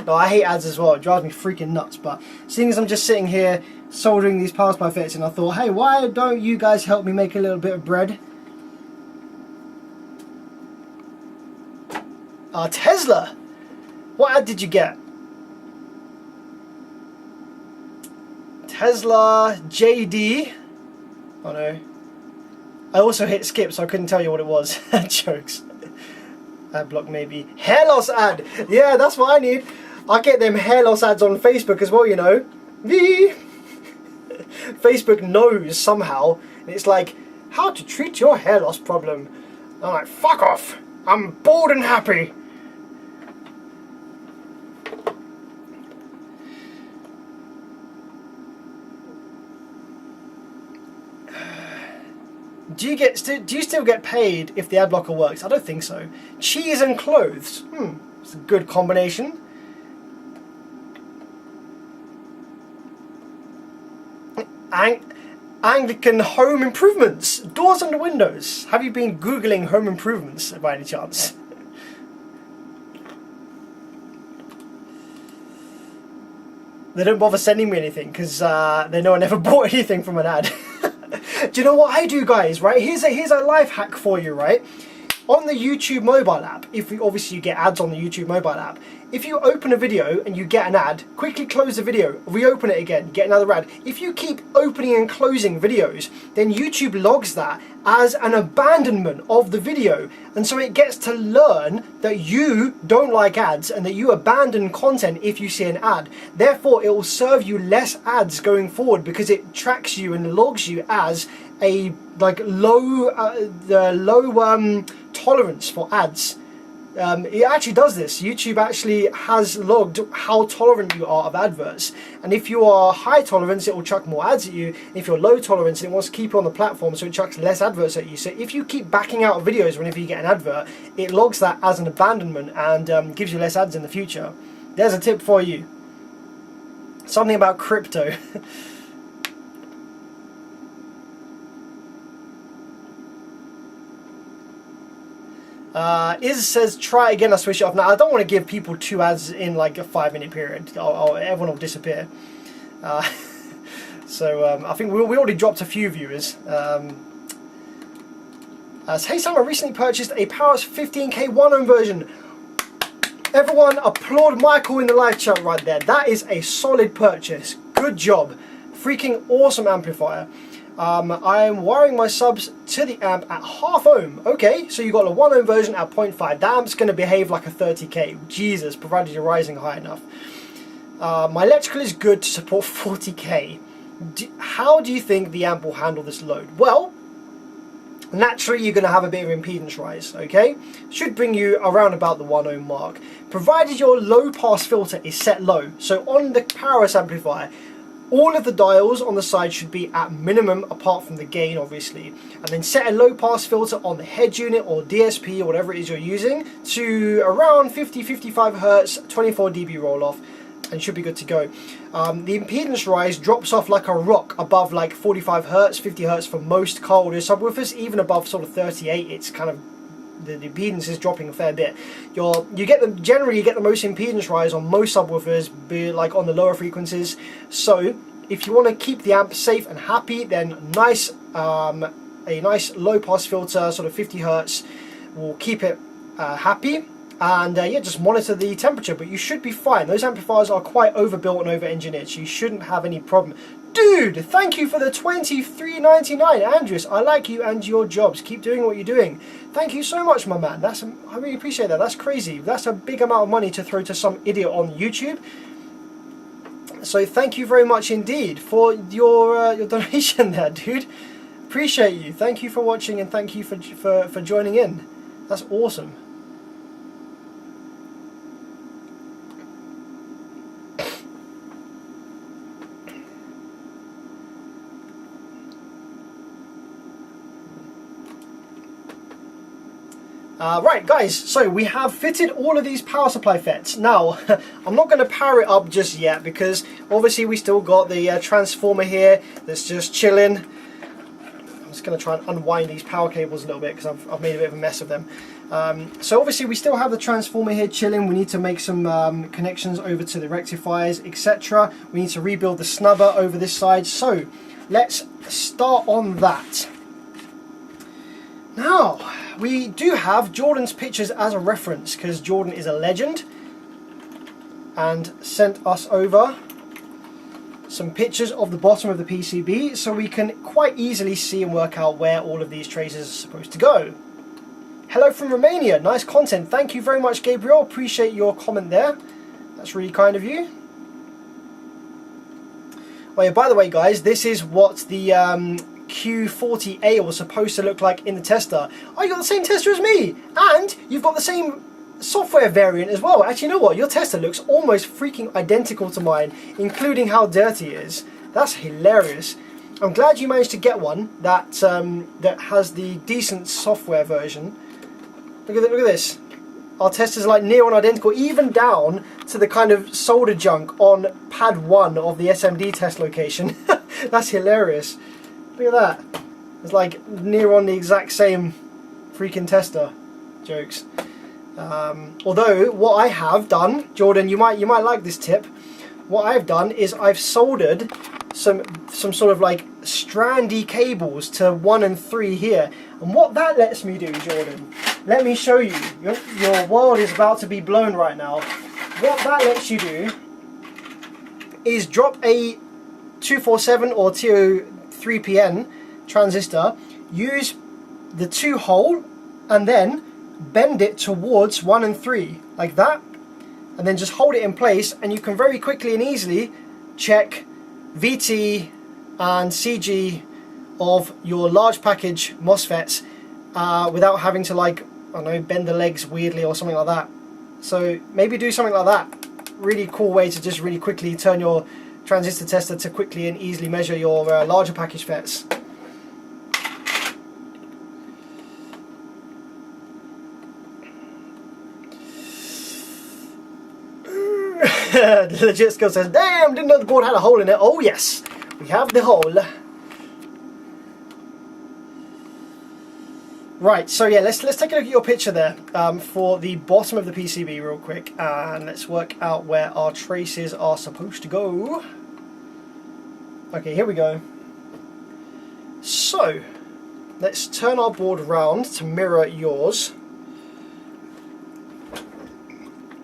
No, I hate ads as well. It drives me freaking nuts. But seeing as I'm just sitting here soldering these power supply FETs, and I thought, hey, why don't you guys help me make a little bit of bread? Tesla. What ad did you get? Tesla JD. Oh no. I also hit skip, so I couldn't tell you what it was. Jokes. Ad block maybe. Hair loss ad. Yeah, that's what I need. I get them hair loss ads on Facebook as well, you know. Facebook knows somehow. And it's like, how to treat your hair loss problem. I'm like, fuck off. I'm bored and happy. Do you still get paid if the ad blocker works? I don't think so. Cheese and clothes. It's a good combination. Anglican home improvements. Doors and windows. Have you been Googling home improvements by any chance? They don't bother sending me anything because they know I never bought anything from an ad. Do you know what I do, guys? Right, here's a life hack for you, right? On the YouTube mobile app, obviously you get ads on the YouTube mobile app. If you open a video and you get an ad, quickly close the video, reopen it again, get another ad. If you keep opening and closing videos, then YouTube logs that as an abandonment of the video. And so it gets to learn that you don't like ads and that you abandon content if you see an ad. Therefore, it will serve you less ads going forward because it tracks you and logs you as a low tolerance for ads. It actually does this. YouTube actually has logged how tolerant you are of adverts, and if you are high tolerance, it will chuck more ads at you. If you're low tolerance, it wants to keep you on the platform, so it chucks less adverts at you. So if you keep backing out of videos whenever you get an advert, it logs that as an abandonment and gives you less ads in the future. There's a tip for you. Something about crypto. Iz says try again, I switch it off. Now I don't want to give people 2 ads in like a 5-minute period, or everyone will disappear. So I think we already dropped a few viewers. Hey Sam, I recently purchased a Powers 15K 1-ohm version. Everyone applaud Michael in the live chat right there. That is a solid purchase. Good job. Freaking awesome amplifier. I am wiring my subs to the amp at 0.5 ohm. Okay, so you got a 1 ohm version at 0.5. That amp's going to behave like a 30k. Jesus, provided you're rising high enough. My electrical is good to support 40k. How do you think the amp will handle this load? Well, naturally you're going to have a bit of impedance rise, okay? Should bring you around about the 1 ohm mark. Provided your low pass filter is set low. So on the Powers amplifier, all of the dials on the side should be at minimum, apart from the gain obviously, and then set a low pass filter on the head unit or DSP or whatever it is you're using to around 50-55 Hertz, 24 dB roll off, and should be good to go. The impedance rise drops off like a rock above like 45 Hertz, 50 Hertz for most car audio subwoofers. Even above sort of 38, it's kind of the impedance is dropping a fair bit. Generally you get the most impedance rise on most subwoofers, be like on the lower frequencies. So if you want to keep the amp safe and happy, then a nice low pass filter, sort of 50 Hertz, will keep it happy. And yeah, just monitor the temperature, but you should be fine. Those amplifiers are quite overbuilt and over-engineered, so you shouldn't have any problem. Dude, thank you for the $23.99, Andrews. I like you and your jobs. Keep doing what you're doing. Thank you so much, my man. I really appreciate that. That's crazy. That's a big amount of money to throw to some idiot on YouTube. So thank you very much indeed for your donation there, dude. Appreciate you. Thank you for watching, and thank you for joining in. That's awesome. Right guys, so we have fitted all of these power supply FETs. Now, I'm not going to power it up just yet because obviously we still got the transformer here that's just chilling. I'm just going to try and unwind these power cables a little bit because I've made a bit of a mess of them. So obviously we still have the transformer here chilling. We need to make some connections over to the rectifiers, etc. We need to rebuild the snubber over this side. So let's start on that. Now, we do have Jordan's pictures as a reference because Jordan is a legend and sent us over some pictures of the bottom of the PCB so we can quite easily see and work out where all of these traces are supposed to go. Hello from Romania, nice content. Thank you very much, Gabriel. Appreciate your comment there. That's really kind of you. Oh yeah, by the way guys, this is what the Q40A was supposed to look like in the tester. Oh, you got the same tester as me, and you've got the same software variant as well. Actually, you know what? Your tester looks almost freaking identical to mine, including how dirty it is. That's hilarious. I'm glad you managed to get one that that has the decent software version. Look at this. Our testers are like near on identical, even down to the kind of solder junk on pad 1 of the SMD test location. That's hilarious. Look at that. It's like near on the exact same freaking tester. Jokes. Although what I have done, Jordan, you might like this tip. What I've done is I've soldered some sort of like strandy cables to 1 and 3 here. And what that lets me do, Jordan, let me show you. Your world is about to be blown right now. What that lets you do is drop a 247 or 203PN transistor, use the 2 hole and then bend it towards 1 and 3 like that, and then just hold it in place, and you can very quickly and easily check VT and CG of your large package MOSFETs without having to, like, I don't know, bend the legs weirdly or something like that. So maybe do something like that. Really cool way to just really quickly turn your transistor tester to quickly and easily measure your larger package FETs. Legit Skill says, damn, didn't know the board had a hole in it. Oh yes, we have the hole. Right, so yeah, let's take a look at your picture there for the bottom of the PCB real quick, and let's work out where our traces are supposed to go. Okay, here we go. So, let's turn our board round to mirror yours.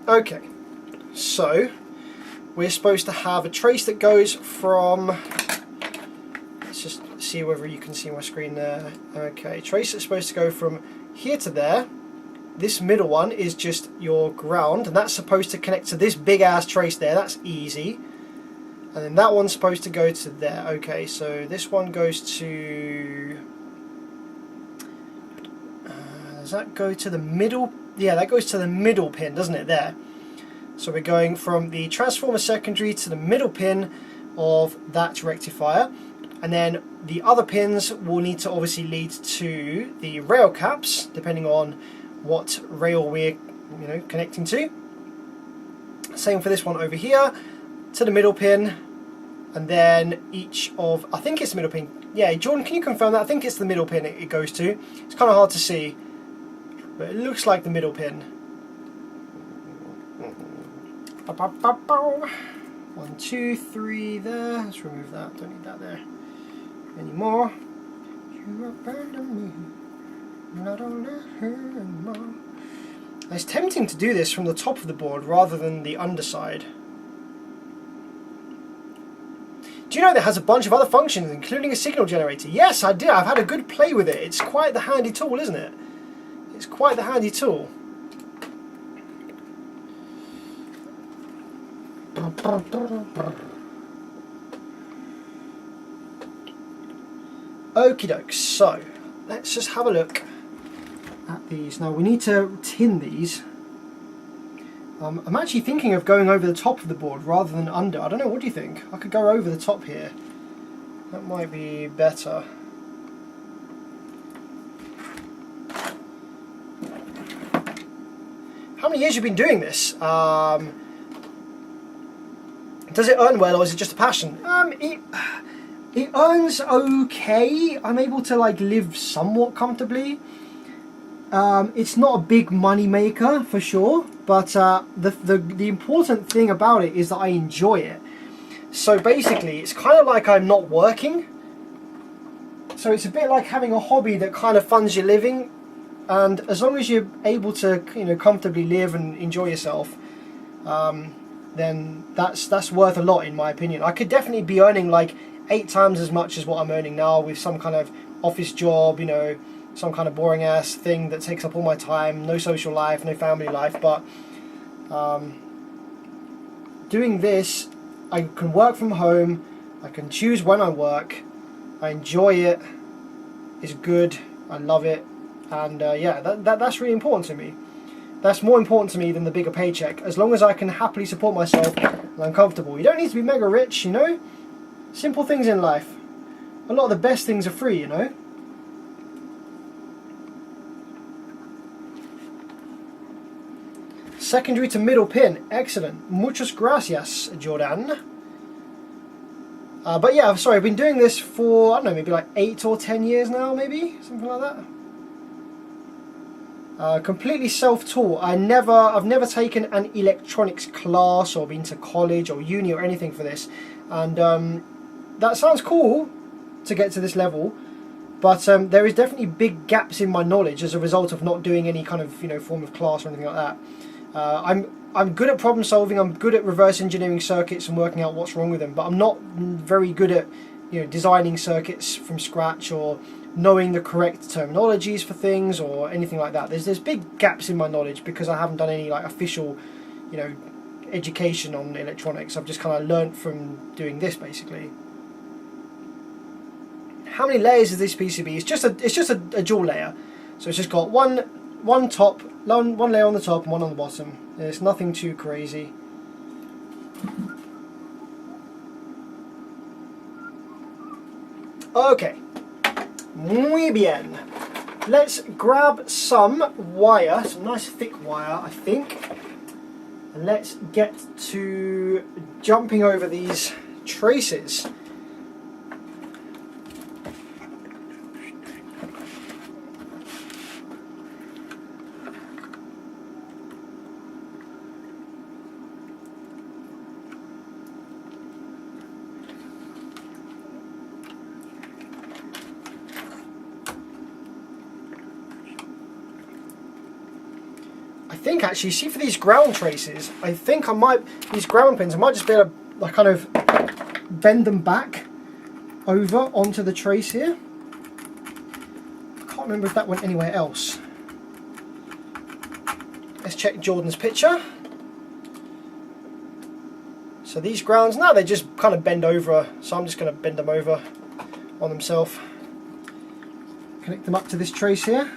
Okay, so we're supposed to have a trace that goes from, let's just see whether you can see my screen there. Okay, trace is supposed to go from here to there. This middle one is just your ground, and that's supposed to connect to this big ass trace there. That's easy. And then that one's supposed to go to there. Okay, so this one goes to, does that go to the middle? Yeah, that goes to the middle pin, doesn't it, there? So we're going from the transformer secondary to the middle pin of that rectifier, and then the other pins will need to obviously lead to the rail caps, depending on what rail we're connecting to. Same for this one over here, to the middle pin, and then each of, I think it's the middle pin. Yeah, Jordan, can you confirm that? I think it's the middle pin it goes to. It's kind of hard to see. but it looks like the middle pin. 1, 2, 3 there. Let's remove that. Don't need that there anymore. You abandoned me, not only her anymore. It's tempting to do this from the top of the board rather than the underside. Do you know that it has a bunch of other functions, including a signal generator? Yes, I did. I've had a good play with it. It's quite the handy tool, isn't it? It's quite the handy tool. Okie doke, so let's just have a look at these. Now we need to tin these. I'm actually thinking of going over the top of the board rather than under. I don't know, what do you think? I could go over the top here. That might be better. How many years have you been doing this? Does it earn well, or is it just a passion? It earns okay. I'm able to like live somewhat comfortably. It's not a big money maker for sure, but the important thing about it is that I enjoy it. So basically, it's kind of like I'm not working. So it's a bit like having a hobby that kind of funds your living, and as long as you're able to, you know, comfortably live and enjoy yourself, then that's worth a lot in my opinion. I could definitely be earning like 8 times as much as what I'm earning now with some kind of office job, you know, some kind of boring ass thing that takes up all my time, no social life, no family life. But doing this, I can work from home, I can choose when I work, I enjoy it, it's good, I love it, and yeah, that's really important to me. That's more important to me than the bigger paycheck. As long as I can happily support myself and I'm comfortable. You don't need to be mega rich, you know? Simple things in life. A lot of the best things are free, you know? Secondary to middle pin. Excellent. Muchas gracias, Jordan. But yeah, sorry, I've been doing this for, I don't know, maybe like 8 or 10 years now, maybe? Something like that. Completely self-taught. I've never taken an electronics class or been to college or uni or anything for this, and that sounds cool to get to this level, but there is definitely big gaps in my knowledge as a result of not doing any kind of, you know, form of class or anything like that. I'm good at problem solving. I'm good at reverse engineering circuits and working out what's wrong with them, but I'm not very good at, you know, designing circuits from scratch or knowing the correct terminologies for things or anything like that. There's big gaps in my knowledge because I haven't done any like official, you know, education on electronics. I've just kind of learnt from doing this basically. How many layers is this PCB? It's just a dual layer, so it's just got one layer on the top and one on the bottom. It's nothing too crazy. Okay. Muy bien. Let's grab some wire, some nice thick wire, I think, and let's get to jumping over these traces. I think actually, see, for these ground traces, I think these ground pins, I might just be able to like kind of bend them back over onto the trace here. I can't remember if that went anywhere else. Let's check Jordan's picture. So these grounds, now they just kind of bend over, so I'm just going to bend them over on themselves. Connect them up to this trace here.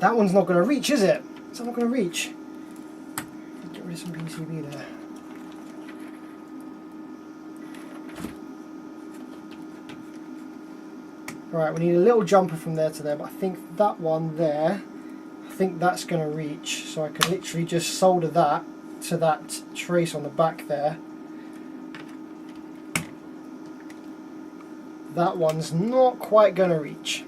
That one's not going to reach, is it? It's not going to reach. Get rid of some PCB there. Right, we need a little jumper from there to there, but I think that one there, I think that's going to reach. So I can literally just solder that to that trace on the back there. That one's not quite going to reach.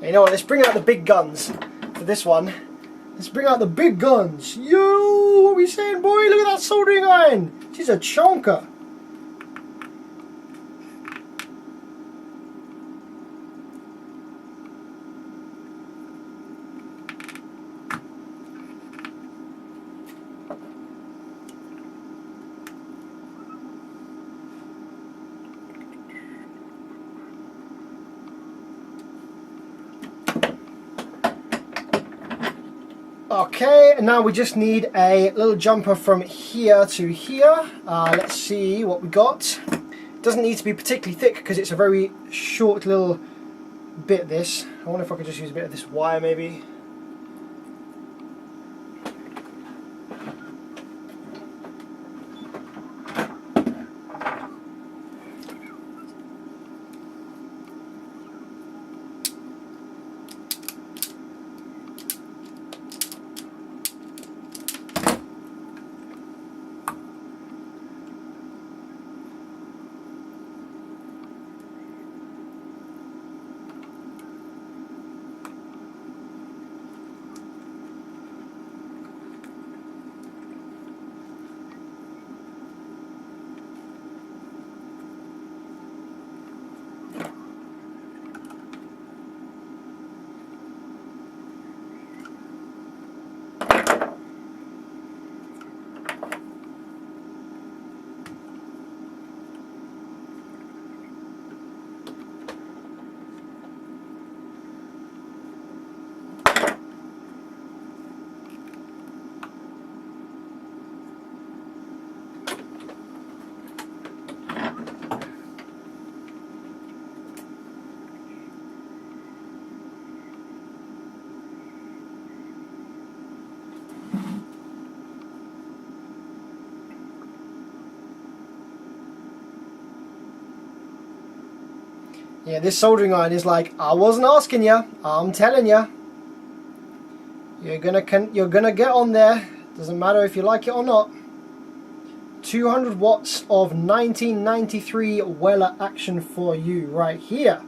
You know what, let's bring out the big guns for this one. Let's bring out the big guns. Yo, what are we saying, boy? Look at that soldering iron. She's a chonker. Okay, and now we just need a little jumper from here to here. Let's see what we got. It doesn't need to be particularly thick because it's a very short little bit, this. I wonder if I could just use a bit of this wire maybe. Yeah, this soldering iron is like, I wasn't asking you, I'm telling you. You're gonna get on there. Doesn't matter if you like it or not. 200 watts of 1993 Weller action for you right here.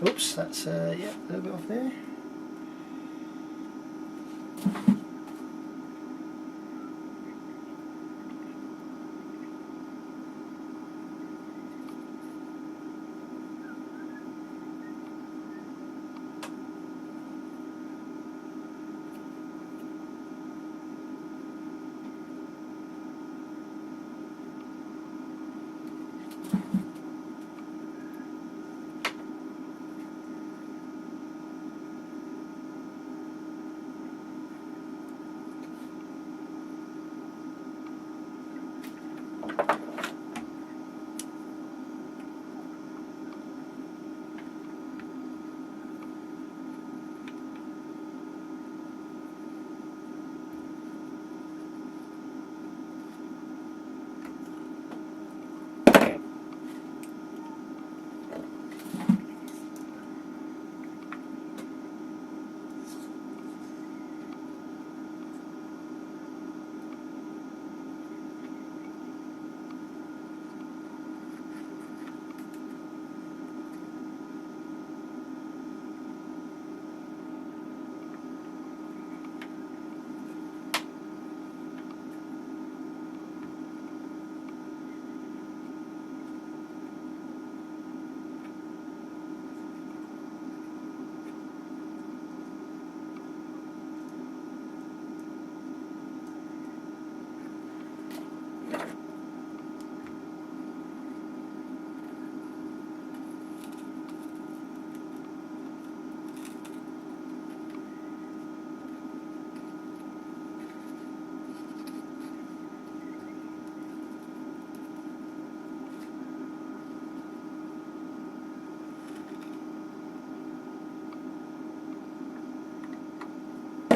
Oops, that's yeah, a little bit off there.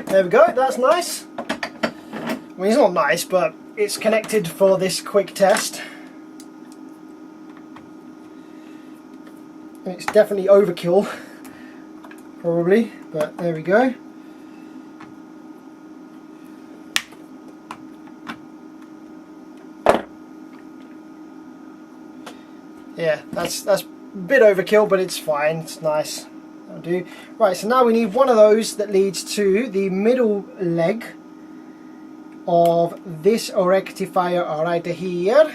There we go, that's nice. I mean, it's not nice, but it's connected for this quick test. And it's definitely overkill, probably, but there we go. Yeah, that's a bit overkill, but it's fine, it's nice. That'll do. Right, so now we need one of those that leads to the middle leg of this rectifier right here.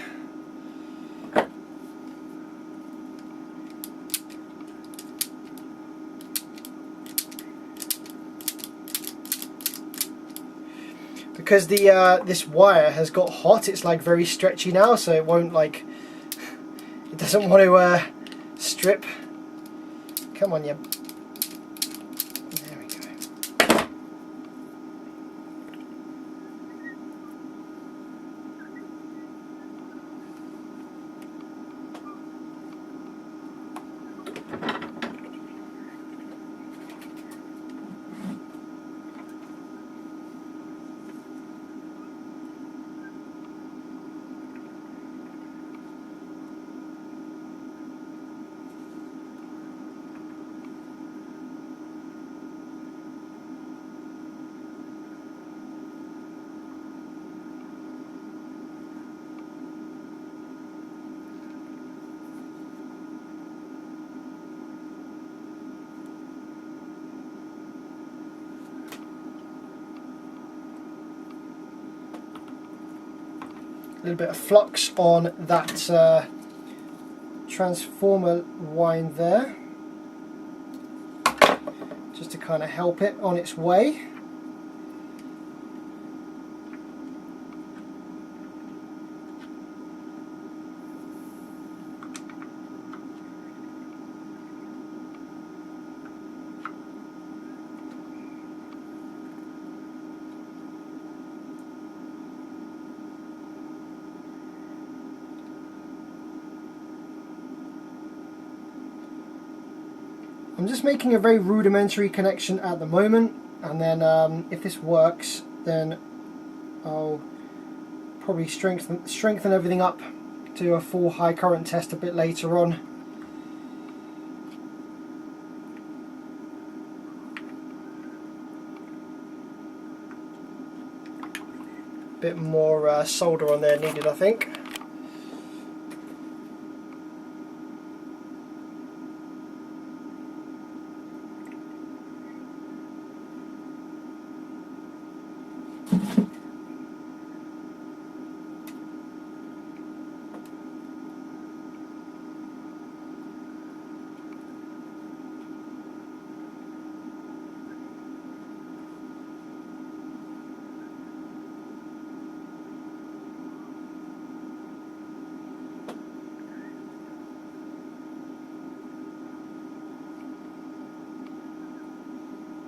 Because the this wire has got hot, it's like very stretchy now, so it won't like, it doesn't want to strip. Come on, you. There we go. A little bit of flux on that transformer wind there, just to kind of help it on its way. I'm just making a very rudimentary connection at the moment, and then if this works, then I'll probably strengthen everything up to a full high current test a bit later on. Bit more solder on there needed, I think.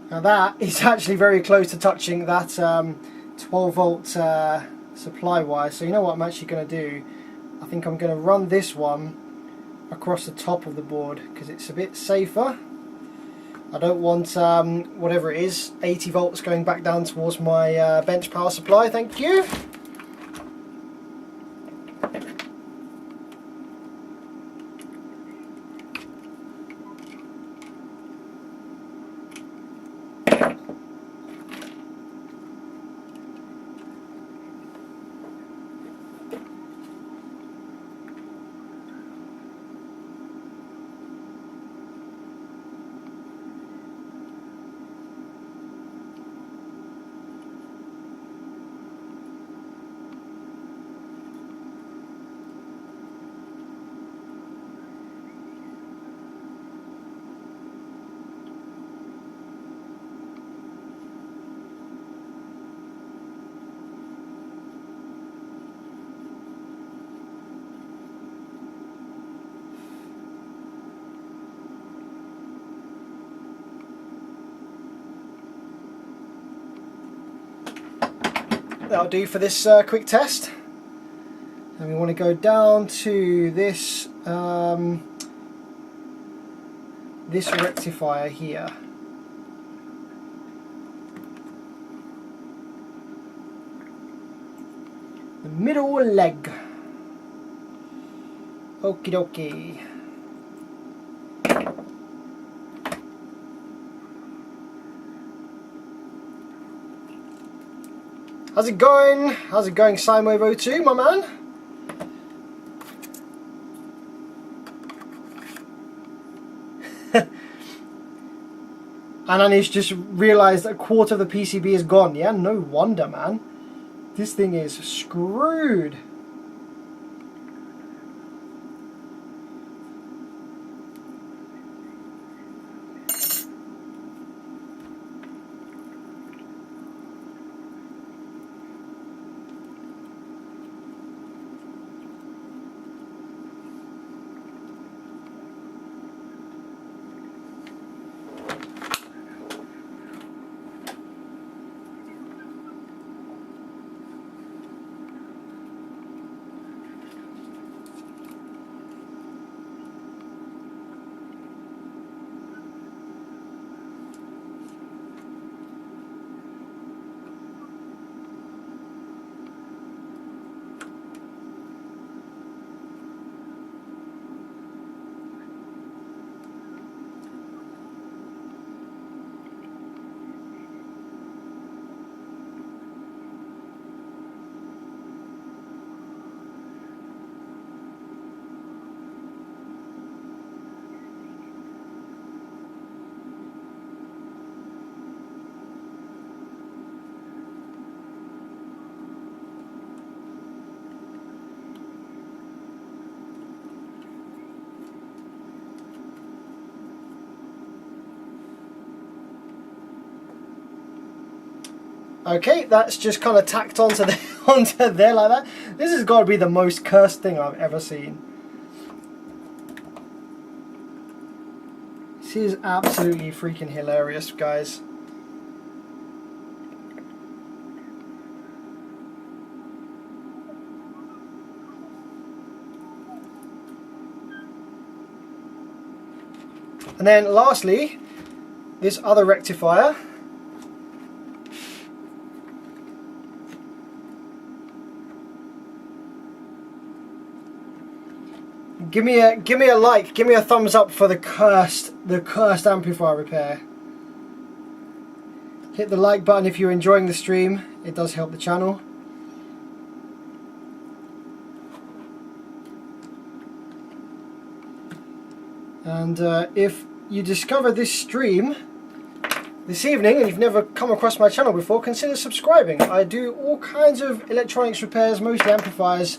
Now that is actually very close to touching that 12 volt supply wire, so you know what I'm actually going to do? I think I'm going to run this one across the top of the board because it's a bit safer. I don't want whatever it is, 80 volts going back down towards my bench power supply, thank you. That'll do for this quick test. And we want to go down to this this rectifier here. The middle leg. Okie dokie. How's it going? How's it going, Simewave02, my man? And Anish just realised that a quarter of the PCB is gone. Yeah, no wonder, man. This thing is screwed. Okay, that's just kind of tacked onto, onto there like that. This has got to be the most cursed thing I've ever seen. This is absolutely freaking hilarious, guys. And then lastly, this other rectifier. Give me a like, give me a thumbs up for the cursed amplifier repair. Hit the like button if you're enjoying the stream. It does help the channel. And if you discover this stream this evening and you've never come across my channel before, consider subscribing. I do all kinds of electronics repairs, mostly amplifiers,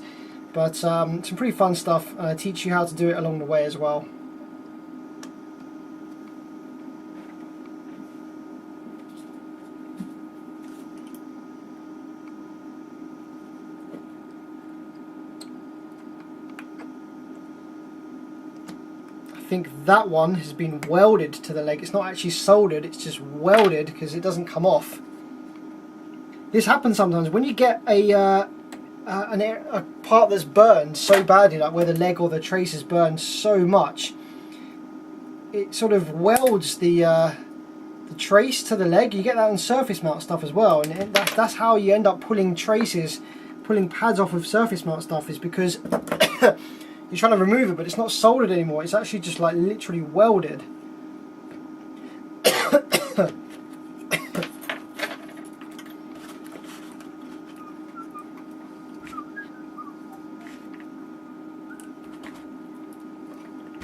but some pretty fun stuff, and I teach you how to do it along the way as well. I think that one has been welded to the leg. It's not actually soldered, it's just welded because it doesn't come off. This happens sometimes when you get a part that's burned so badly, like where the leg or the trace is burned so much, it sort of welds the trace to the leg. You get that on surface mount stuff as well, and that's how you end up pulling traces, pulling pads off of surface mount stuff, is because you're trying to remove it but it's not soldered anymore, it's actually just like literally welded.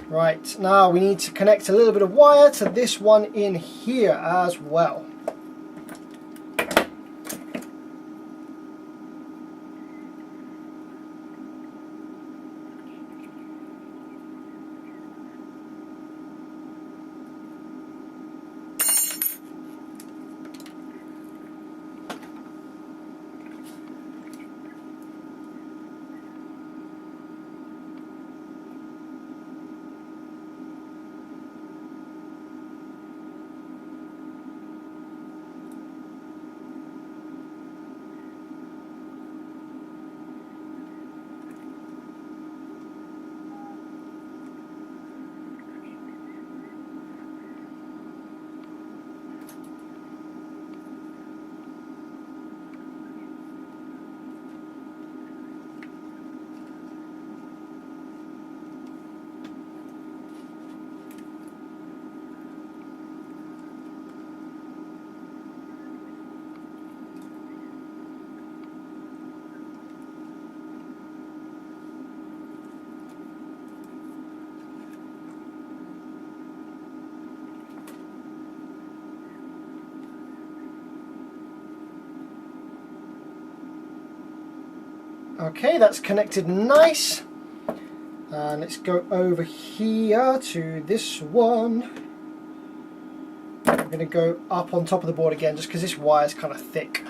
Right, now we need to connect a little bit of wire to this one in here as well. Okay, that's connected nice. And let's go over here to this one. I'm going to go up on top of the board again just because this wire is kind of thick.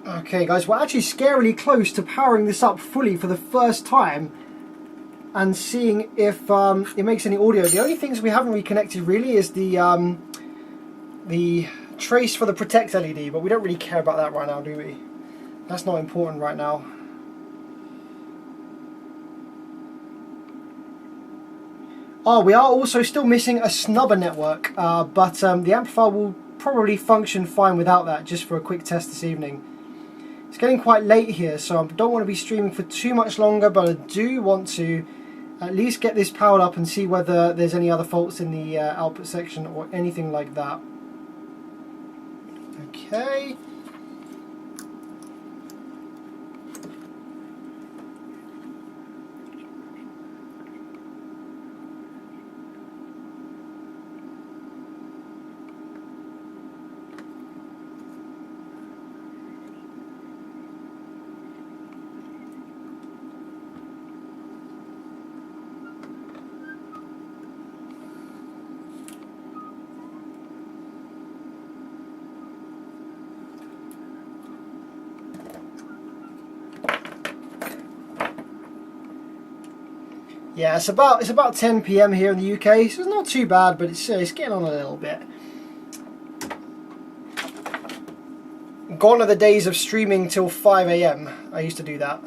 Okay guys, we're actually scarily close to powering this up fully for the first time and seeing if it makes any audio. The only things we haven't reconnected really is the trace for the protect LED, but we don't really care about that right now, do we? That's not important right now. Oh, we are also still missing a snubber network, but the amplifier will probably function fine without that, just for a quick test this evening. It's getting quite late here, so I don't want to be streaming for too much longer, but I do want to at least get this powered up and see whether there's any other faults in the output section or anything like that. Okay. Yeah, it's about 10 PM here in the UK, so it's not too bad, but it's getting on a little bit. Gone are the days of streaming till 5 AM. I used to do that.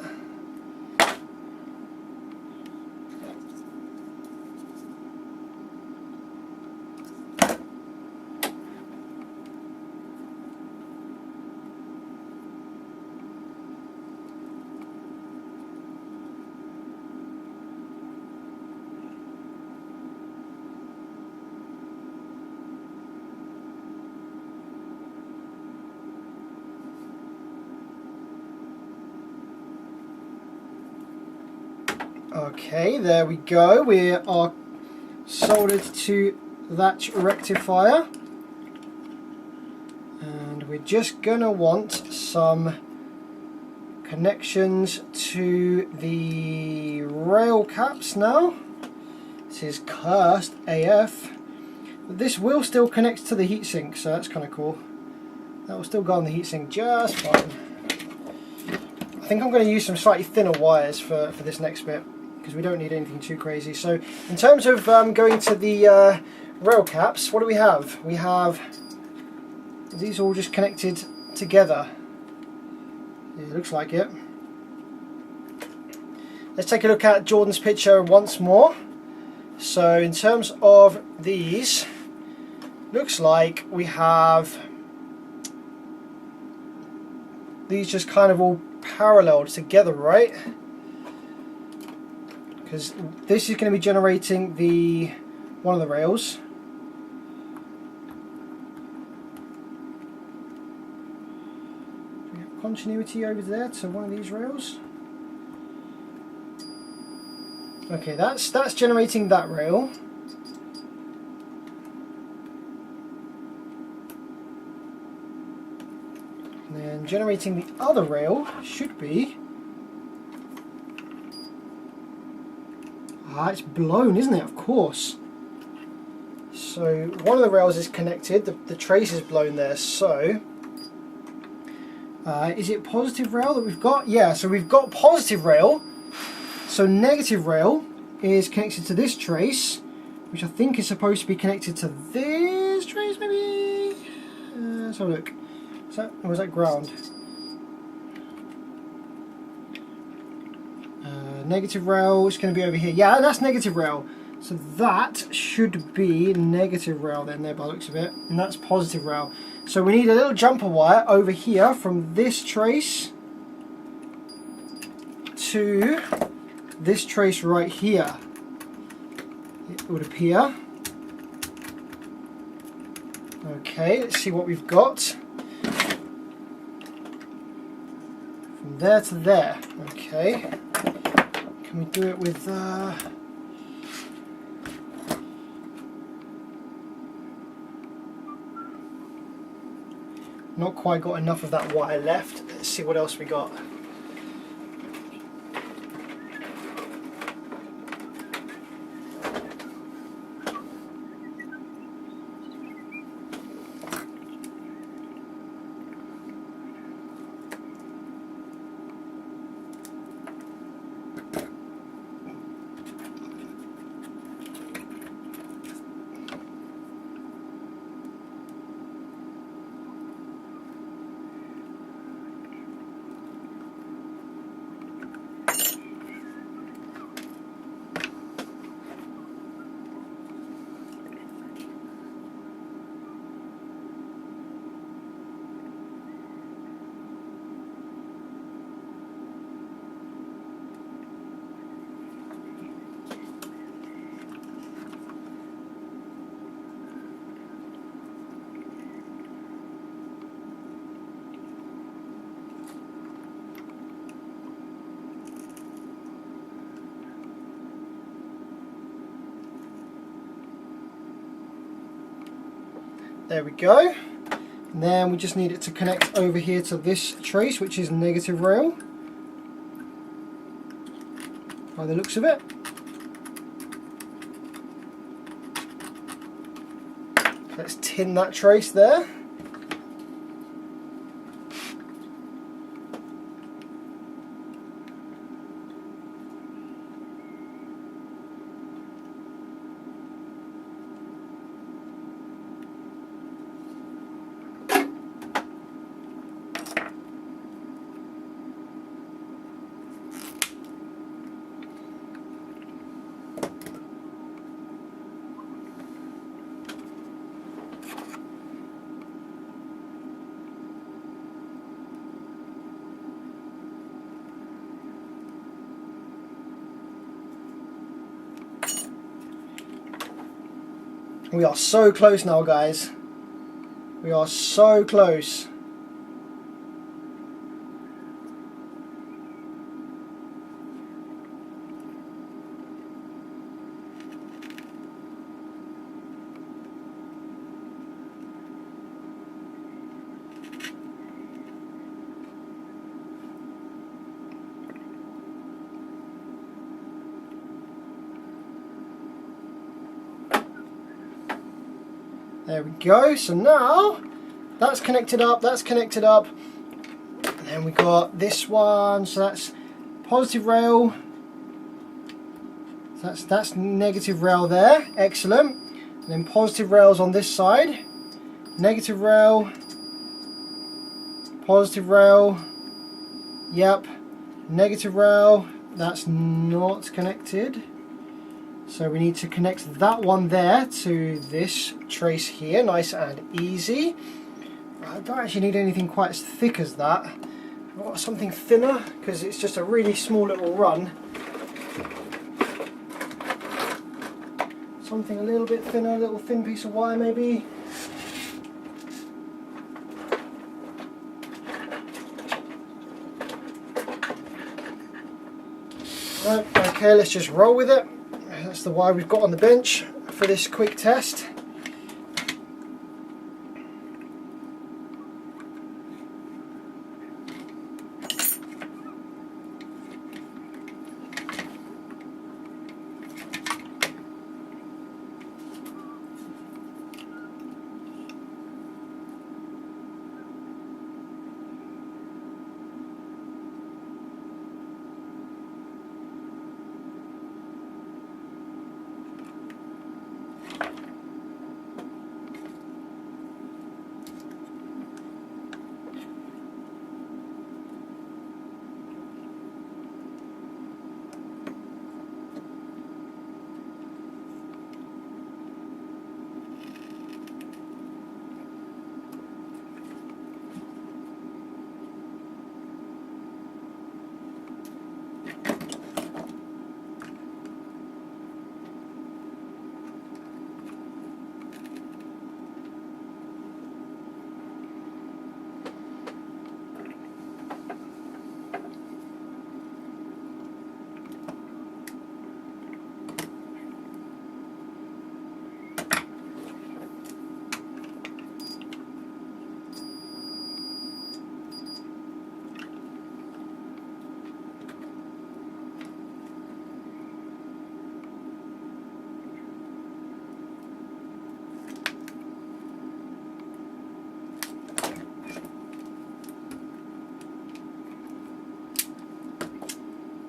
Okay, there we go. We are soldered to that rectifier. And we're just gonna want some connections to the rail caps now. This is cursed AF. But this will still connect to the heatsink, so that's kind of cool. That will still go on the heatsink just fine. I think I'm going to use some slightly thinner wires for this next bit, because we don't need anything too crazy. So in terms of going to the rail caps, what do we have? We have these all just connected together. It looks like it. Let's take a look at Jordan's picture once more. So in terms of these, looks like we have these just kind of all paralleled together, right? Because this is going to be generating one of the rails. Do we have continuity over there to one of these rails? Okay, that's generating that rail. And then generating the other rail should be... Ah, it's blown, isn't it? Of course. So one of the rails is connected, the trace is blown there, so... is it positive rail that we've got? Yeah, so we've got positive rail. So negative rail is connected to this trace, which I think is supposed to be connected to this trace, maybe? Let's have a look. Or is that ground? Negative rail is going to be over here. Yeah, that's negative rail. So that should be negative rail then there by the looks of it, and that's positive rail. So we need a little jumper wire over here from this trace to this trace right here, it would appear. Okay, let's see what we've got. From there to there. Okay. Can we do it with... Not quite got enough of that wire left. Let's see what else we got. There we go. And then we just need it to connect over here to this trace, which is negative rail, by the looks of it. Let's tin that trace there. We are so close now, guys. We are so close. There we go. So now that's connected up, that's connected up. And then we got this one, so that's positive rail. So that's negative rail there. Excellent. And then positive rails on this side. Negative rail. Positive rail. Yep. Negative rail. That's not connected. So we need to connect that one there to this trace here, nice and easy. I don't actually need anything quite as thick as that. I've got something thinner because it's just a really small little run. Something a little bit thinner, a little thin piece of wire maybe. Right, okay, let's just roll with it. That's the wire we've got on the bench for this quick test.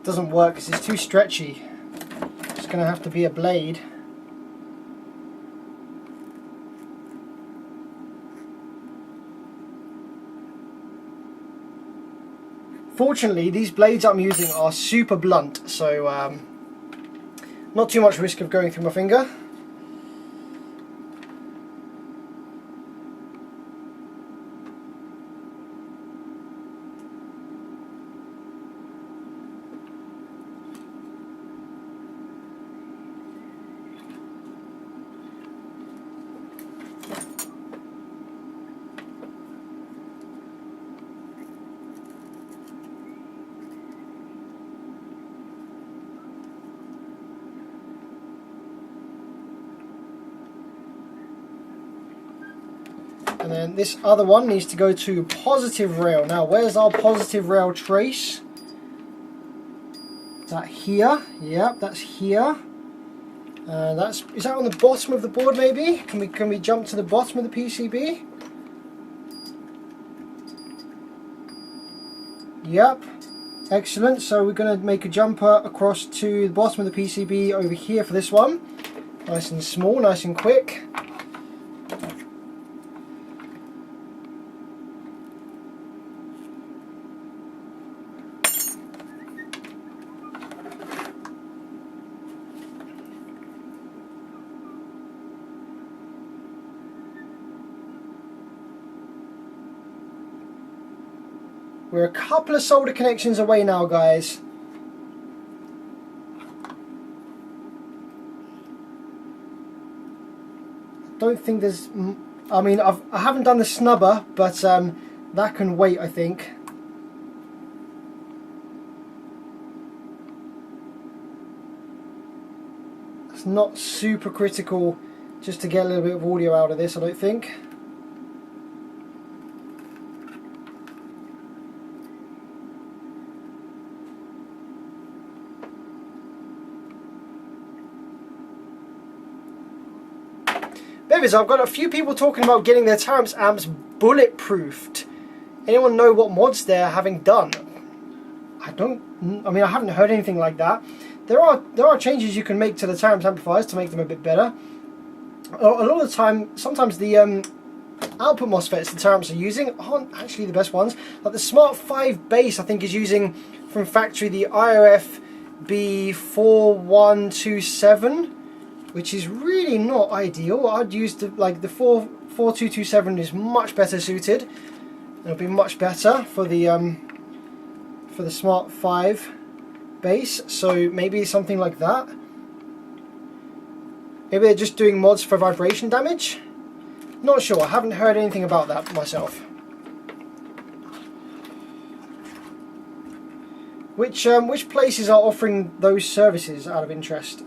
doesn't work because it's too stretchy. It's going to have to be a blade. Fortunately, these blades I'm using are super blunt, so not too much risk of going through my finger. And then this other one needs to go to positive rail. Now, where's our positive rail trace? Is that here? Yep, that's here. Is that on the bottom of the board maybe? Can we jump to the bottom of the PCB? Yep. Excellent. So we're going to make a jumper across to the bottom of the PCB over here for this one. Nice and small, nice and quick. We're a couple of solder connections away now, guys. Don't think there's... I mean, I haven't done the snubber, but that can wait, I think. It's not super critical just to get a little bit of audio out of this, I don't think. So I've got a few people talking about getting their Taramps amps bulletproofed. Anyone know what mods they're having done? I haven't heard anything like that. There are changes you can make to the Taramps amplifiers to make them a bit better. A lot of the time, sometimes the output MOSFETs the Taramps are using aren't actually the best ones. Like the Smart 5 base, I think, is using from factory the IOF B4127. Which is really not ideal. I'd use the 4227 is much better suited. It'll be much better for the Smart 5 base. So maybe something like that. Maybe they're just doing mods for vibration damage. Not sure. I haven't heard anything about that myself. Which places are offering those services out of interest?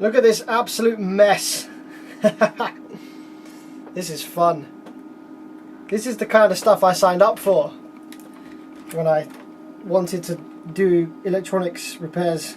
Look at this absolute mess. This is fun. This is the kind of stuff I signed up for when I wanted to do electronics repairs.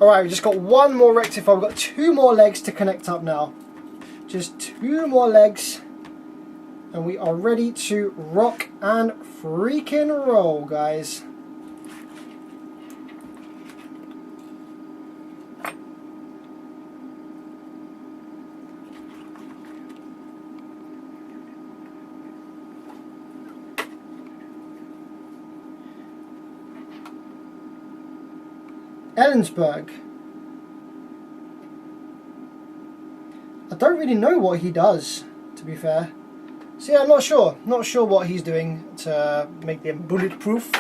Alright, we've just got one more rectifier. We've got two more legs to connect up now. Just two more legs. And we are ready to rock and freaking roll, guys. Ellensburg. I don't really know what he does, to be fair. So yeah, I'm not sure. Not sure what he's doing to make them bulletproof.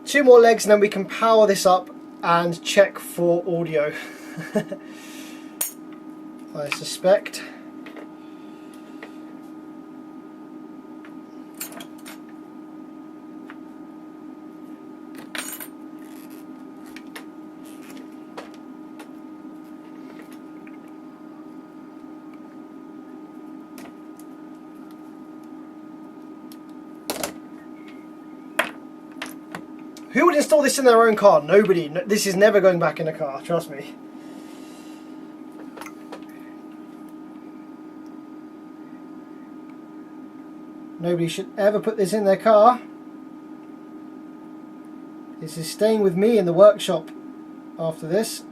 Two more legs and then we can power this up and check for audio. I suspect. Who would install this in their own car? Nobody. No, this is never going back in a car, trust me. Nobody should ever put this in their car. This is staying with me in the workshop after this.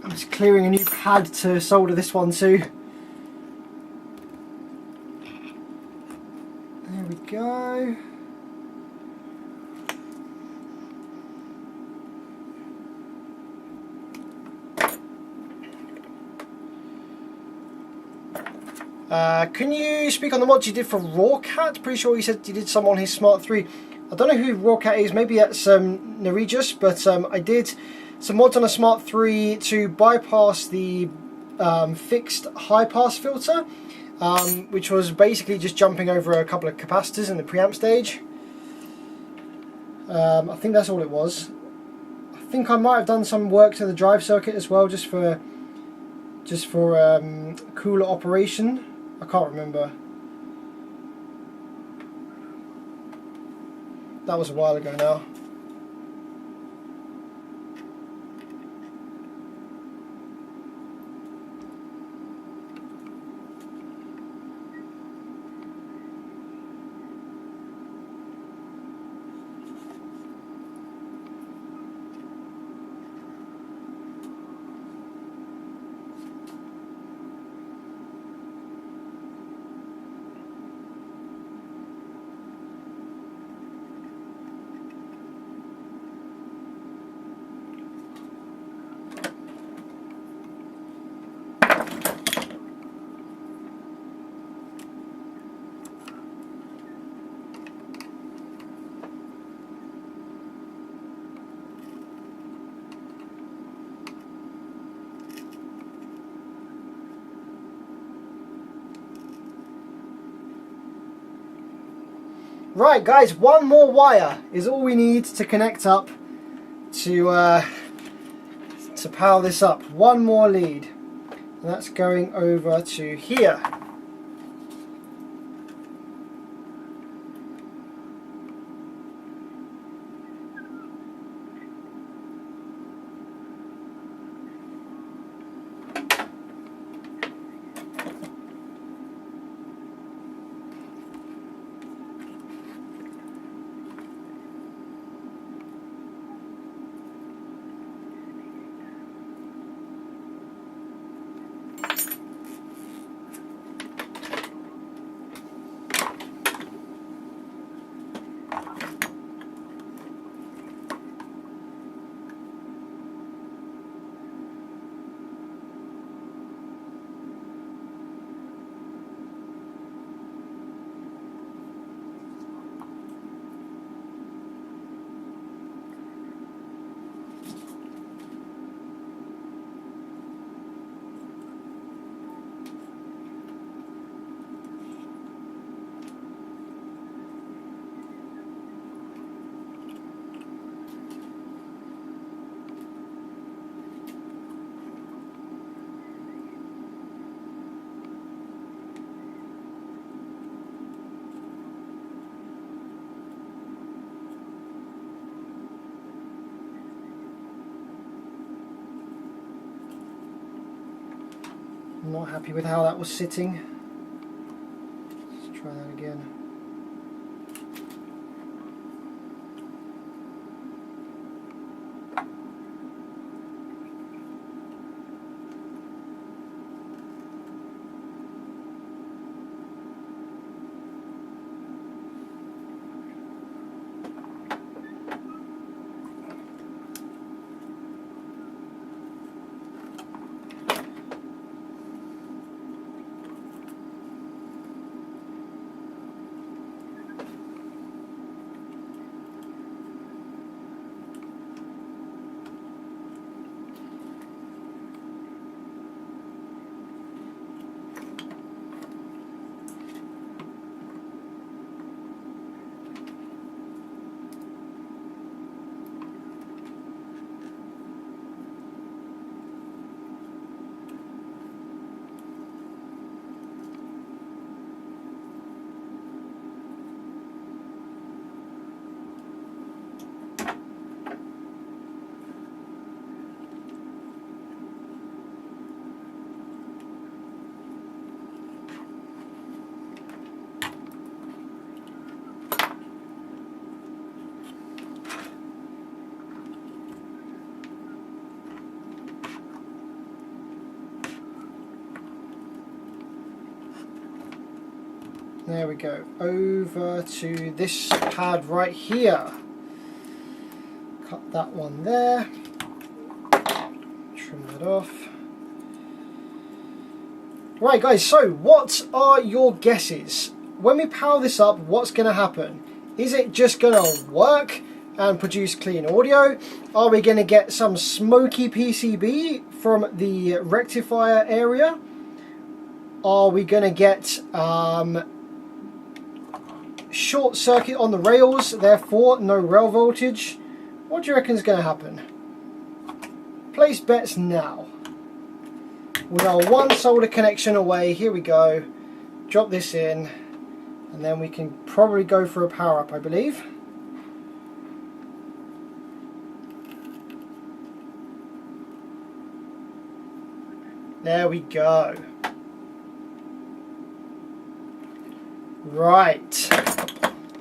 I'm just clearing a new pad to solder this one to. There we go. Can you speak on the mods you did for Rawcat? Pretty sure you said you did some on his Smart 3. I don't know who Rawcat is, maybe that's Neregius, but I did some mods on a Smart 3 to bypass the fixed high pass filter, which was basically just jumping over a couple of capacitors in the preamp stage. I think that's all it was. I think I might have done some work to the drive circuit as well, just for cooler operation. I can't remember. That was a while ago now. Right guys, one more wire is all we need to connect up to power this up. One more lead, and that's going over to here. I'm not happy with how that was sitting. Let's try that again. There we go, over to this pad right here. Cut that one there, trim that off. Right guys, so what are your guesses? When we power this up, what's going to happen? Is it just going to work and produce clean audio? Are we going to get some smoky PCB from the rectifier area? Are we going to get short circuit on the rails, therefore no rail voltage? What do you reckon is going to happen? Place bets now. We are one solder connection away. Here we go. Drop this in, and then we can probably go for a power up, I believe. There we go. Right,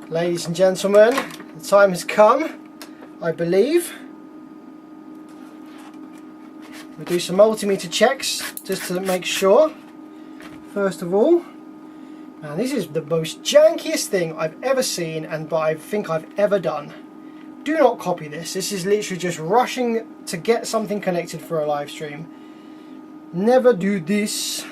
ladies and gentlemen, the time has come, I believe. We'll do some multimeter checks just to make sure. First of all, man, this is the most jankiest thing I've ever seen, and I think I've ever done. Do not copy this. This is literally just rushing to get something connected for a live stream. Never do this.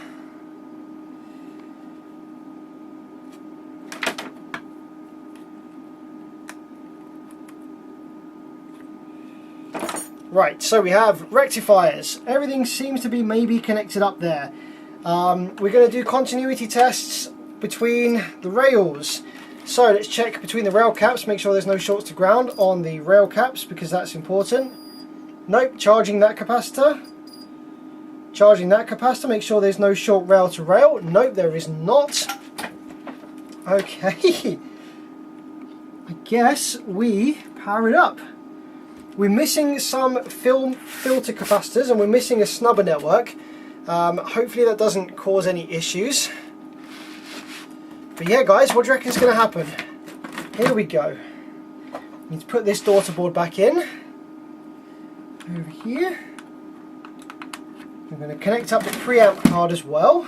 Right, so we have rectifiers. Everything seems to be maybe connected up there. We're going to do continuity tests between the rails. So let's check between the rail caps, make sure there's no shorts to ground on the rail caps, because that's important. Nope, charging that capacitor. Charging that capacitor, make sure there's no short rail to rail. Nope, there is not. Okay. I guess we power it up. We're missing some film filter capacitors, and we're missing a snubber network. Hopefully that doesn't cause any issues. But yeah guys, what do you reckon is going to happen? Here we go. Need to put this daughter board back in. Over here. I'm going to connect up the preamp card as well,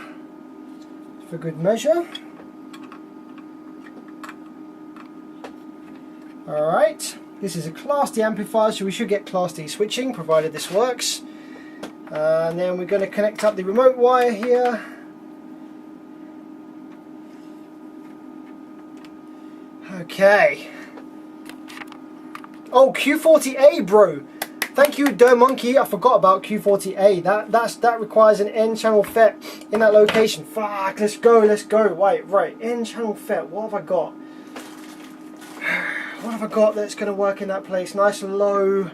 for good measure. Alright. This is a Class D amplifier, so we should get Class D switching, provided this works. And then we're going to connect up the remote wire here. Okay. Oh, Q40A, bro. Thank you, Monkey. I forgot about Q40A. That requires an N-channel FET in that location. Fuck, let's go, let's go. Right, N-channel FET. What have I got? What have I got that's going to work in that place? Nice and low.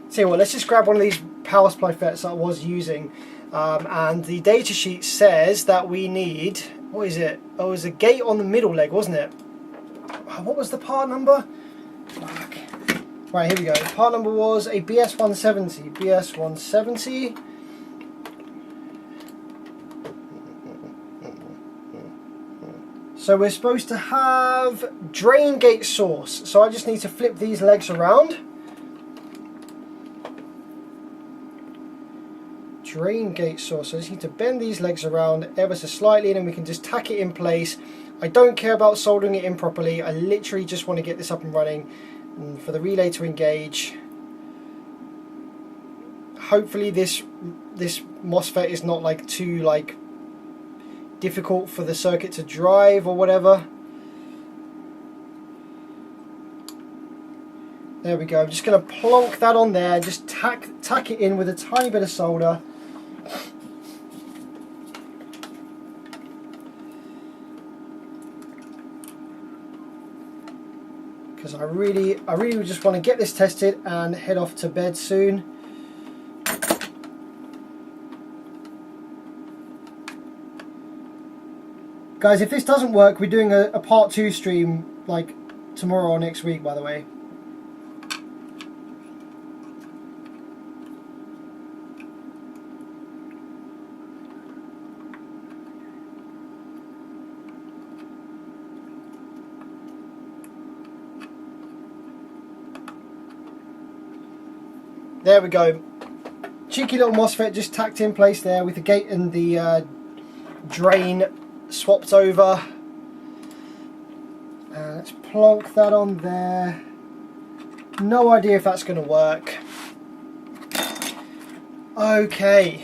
See what? Let's just grab one of these power supply FETs that I was using. And the data sheet says that we need, what is it? Oh, it was a gate on the middle leg, wasn't it? What was the part number? Fuck. Right, here we go. The part number was a BS170. BS170. So we're supposed to have drain gate source. So I just need to flip these legs around. Drain gate source. So I just need to bend these legs around ever so slightly, and then we can just tack it in place. I don't care about soldering it in properly. I literally just want to get this up and running, and for the relay to engage. Hopefully this MOSFET is not like too like difficult for the circuit to drive or whatever. There we go. I'm just going to plonk that on there, just tack it in with a tiny bit of solder. Because I really just want to get this tested and head off to bed soon. Guys, if this doesn't work, we're doing a part 2 stream like tomorrow or next week, by the way. There we go. Cheeky little MOSFET just tacked in place there with the gate and the drain swapped over. Let's plonk that on there. No idea if that's going to work. Okay.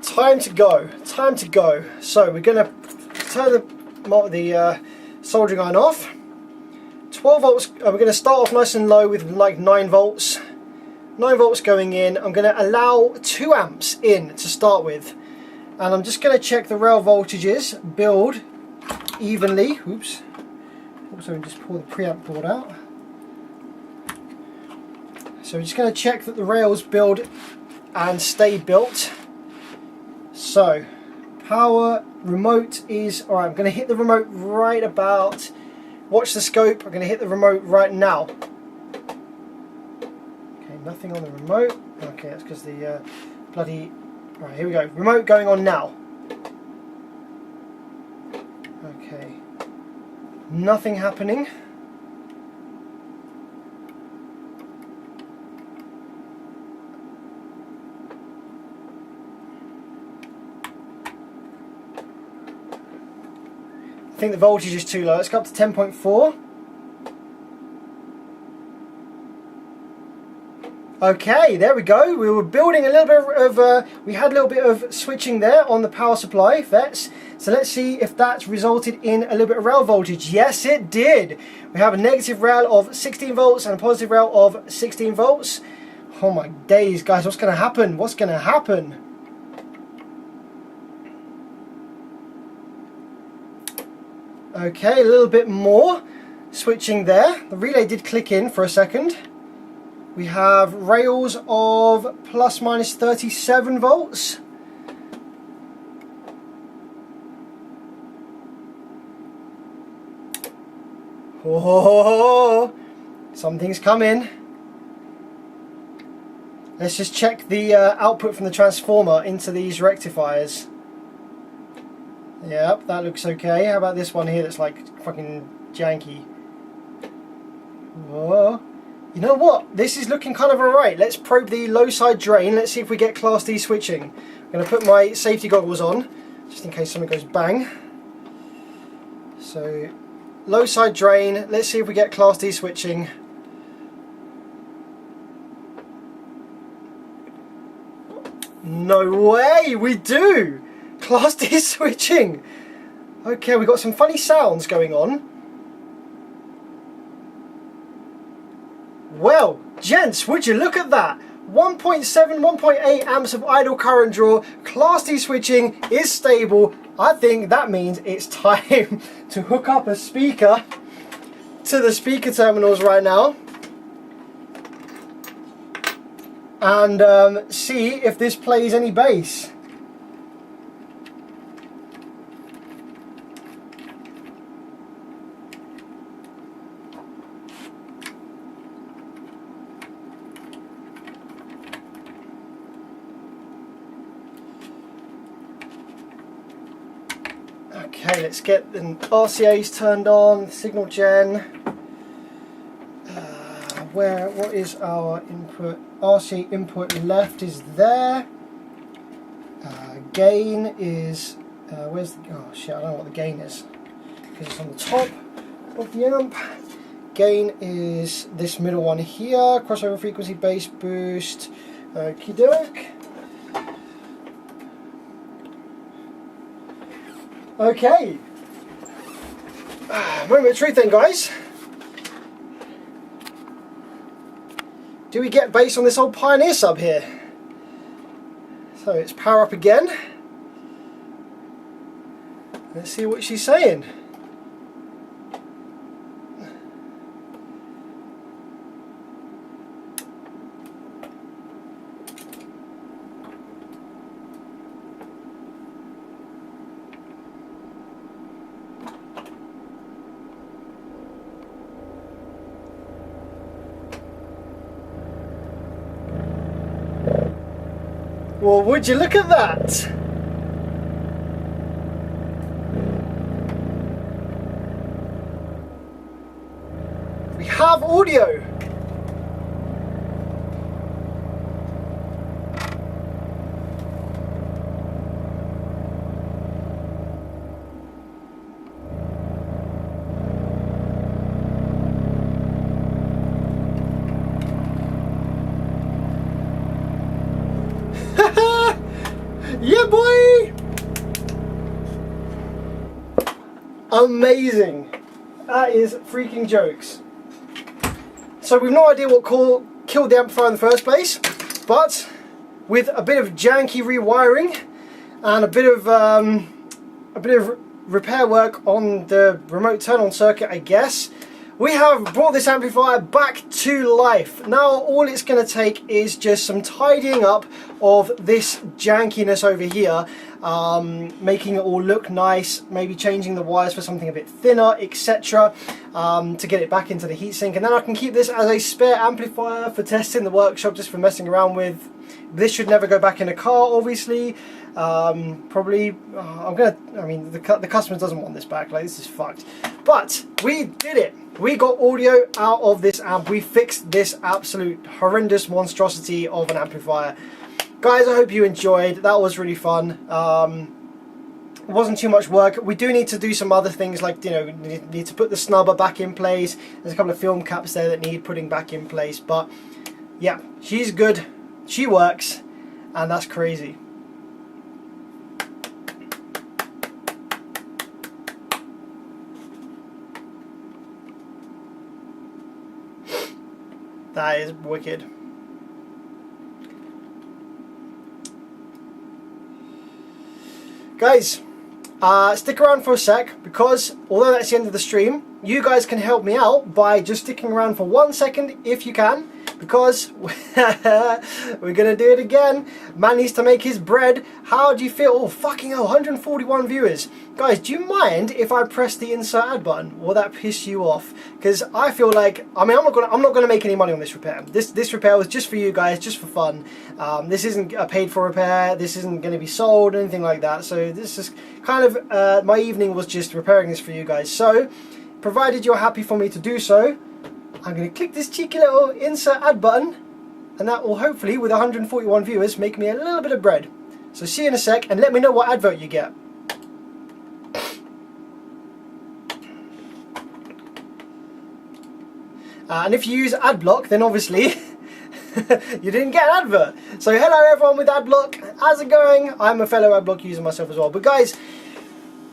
Time to go. Time to go. So we're going to turn the soldering iron off. 12 volts, we're going to start off nice and low with like 9 volts. 9 volts going in. I'm going to allow 2 amps in to start with. And I'm just going to check the rail voltages build evenly. Oops. Also, just pull the preamp board out. So we're just going to check that the rails build and stay built. So, power remote is... Alright, I'm going to hit the remote right about... Watch the scope. I'm going to hit the remote right now. Okay, nothing on the remote. Okay, that's because the bloody... Right, here we go. Remote going on now. Okay. Nothing happening. I think the voltage is too low. Let's go up to 10.4. Okay, there we go. We were building a little bit of, we had a little bit of switching there on the power supply FETs. So let's see if that's resulted in a little bit of rail voltage. Yes, it did. We have a negative rail of 16 volts and a positive rail of 16 volts. Oh my days, guys, what's going to happen? What's going to happen? Okay, a little bit more switching there. The relay did click in for a second. We have rails of plus minus 37 volts. Oh, something's coming. Let's just check the output from the transformer into these rectifiers. Yep, that looks okay. How about this one here that's like fucking janky? Whoa. You know what? This is looking kind of alright. Let's probe the low side drain. Let's see if we get Class D switching. I'm going to put my safety goggles on, just in case something goes bang. So, low side drain. Let's see if we get Class D switching. No way! We do! Class D switching! Okay, we've got some funny sounds going on. Well, gents, would you look at that? 1.7, 1.8 amps of idle current draw, Class D switching is stable. I think that means it's time to hook up a speaker to the speaker terminals right now and see if this plays any bass. Okay, let's get the RCAs turned on, signal gen. What is our input? RCA input left is there. Gain is, where's the, oh shit, I don't know what the gain is, because it's on the top of the amp. Gain is this middle one here, crossover frequency, bass boost, okie doke. Okay, moment of truth then, guys. Do we get bass on this old Pioneer sub here? So it's power up again. Let's see what she's saying. Well, would you look at that? We have audio. Yeah, boy! Amazing. That is freaking jokes. So we've no idea what killed the amplifier in the first place, but with a bit of janky rewiring and a bit of repair work on the remote turn-on circuit, I guess, we have brought this amplifier back to life. Now all it's going to take is just some tidying up of this jankiness over here, making it all look nice, maybe changing the wires for something a bit thinner, etc., to get it back into the heatsink, and then I can keep this as a spare amplifier for testing the workshop, just for messing around with. This should never go back in a car, obviously. Probably, the customer doesn't want this back, like this is fucked. But we did it. We got audio out of this amp. We fixed this absolute horrendous monstrosity of an amplifier. Guys, I hope you enjoyed. That was really fun. It wasn't too much work. We do need to do some other things, like, you know, need to put the snubber back in place. There's a couple of film caps there that need putting back in place. But yeah, she's good. She works, and that's crazy. That is wicked. Guys, stick around for a sec, because although that's the end of the stream, you guys can help me out by just sticking around for 1 second if you can, because we're gonna do it again. Man needs to make his bread. How do you feel? Oh, fucking hell, 141 viewers. Guys, do you mind if I press the insert ad button? Will that piss you off? Because I feel like, I mean, I'm not gonna make any money on this repair. This repair was just for you guys, just for fun. This isn't a paid for repair. This isn't gonna be sold or anything like that. So this is kind of my evening was just repairing this for you guys. So, provided you're happy for me to do so, I'm going to click this cheeky little insert ad button, and that will hopefully, with 141 viewers, make me a little bit of bread. So see you in a sec, and let me know what advert you get. And if you use AdBlock, then obviously you didn't get an advert. So hello everyone with AdBlock, how's it going? I'm a fellow AdBlock user myself as well. But guys,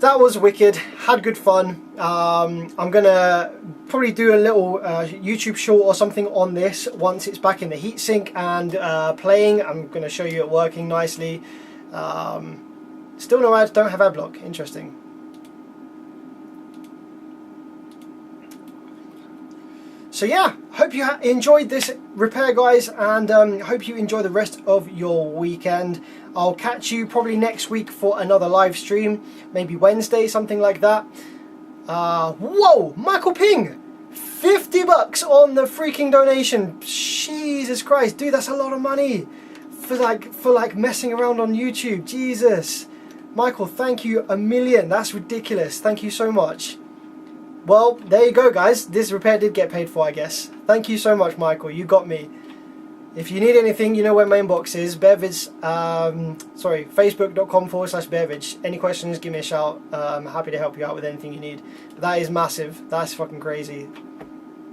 that was wicked, had good fun. I'm gonna probably do a little YouTube short or something on this once it's back in the heatsink and playing. I'm gonna show you it working nicely. Still no ads, don't have AdBlock, interesting. So yeah, hope you enjoyed this repair, guys, and hope you enjoy the rest of your weekend. I'll catch you probably next week for another live stream, maybe Wednesday, something like that. Whoa, Michael Ping, 50 bucks on the freaking donation. Jesus Christ, dude, that's a lot of money for like messing around on YouTube. Jesus, Michael, thank you a million. That's ridiculous. Thank you so much. Well, there you go, guys. This repair did get paid for, I guess. Thank you so much, Michael. You got me. If you need anything, you know where my inbox is. Bearvidge, facebook.com/Bearvidge. Any questions, give me a shout. I'm happy to help you out with anything you need. That is massive. That's fucking crazy.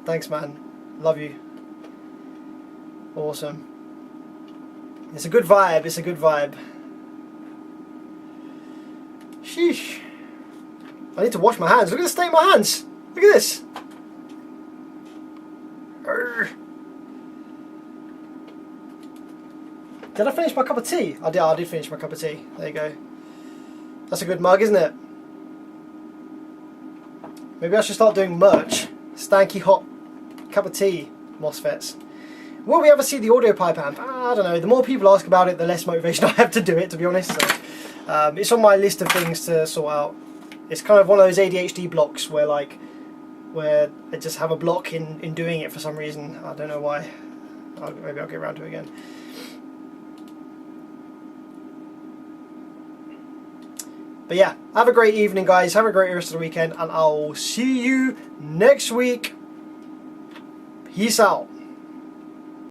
Thanks, man. Love you. Awesome. It's a good vibe. It's a good vibe. Sheesh. I need to wash my hands. Look at the state of my hands. Look at this. Urgh. Did I finish my cup of tea? I did finish my cup of tea. There you go. That's a good mug, isn't it? Maybe I should start doing merch. Stanky hot cup of tea MOSFETs. Will we ever see the audio pipe amp? I don't know. The more people ask about it, the less motivation I have to do it, to be honest. So, it's on my list of things to sort out. It's kind of one of those ADHD blocks where I just have a block in doing it for some reason. I don't know why. Maybe I'll get around to it again. But yeah, have a great evening, guys. Have a great rest of the weekend, and I'll see you next week. Peace out.